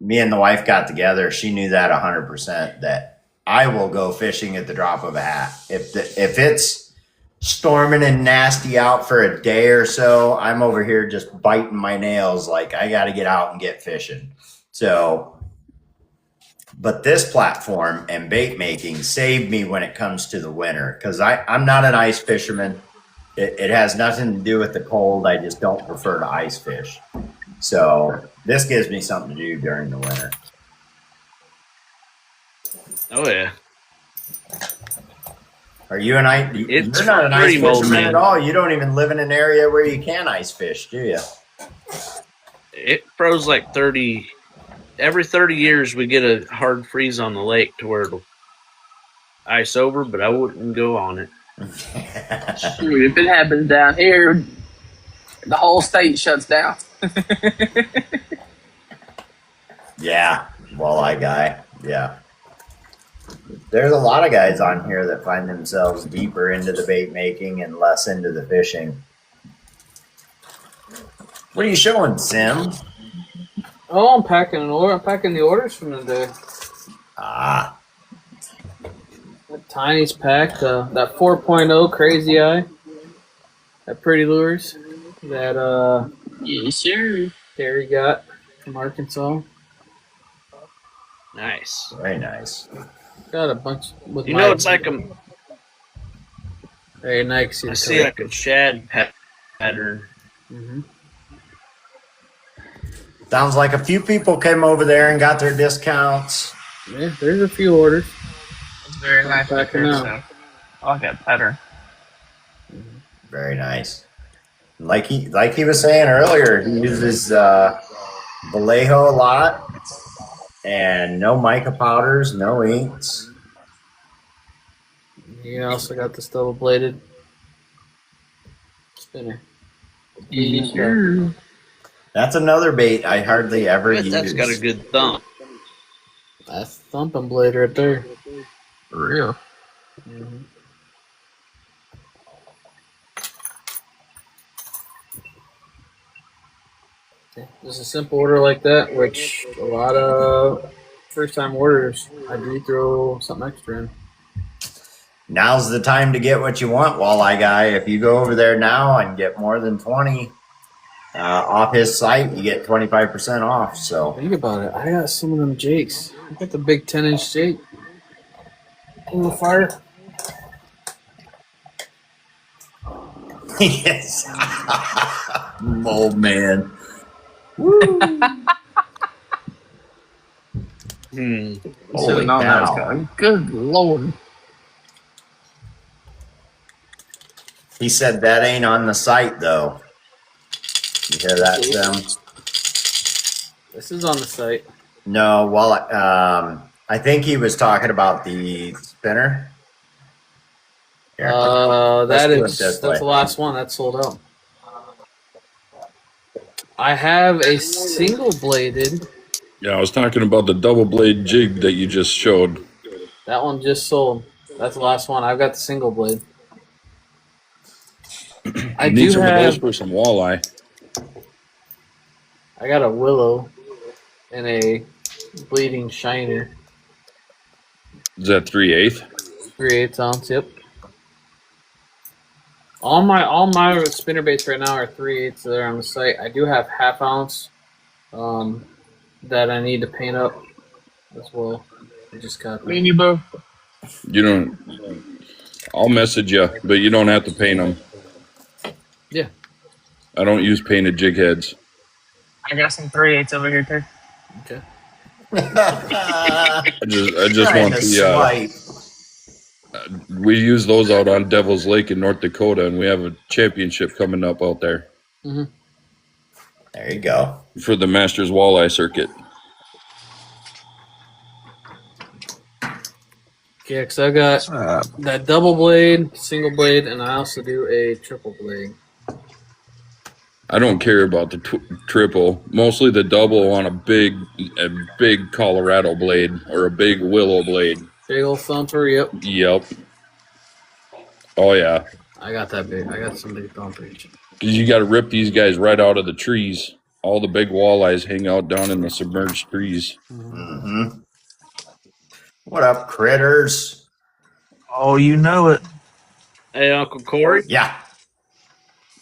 me and the wife got together, she knew that 100% that I will go fishing at the drop of a hat. If it's storming and nasty out for a day or so, I'm over here just biting my nails like I got to get out and get fishing. So, but this platform and bait making saved me when it comes to the winter because I'm not an ice fisherman. It has nothing to do with the cold. I just don't prefer to ice fish. So this gives me something to do during the winter. Oh yeah. Are you an ice? You're not an ice fisherman at all. You don't even live in an area where you can ice fish, do you? It froze like 30. Every 30 years, we get a hard freeze on the lake to where it'll ice over, but I wouldn't go on it. If it happens down here, the whole state shuts down. Yeah, walleye guy. Yeah. There's a lot of guys on here that find themselves deeper into the bait making and less into the fishing. What are you showing, Simm? Oh, I'm packing an order. I'm packing the orders from the day. Ah. That Tiny's packed. That 4.0 Crazy Eye. That Pretty Lures. That Yes, sir. Terry got from Arkansas. Nice. Very nice. Got a bunch with You know, it's like a. Very nice. I see like a shad pattern. Mm-hmm. Sounds like a few people came over there and got their discounts. Yeah, there's a few orders. It's very nice. Packing out. So I like that pattern. Very nice. Like he was saying earlier, he uses Vallejo a lot, and no mica powders, no inks. You also got this double-bladed spinner. Yes, sir. That's another bait I hardly ever use. That's got a good thump. That's thumping blade right there. For real. Mm-hmm. Just a simple order like that, which a lot of first-time orders, I do throw something extra in. Now's the time to get what you want, walleye guy. If you go over there now and get more than 20 off his site, you get 25% off. So Think about it. I got some of them jakes. I got the big 10-inch jake in the fire. yes, old man. Woo! Holy cow. Good Lord. He said that ain't on the site though. You hear that, Sam? This is on the site. No, well, I think he was talking about the spinner. Here, That's the last one. That's sold out. I have a single bladed. Yeah, I was talking about the double blade jig that you just showed. That one just sold. That's the last one. I've got the single blade. I need do some have, of those for some walleye. I got a willow and a bleeding shiner. Is that 3/8? 3/8 ounce. Yep. All my spinner baits right now are 3/8 that are on the site. I do have half ounce that I need to paint up as well. I just got Me and you both. You don't. I'll message you, but you don't have to paint them. Yeah. I don't use painted jig heads. I got some 3/8 over here too. Okay. I just want the. We use those out on Devil's Lake in North Dakota, and we have a championship coming up out there. Mm-hmm. There you go. For the Masters Walleye Circuit. Yeah, because I got that double blade, single blade, and I also do a triple blade. I don't care about the triple. Mostly the double on a big Colorado blade or a big willow blade. Big old thumper. Yep. Yep. Oh yeah. I got that big. I got some big thumpers. Because you got to rip these guys right out of the trees. All the big walleyes hang out down in the submerged trees. Mm-hmm. What up, critters? Oh, you know it. Hey, Uncle Corey. Yeah.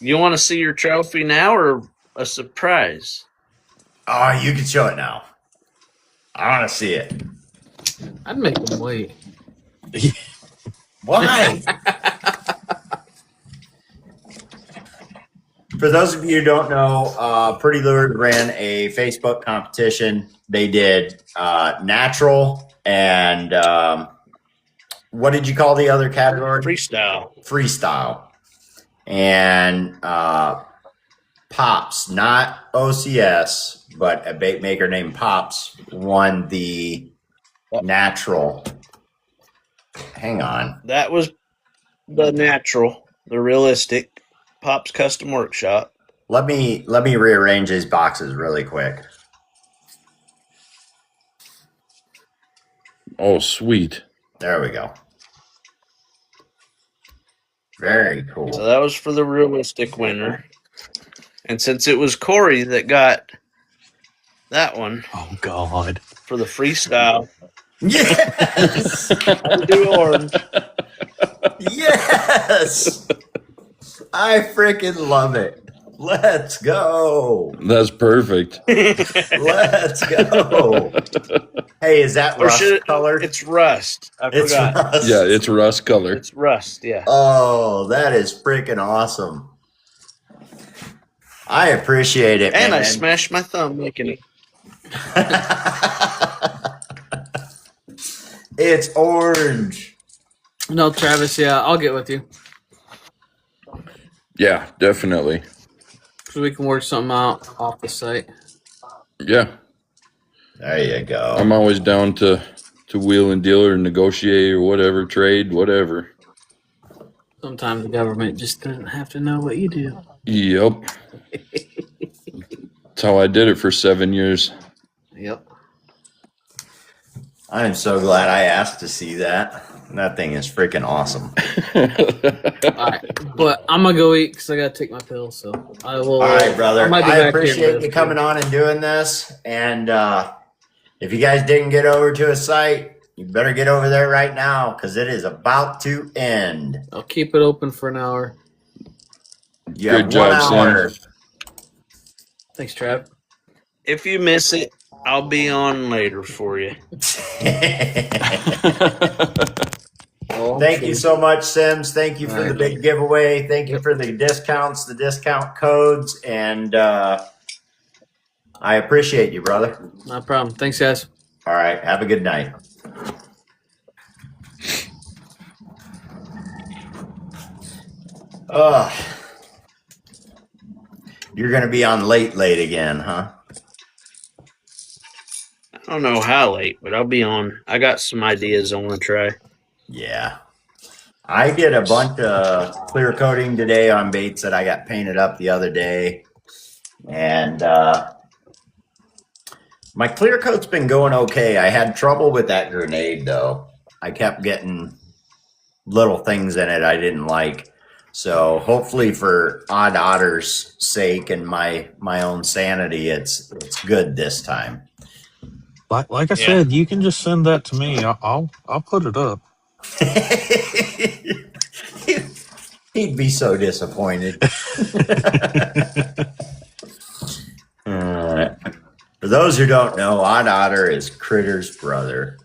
You want to see your trophy now or a surprise? Oh, you can show it now. I want to see it. I'd make them wait. Why? For those of you who don't know, Pretty Lured ran a Facebook competition. They did natural and what did you call the other category? Freestyle. And Pops, not OCS, but a bait maker named Pops won the natural. Hang on. That was the natural, the realistic Pops Custom Workshop. Let me rearrange these boxes really quick. Oh, sweet. There we go. Very cool. So that was for the realistic winner. And since it was Corey that got that one. Oh, God. For the freestyle. Yes! I do orange. Yes! I freaking love it. Let's go. That's perfect. Let's go. Hey, is that rust color? It's rust. I forgot. Rust. Yeah, it's rust color. It's rust, yeah. Oh, that is freaking awesome. I appreciate it, and man. I smashed my thumb making it. It's orange. No, Travis, yeah, I'll get with you. Yeah, definitely. So we can work something out off the site. Yeah. There you go. I'm always down to wheel and deal or negotiate or whatever, trade, whatever. Sometimes the government just doesn't have to know what you do. Yep. That's how I did it for 7 years. Yep. I am so glad I asked to see that. That thing is freaking awesome. All right, but I'm gonna go eat because I gotta take my pill. So I will. All right, brother. I appreciate you here. coming on and doing this. And if you guys didn't get over to a site, you better get over there right now because it is about to end. I'll keep it open for an hour. You have 1 hour. Thanks, Trav. If you miss it, I'll be on later for you. Thank you so much, Sims. Thank you for the big giveaway. Thank you for the discounts, the discount codes, and I appreciate you, brother. No problem. Thanks, guys. All right. Have a good night. You're going to be on late again, huh? I don't know how late, but I'll be on. I got some ideas I want to try. Yeah. I did a bunch of clear coating today on baits that I got painted up the other day. And my clear coat's been going okay. I had trouble with that grenade, though. I kept getting little things in it I didn't like. So hopefully for Odd Otter's sake and my own sanity, it's good this time. Like I said, you can just send that to me. I'll put it up. He'd be so disappointed. For those who don't know, Odd Otter is Critter's brother.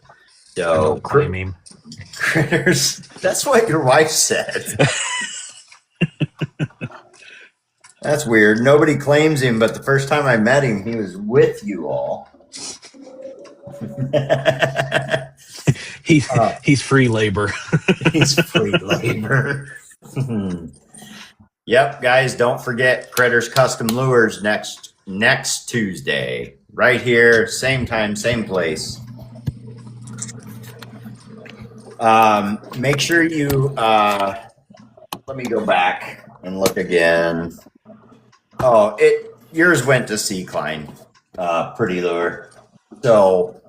So I don't blame him. Critters, that's what your wife said. That's weird. Nobody claims him, but the first time I met him, he was with you all. He's free labor. He's free labor. Yep, guys, don't forget Critters Custom Lures next Tuesday. Right here, same time, same place. Make sure you let me go back and look again. Oh, yours went to Sea-Cline, Pretty Lure. So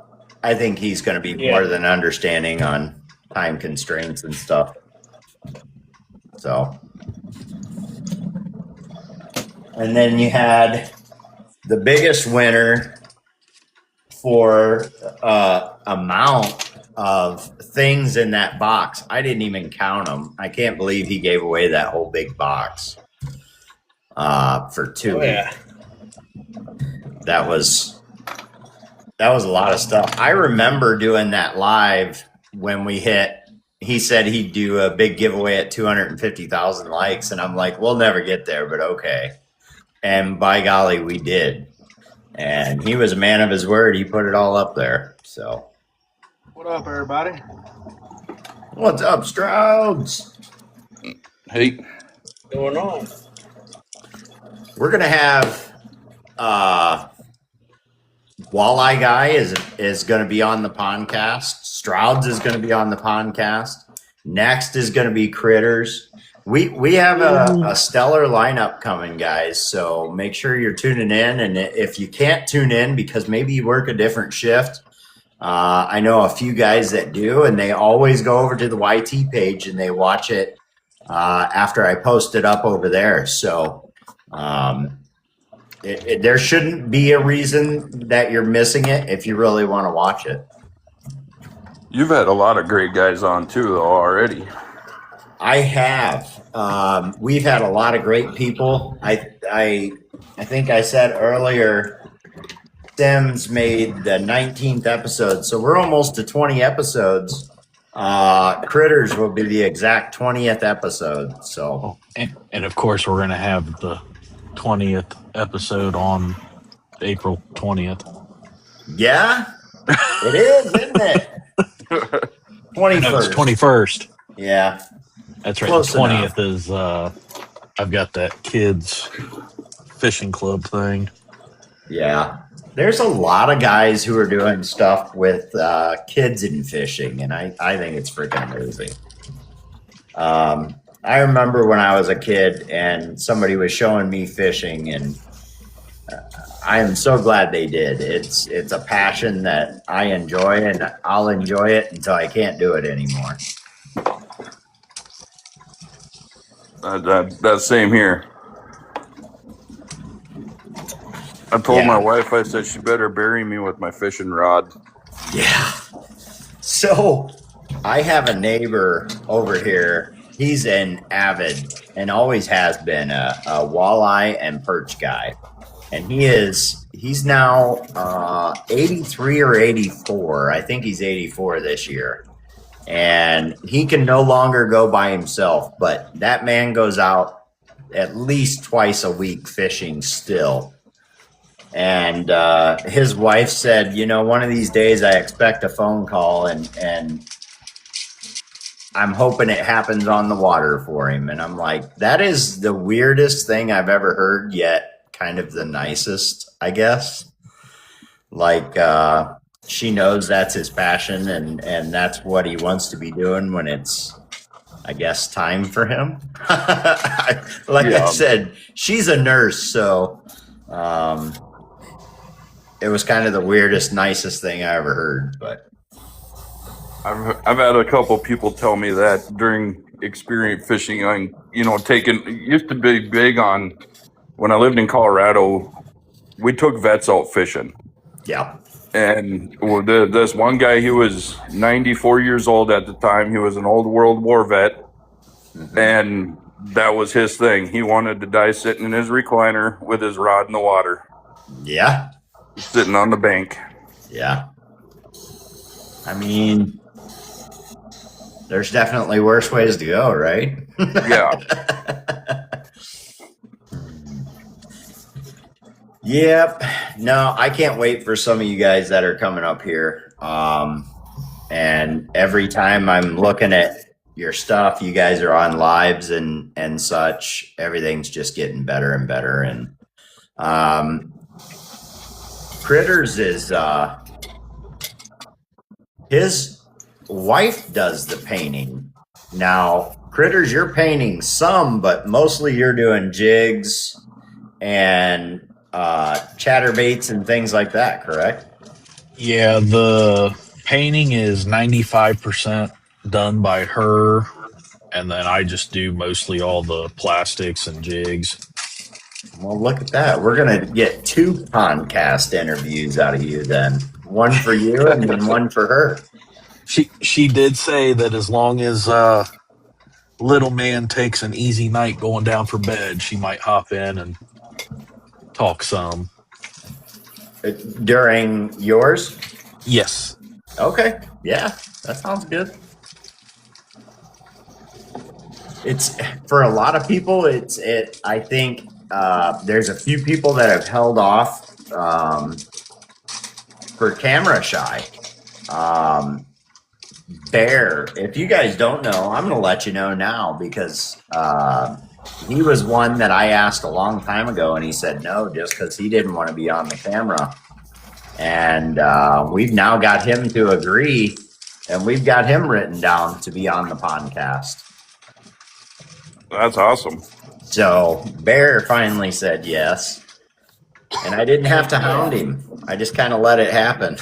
I think he's going to be more than understanding on time constraints and stuff. So, and then you had the biggest winner for amount of things in that box. I didn't even count them. I can't believe he gave away that whole big box for 2 weeks. That was a lot of stuff. I remember doing that live when we hit. He said he'd do a big giveaway at 250,000 likes, and I'm like, we'll never get there, but okay. And by golly, we did. And he was a man of his word. He put it all up there. So, what up, everybody? What's up, Strouds? Hey, what's going on? We're gonna have Walleye Guy is going to be on the podcast. Strouds is going to be on the podcast. Next is going to be Critters. We have a stellar lineup coming, guys. So make sure you're tuning in. And if you can't tune in because maybe you work a different shift, I know a few guys that do, and they always go over to the YT page and they watch it after I post it up over there. So there shouldn't be a reason that you're missing it if you really want to watch it. You've had a lot of great guys on too, though, already. I have. We've had a lot of great people. I think I said earlier, Simm's made the 19th episode, so we're almost to 20 episodes. Critters will be the exact 20th episode. So, and of course, we're going to have the 20th episode on April 20th. Yeah, it is, isn't it? 21st. No, it's 21st. Yeah. That's right. Close the 20th enough. Is I've got that kids fishing club thing. Yeah. There's a lot of guys who are doing stuff with kids in fishing, and I think it's freaking amazing. I remember when I was a kid and somebody was showing me fishing, and I am so glad they did. It's a passion that I enjoy, and I'll enjoy it until I can't do it anymore. That same here. I told my wife, I said she better bury me with my fishing rod. Yeah. So I have a neighbor over here. He's an avid and always has been a walleye and perch guy. And he's now 83 or 84. I think he's 84 this year. And he can no longer go by himself, but that man goes out at least twice a week fishing still. And his wife said, one of these days I expect a phone call, and I'm hoping it happens on the water for him. And I'm like, that is the weirdest thing I've ever heard, yet kind of the nicest, I guess. Like, she knows that's his passion, and that's what he wants to be doing when it's, I guess, time for him. I said, she's a nurse, so it was kind of the weirdest, nicest thing I ever heard. But I've had a couple people tell me that during experience fishing on, used to be big on, when I lived in Colorado, we took vets out fishing. Yeah. And this one guy, he was 94 years old at the time. He was an old World War vet. Mm-hmm. And that was his thing. He wanted to die sitting in his recliner with his rod in the water. Yeah. Sitting on the bank. Yeah. I mean, there's definitely worse ways to go, right? Yeah. Yep. No, I can't wait for some of you guys that are coming up here. And every time I'm looking at your stuff, you guys are on lives and such. Everything's just getting better and better. And Critters is his wife does the painting. Now, Critters, you're painting some, but mostly you're doing jigs and chatterbaits and things like that, correct? Yeah, the painting is 95% done by her, and then I just do mostly all the plastics and jigs. Well, look at that. We're going to get 2 podcast interviews out of you then. One for you and then one for her. She did say that as long as little man takes an easy night going down for bed, she might hop in and talk some. During yours? Yes. Okay. Yeah, that sounds good. It's for a lot of people. I think there's a few people that have held off for camera shy. Bear, if you guys don't know, I'm going to let you know now because he was one that I asked a long time ago, and he said no, just because he didn't want to be on the camera. And we've now got him to agree, and we've got him written down to be on the podcast. That's awesome. So Bear finally said yes, and I didn't have to hound him. I just kind of let it happen.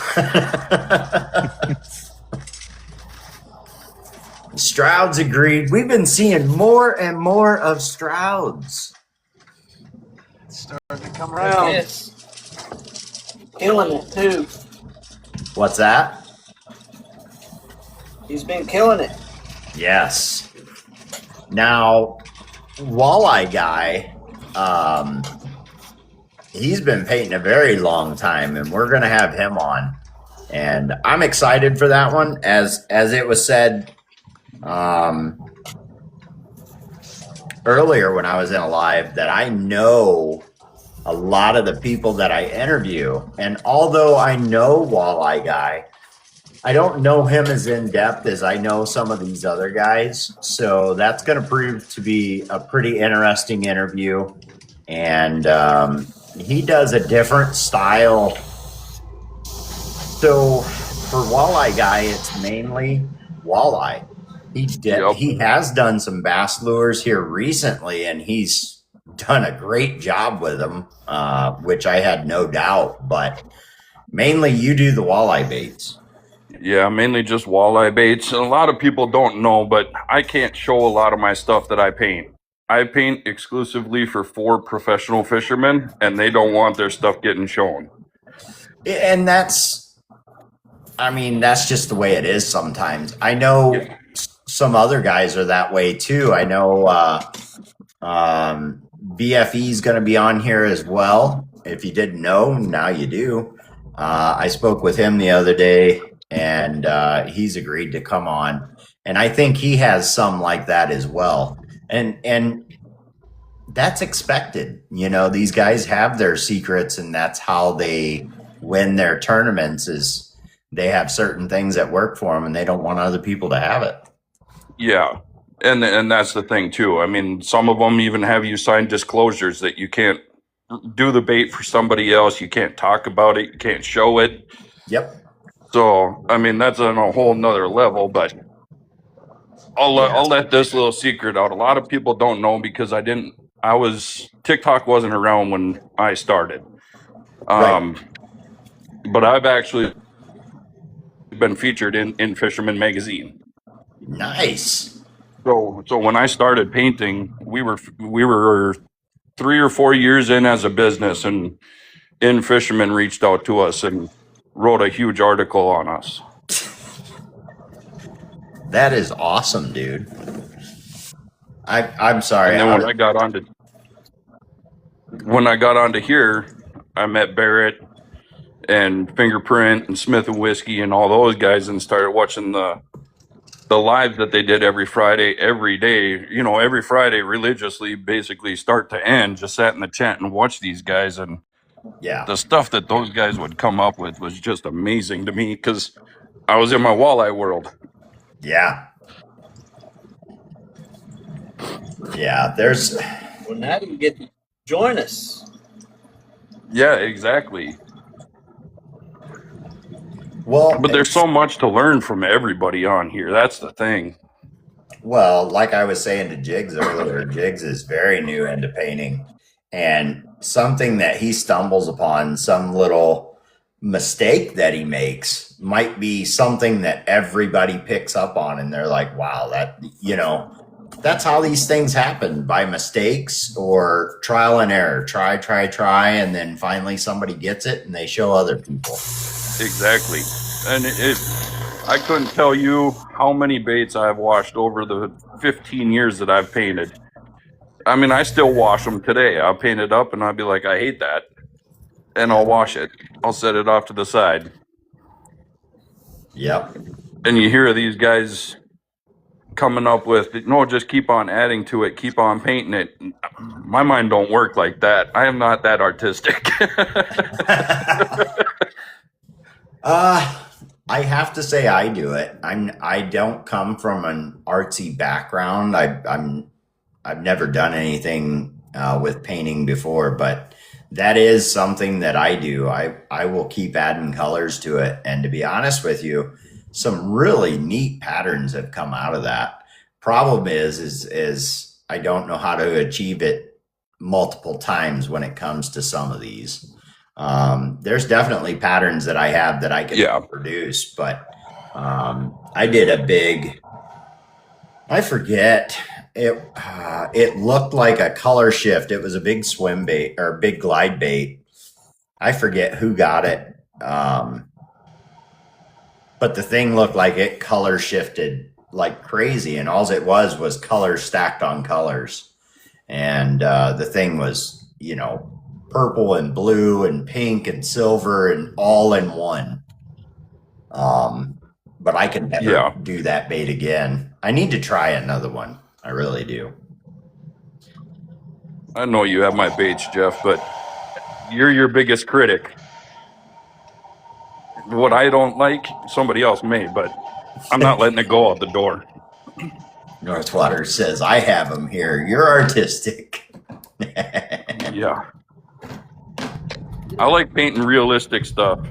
Stroud's agreed. We've been seeing more and more of Stroud's. It's starting to come around. Yes. Killing it too. What's that? He's been killing it. Yes. Now, Walleye Guy, he's been painting a very long time, and we're going to have him on. And I'm excited for that one. As it was said earlier when I was in a live, that I know a lot of the people that I interview. And although I know Walleye Guy, I don't know him as in depth as I know some of these other guys. So that's going to prove to be a pretty interesting interview. And he does a different style. So for Walleye Guy, it's mainly walleye. He has done some bass lures here recently, and he's done a great job with them, which I had no doubt. But mainly you do the walleye baits. Yeah, mainly just walleye baits. And a lot of people don't know, but I can't show a lot of my stuff that I paint. I paint exclusively for 4 professional fishermen, and they don't want their stuff getting shown. And that's just the way it is sometimes. I know some other guys are that way too. I know BFE is going to be on here as well. If you didn't know, now you do. I spoke with him the other day, and he's agreed to come on. And I think he has some like that as well. And that's expected. You know, these guys have their secrets, and that's how they win their tournaments is they have certain things that work for them, and they don't want other people to have it. Yeah. And that's the thing too. I mean, some of them even have you sign disclosures that you can't do the bait for somebody else. You can't talk about it. You can't show it. Yep. So, I mean, that's on a whole nother level, but I'll let this little secret out. A lot of people don't know because TikTok wasn't around when I started. Right. But I've actually been featured in Fisherman Magazine. Nice. So when I started painting, we were 3 or 4 years in as a business, and Fisherman reached out to us and wrote a huge article on us. That is awesome, dude. I'm sorry. And then when I got onto here, I met Barrett and Fingerprint and Smith and Whiskey and all those guys, and started watching the lives that they did every Friday, every day, every Friday religiously, basically start to end, just sat in the chat and watched these guys. And the stuff that those guys would come up with was just amazing to me because I was in my walleye world. Yeah. Yeah, Well, now you get to join us. Yeah, exactly. Well, but there's so much to learn from everybody on here. That's the thing. Well, like I was saying to Jigs earlier, Jigs is very new into painting. and something that he stumbles upon, some little mistake that he makes, might be something that everybody picks up on, and they're like, wow, that, that's how these things happen, by mistakes or trial and error. Try, and then finally somebody gets it and they show other people. Exactly. And I couldn't tell you how many baits I've washed over the 15 years that I've painted. I mean, I still wash them today. I'll paint it up and I'll be like, I hate that. And I'll wash it. I'll set it off to the side. Yep. And you hear these guys coming up with, no, just keep on adding to it, keep on painting it. My mind don't work like that. I am not that artistic. I have to say I do it. I don't come from an artsy background. I've never done anything with painting before, but that is something that I do. I will keep adding colors to it, and to be honest with you, some really neat patterns have come out of that. Problem is I don't know how to achieve it multiple times when it comes to some of these. There's definitely patterns that I have that I can produce, but I did a big, I forget, it looked like a color shift. It was a big swim bait or big glide bait. I forget who got it. But the thing looked like it color shifted like crazy, and all it was colors stacked on colors. And the thing was, purple and blue and pink and silver and all in one. But I can never do that bait again. I need to try another one. I really do. I know you have my baits, Jeff, but you're your biggest critic. What I don't like, somebody else may, but I'm not letting it go out the door. Northwater says, I have them here. You're artistic. Yeah. I like painting realistic stuff.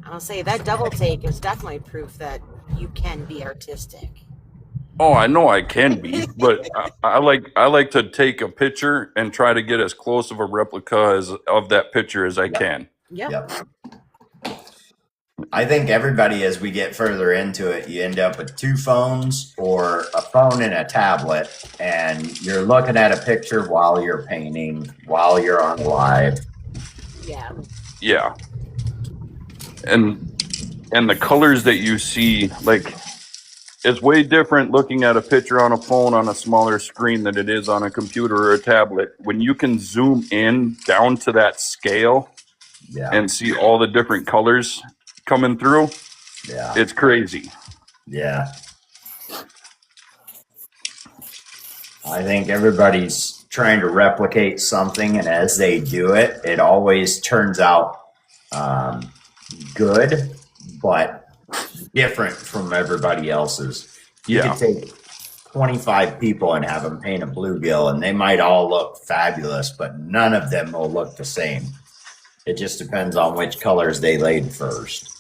I'll say that double take is definitely proof that you can be artistic. Oh, I know I can be, but I like to take a picture and try to get as close of a replica of that picture as I can. Yep. I think everybody, as we get further into it, you end up with two phones or a phone and a tablet, and you're looking at a picture while you're painting, while you're on live. Yeah. Yeah. And the colors that you see, like, it's way different looking at a picture on a phone on a smaller screen than it is on a computer or a tablet. When you can zoom in down to that scale and see all the different colors coming through, it's crazy. Yeah. I think everybody's trying to replicate something, and as they do it, it always turns out good, but different from everybody else's. You could take 25 people and have them paint a bluegill, and they might all look fabulous, but none of them will look the same. It just depends on which colors they laid first.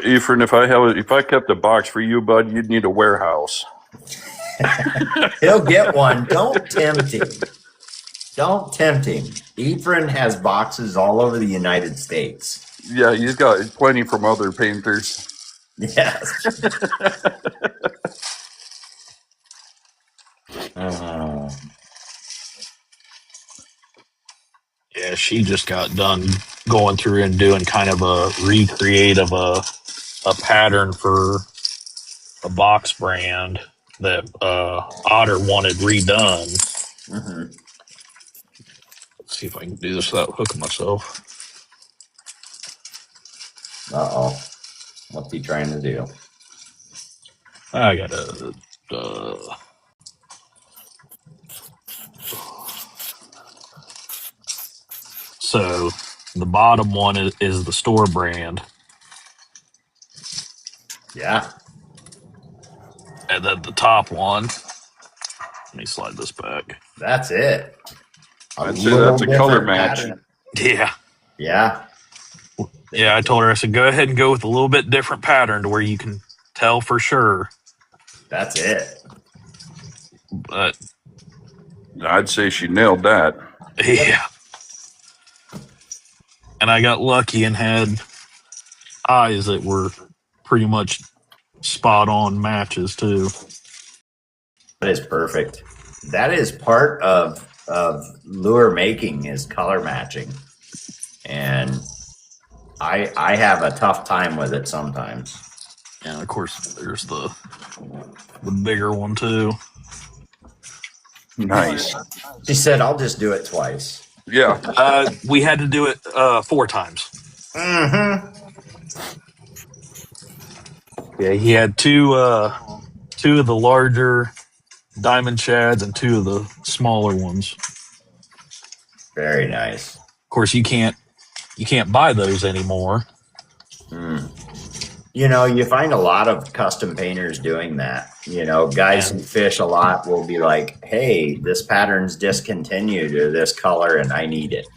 Ephraim, if I kept a box for you, bud, you'd need a warehouse. He'll get one. Don't tempt him. Don't tempt him. Ephraim has boxes all over the United States. Yeah, he's got plenty from other painters. Yes. Yeah, she just got done going through and doing kind of a recreate of a pattern for a box brand that Otter wanted redone. Mm-hmm. Let's see if I can do this without hooking myself. Uh-oh. What's he trying to do? I gotta... So, the bottom one is the store brand. Yeah. And then the top one... Let me slide this back. That's it. I'd say that's a color match. Pattern. Yeah. Yeah. Yeah, I told her, I said, go ahead and go with a little bit different pattern to where you can tell for sure. That's it. But I'd say she nailed that. Yeah. And I got lucky and had eyes that were pretty much spot on matches too. That is perfect. That is part of lure making is color matching, and I have a tough time with it sometimes. And of course, there's the bigger one too. Nice. She said, "I'll just do it twice." Yeah. We had to do it 4 times. Mm-hmm. Yeah, he had two of the larger diamond shads and 2 of the smaller ones. Very nice. Of course, you can't buy those anymore. You know, you find a lot of custom painters doing that. You know, guys who fish a lot will be like, "Hey, this pattern's discontinued or this color, and I need it."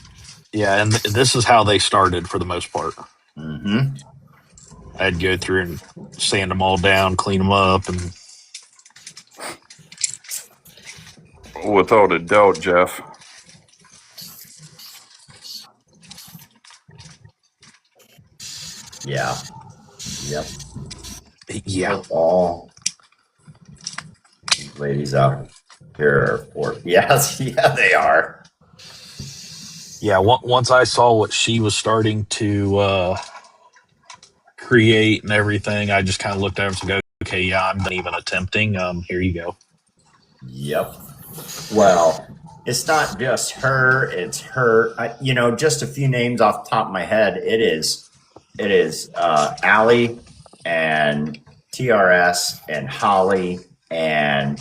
Yeah, and this is how they started for the most part. Mm-hmm. I'd go through and sand them all down, clean them up, and Without a doubt, Jeff. Yeah. Yep. Yeah. All ladies out here are yes, yeah, they are. Yeah, once I saw what she was starting to create and everything, I just kind of looked over and go, okay, yeah, I'm not even attempting. Here you go. Yep. Well, it's not just her; it's her. You know, just a few names off the top of my head. It is Allie and TRS and Holly and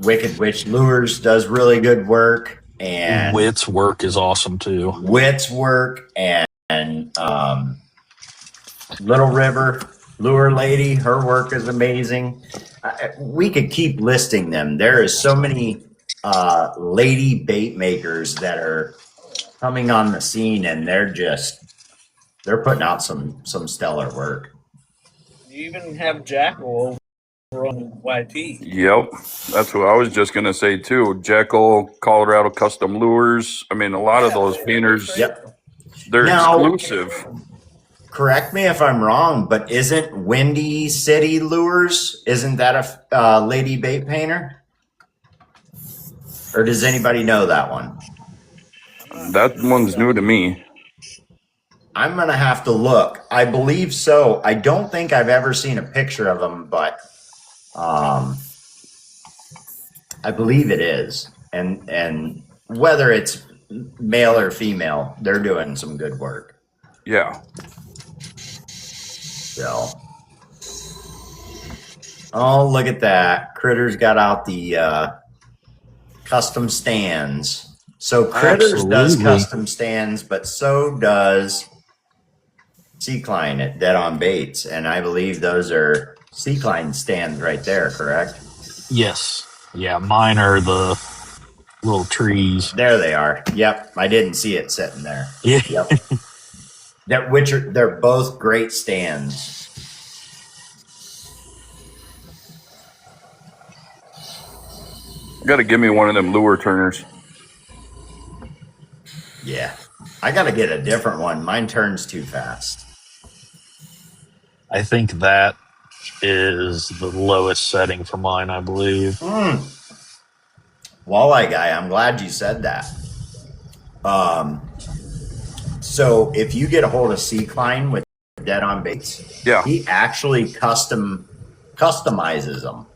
Wicked Witch Lures does really good work, and Wit's work is awesome too. Wit's work and Little River Lure Lady, her work is amazing. We could keep listing them. There is so many lady bait makers that are coming on the scene, and they're putting out some stellar work. You even have Jackal over on YT. Yep. That's what I was just going to say, too. Jekyll, Colorado Custom Lures. I mean, a lot of those painters, Yep. they're Now, exclusive. Correct me if I'm wrong, but isn't Windy City Lures, isn't that a lady bait painter? Or does anybody know that one? That one's new to me. I'm going to have to look. I believe so. I don't think I've ever seen a picture of them, but I believe it is. And whether it's male or female, they're doing some good work. Yeah. So, oh, look at that. Critters got out the custom stands. So Critters does custom stands, but so does Sea-Cline at Dead on Baits. And I believe those are Sea-Cline stands right there, correct? Yes. Yeah, mine are the little trees. There they are. Yep. I didn't see it sitting there. Yeah. Yep. They're both great stands. You got to give me one of them lure turners. Yeah. I got to get a different one. Mine turns too fast. I think that is the lowest setting for mine, I believe. Walleye guy, I'm glad you said that. So if you get a hold of Sea-Cline with Dead on Baits, yeah, he actually customizes them.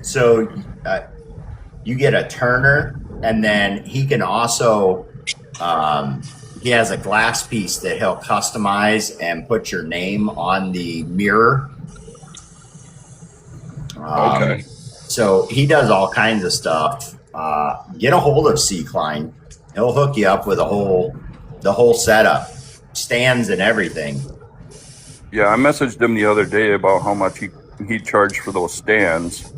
So you get a turner, and then he can also he has a glass piece that he'll customize and put your name on the mirror. Okay. So he does all kinds of stuff. Get a hold of Sea-Cline. He'll hook you up with the whole setup, stands and everything. Yeah, I messaged him the other day about how much he charged for those stands.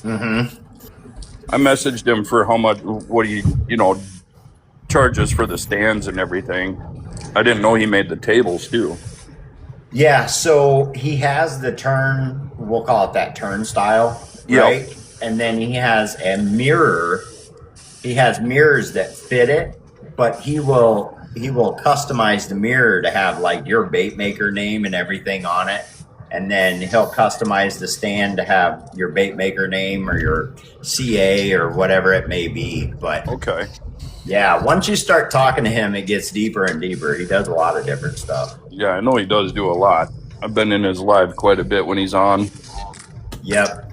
Mm-hmm. I messaged him for how much, what he, charges for the stands and everything. I didn't know he made the tables too. Yeah, so he has the turn, we'll call it that turnstile, right? and then he has a mirror. He has mirrors that fit it, but he will customize the mirror to have like your bait maker name and everything on it. And then he'll customize the stand to have your bait maker name or your CA or whatever it may be. But okay. Yeah, once you start talking to him, it gets deeper and deeper. He does a lot of different stuff. Yeah, I know he does do a lot. I've been in his live quite a bit when he's on. Yep.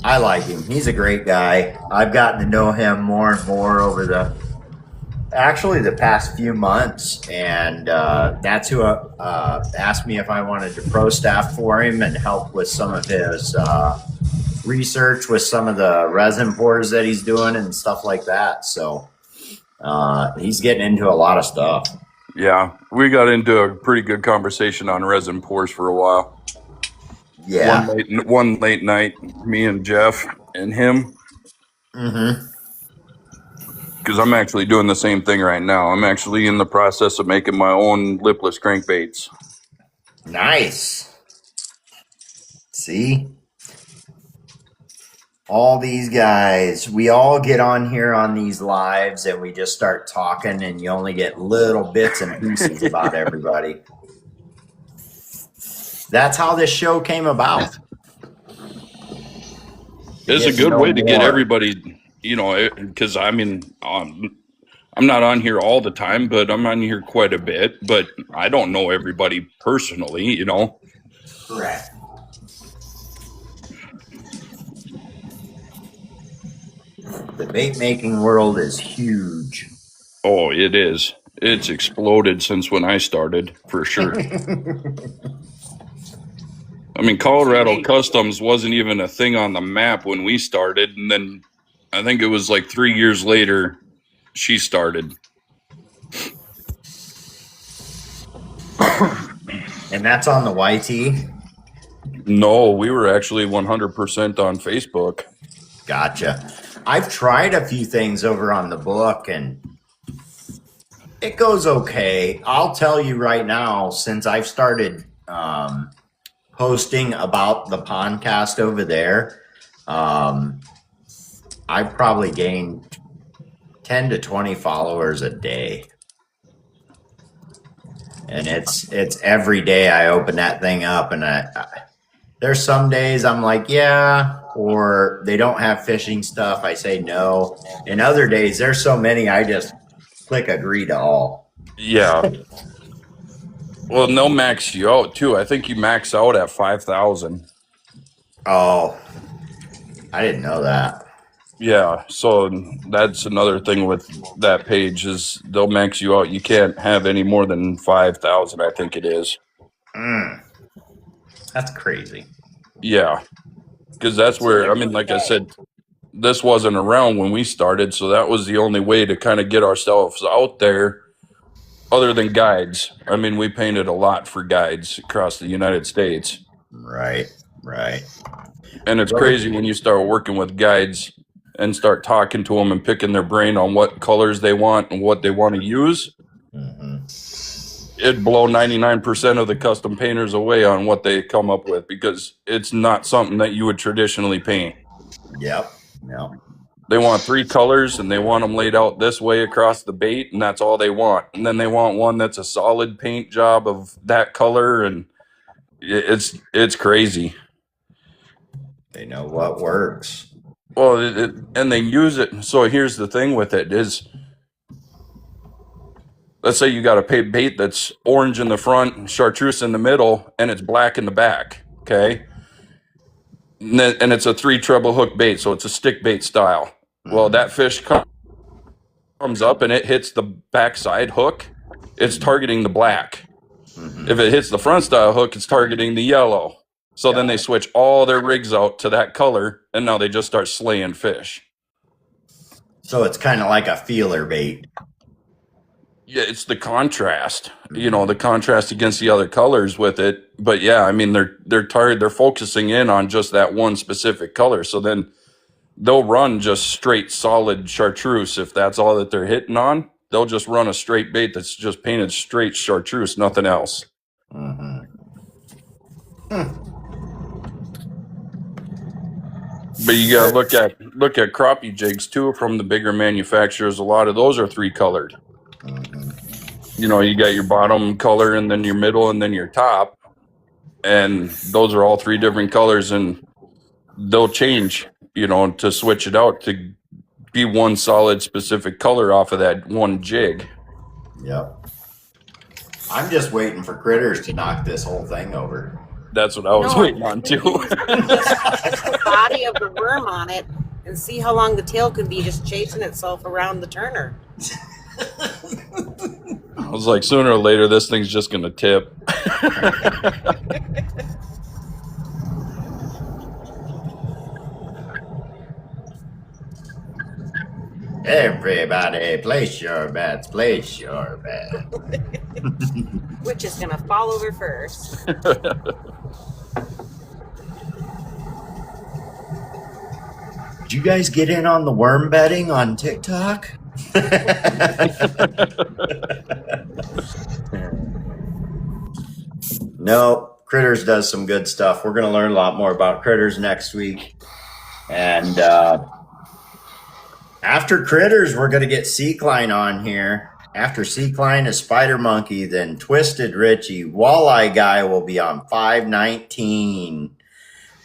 I like him. He's a great guy. I've gotten to know him more and more over the past few months, and that's who asked me if I wanted to pro staff for him and help with some of his research with some of the resin pours that he's doing and stuff like that. So he's getting into a lot of stuff. Yeah, we got into a pretty good conversation on resin pours for a while. Yeah. One late night, me and Jeff and him. Mm-hmm. Because I'm actually doing the same thing right now. I'm actually in the process of making my own lipless crankbaits. Nice. See? All these guys, we all get on here on these lives and we just start talking, and you only get little bits and pieces about everybody. That's how this show came about. It's a good way to get everybody, because I mean, I'm not on here all the time, but I'm on here quite a bit. But I don't know everybody personally, Correct. The bait making world is huge. Oh, it is. It's exploded since when I started, for sure. I mean, Colorado Customs wasn't even a thing on the map when we started. And then I think it was like 3 years later, she started. And that's on the YT? No, we were actually 100% on Facebook. Gotcha. I've tried a few things over on the book and it goes okay. I'll tell you right now, since I've started posting about the podcast over there, I've probably gained 10 to 20 followers a day. And it's every day I open that thing up, and there's some days I'm like, yeah, or they don't have fishing stuff. I say no. And other days, there's so many, I just click agree to all. Yeah. Well, and they'll max you out too. I think you max out at 5,000. Oh, I didn't know that. Yeah, so that's another thing with that page is they'll max you out. You can't have any more than 5,000, I think it is. That's crazy. Yeah, because that's where, I mean, like I said, this wasn't around when we started, so that was the only way to kind of get ourselves out there other than guides. I mean, we painted a lot for guides across the United States. Right. And it's crazy when you start working with guides and start talking to them and picking their brain on what colors they want and what they want to use. Mm-hmm. It'd blow 99% of the custom painters away on what they come up with because it's not something that you would traditionally paint. Yep. They want 3 colors and they want them laid out this way across the bait, and that's all they want. And then they want one that's a solid paint job of that color, and it's crazy. They know what works. Well, and they use it. So here's the thing with it is, let's say you got a bait that's orange in the front, chartreuse in the middle, and it's black in the back, okay? And it's a 3 treble hook bait, so it's a stick bait style. Mm-hmm. Well, that fish comes up and it hits the backside hook, it's targeting the black. Mm-hmm. If it hits the front style hook, it's targeting the yellow. So then they switch all their rigs out to that color, and now they just start slaying fish. So it's kind of like a feeler bait. Yeah, it's the contrast, the contrast against the other colors with it. But yeah, I mean, they're tired. They're focusing in on just that one specific color. So then they'll run just straight solid chartreuse. If that's all that they're hitting on, they'll just run a straight bait that's just painted straight chartreuse, nothing else. Mm-hmm. But you got to look at crappie jigs too from the bigger manufacturers. A lot of those are 3-colored. Mm-hmm. You know, you got your bottom color and then your middle and then your top, and those are all 3 different colors, and they'll change, you know, to switch it out to be one solid specific color off of that one jig. Yep. I'm just waiting for Critters to knock this whole thing over. That's what I was waiting on too. Put the body of the worm on it and see how long the tail can be just chasing itself around the turner. I was like, sooner or later, this thing's just going to tip. Everybody, place your bets. Place your bets. Which is going to fall over first. Did you guys get in on the worm betting on TikTok? No, Critters does some good stuff. We're going to learn a lot more about Critters next week. And after Critters, we're going to get Seacline on here. After Seacline is Spider Monkey, then Twisted Richie. Walleye Guy will be on 5/19.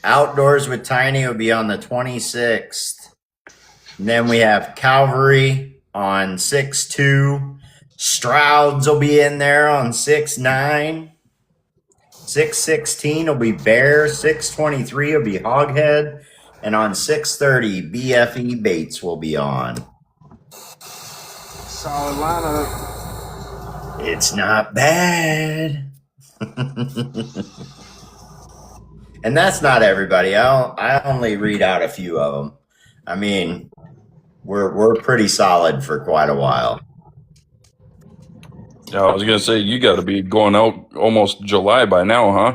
Outdoors with Tiny will be on the 26th. And then we have Calvary on 6/2. Strouds will be in there on 6/9. 6/16 will be Bear. 6/23 will be Hoghead. And on 6/30, BFE Baits will be on. Solid lineup. It's not bad. And that's not everybody. I only read out a few of them. I mean, we're pretty solid for quite a while. Yeah, I was going to say, you got to be going out almost July by now, huh?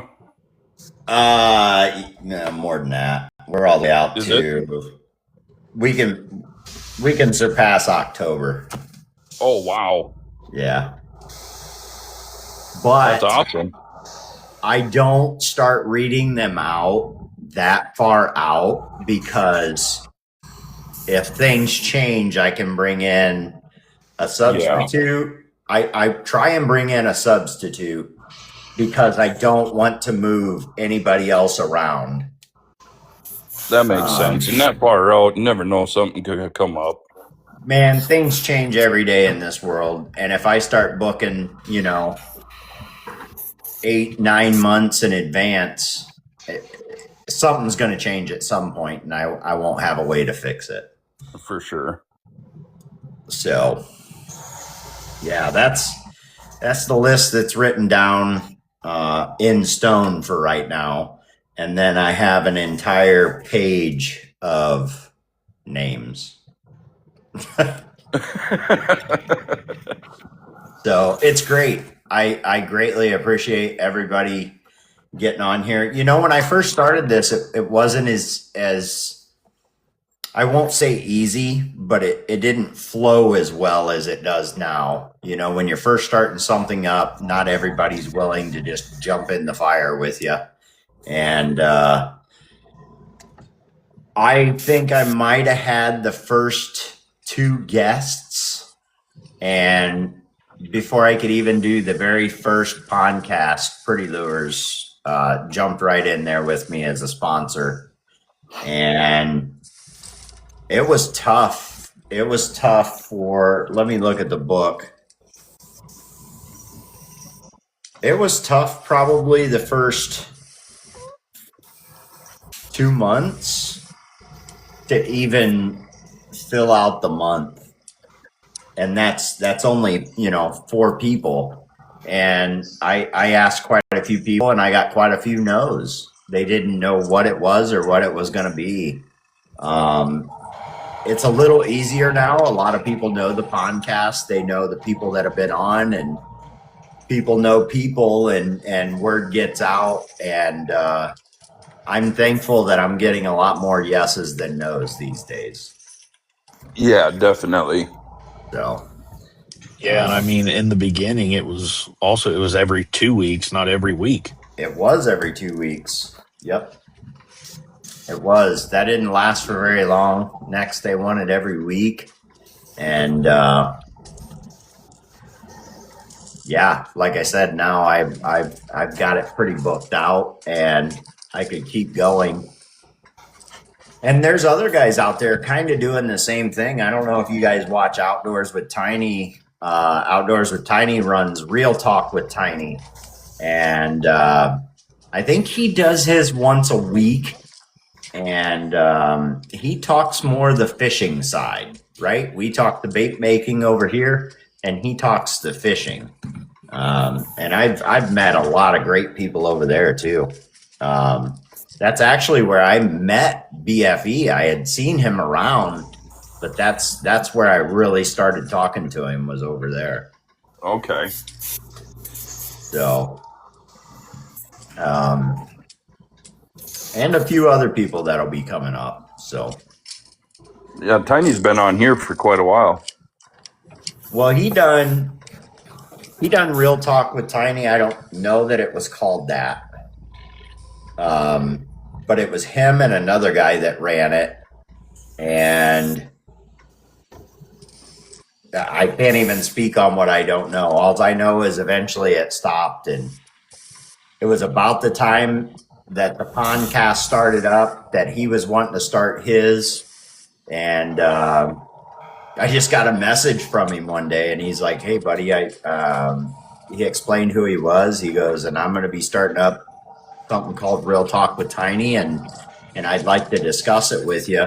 No, more than that. We're all the way out to. We can surpass October. Oh wow! Yeah, but that's awesome. I don't start reading them out that far out because if things change, I can bring in a substitute. Yeah. I try and bring in a substitute because I don't want to move anybody else around. That makes sense. And that far out, you never know, something could come up. Man, things change every day in this world. And if I start booking, 8-9 months in advance, something's going to change at some point, and I won't have a way to fix it. For sure. So, yeah, that's the list that's written down in stone for right now. And then I have an entire page of names. So it's great. I greatly appreciate everybody getting on here. When I first started this, it wasn't as I won't say easy, but it didn't flow as well as it does now. When you're first starting something up, not everybody's willing to just jump in the fire with you. And I think I might have had the first 2 guests, and before I could even do the very first podcast, Pretty Lures jumped right in there with me as a sponsor. And it was tough. It was tough let me look at the book. It was tough probably the first 2 months to even fill out the month. And that's only, 4 people. And I asked quite a few people and I got quite a few no's. They didn't know what it was or what it was going to be. It's a little easier now. A lot of people know the podcast. They know the people that have been on, and people know people, and word gets out. And I'm thankful that I'm getting a lot more yeses than no's these days. Yeah, definitely. So, yeah, and I mean, in the beginning, it was every 2 weeks, not every week. It was every 2 weeks. Yep. It was. That didn't last for very long. Next, they won it every week. And yeah, like I said, now I've got it pretty booked out, and I could keep going. And there's other guys out there kind of doing the same thing. I don't know if you guys watch Outdoors with Tiny. Outdoors with Tiny runs Real Talk with Tiny, and I think he does his once a week. And he talks more the fishing side, right? We talk the bait making over here, and he talks the fishing. And I've met a lot of great people over there too. That's actually where I met BFE. I had seen him around, but that's where I really started talking to him, was over there. Okay. So, and a few other people that'll be coming up. So, yeah, Tiny's been on here for quite a while. Well, he done Real Talk with Tiny. I don't know that it was called that, but it was him and another guy that ran it, and I can't even speak on what I don't know. All I know is eventually it stopped, and it was about the time that the podcast started up that he was wanting to start his, and I just got a message from him one day, and he's like, "Hey, buddy," he explained who he was. He goes, "And I'm going to be starting up something called Real Talk with Tiny, and I'd like to discuss it with you.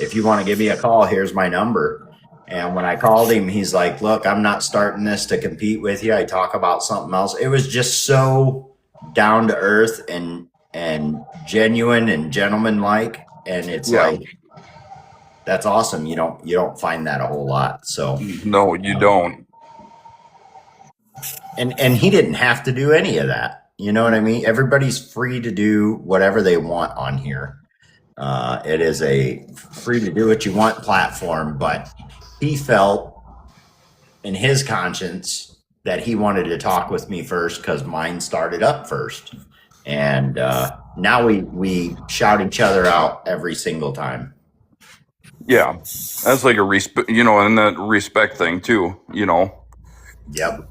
If you want to give me a call, here's my number." And when I called him, he's like, "Look, I'm not starting this to compete with you. I talk about something else." It was just so down to earth and genuine and gentleman-like, and it's like, that's awesome. You don't find that a whole lot. So no, you don't. And he didn't have to do any of that. You know what I mean? Everybody's free to do whatever they want on here. It is a free to do what you want platform, but he felt in his conscience that he wanted to talk with me first because mine started up first. And now we shout each other out every single time. Yeah, that's like a respect, and that respect thing too, Yep.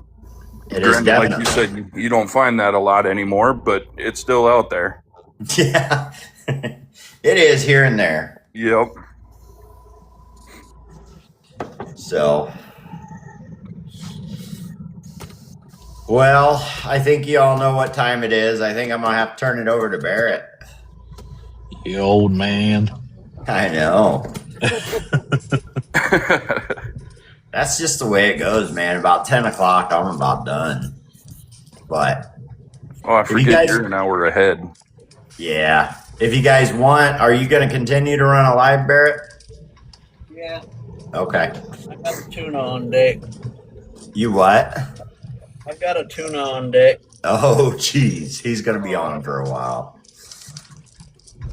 It is definitely. Like you said, you don't find that a lot anymore, but it's still out there. Yeah, it is here and there. Yep. So, well, I think you all know what time it is. I think I'm going to have to turn it over to Barrett. You old man. I know. That's just the way it goes, man. About 10 o'clock, I'm about done. But I forget you're an hour ahead. Yeah. If you guys want, are you going to continue to run a live, Barrett? Yeah. Okay. I got a tuna on deck. You what? I've got a tuna on deck. Oh, geez. He's going to be on for a while.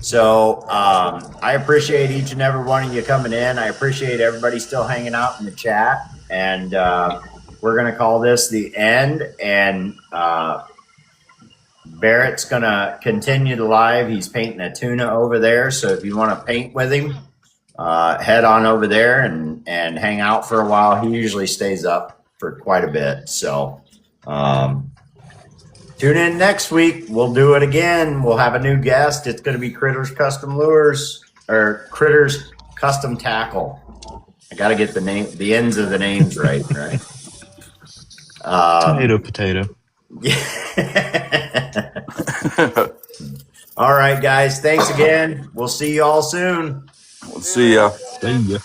So I appreciate each and every one of you coming in. I appreciate everybody still hanging out in the chat. And we're going to call this the end. And Barrett's going to continue the live. He's painting a tuna over there. So if you want to paint with him, head on over there and hang out for a while. He usually stays up for quite a bit. So tune in next week. We'll do it again. We'll have a new guest. It's going to be Critters Custom Lures, or Critters Custom Tackle. I got to get the ends of the names right. Potato. Yeah. All right, guys. Thanks again. We'll see you all soon. We'll see ya. See ya.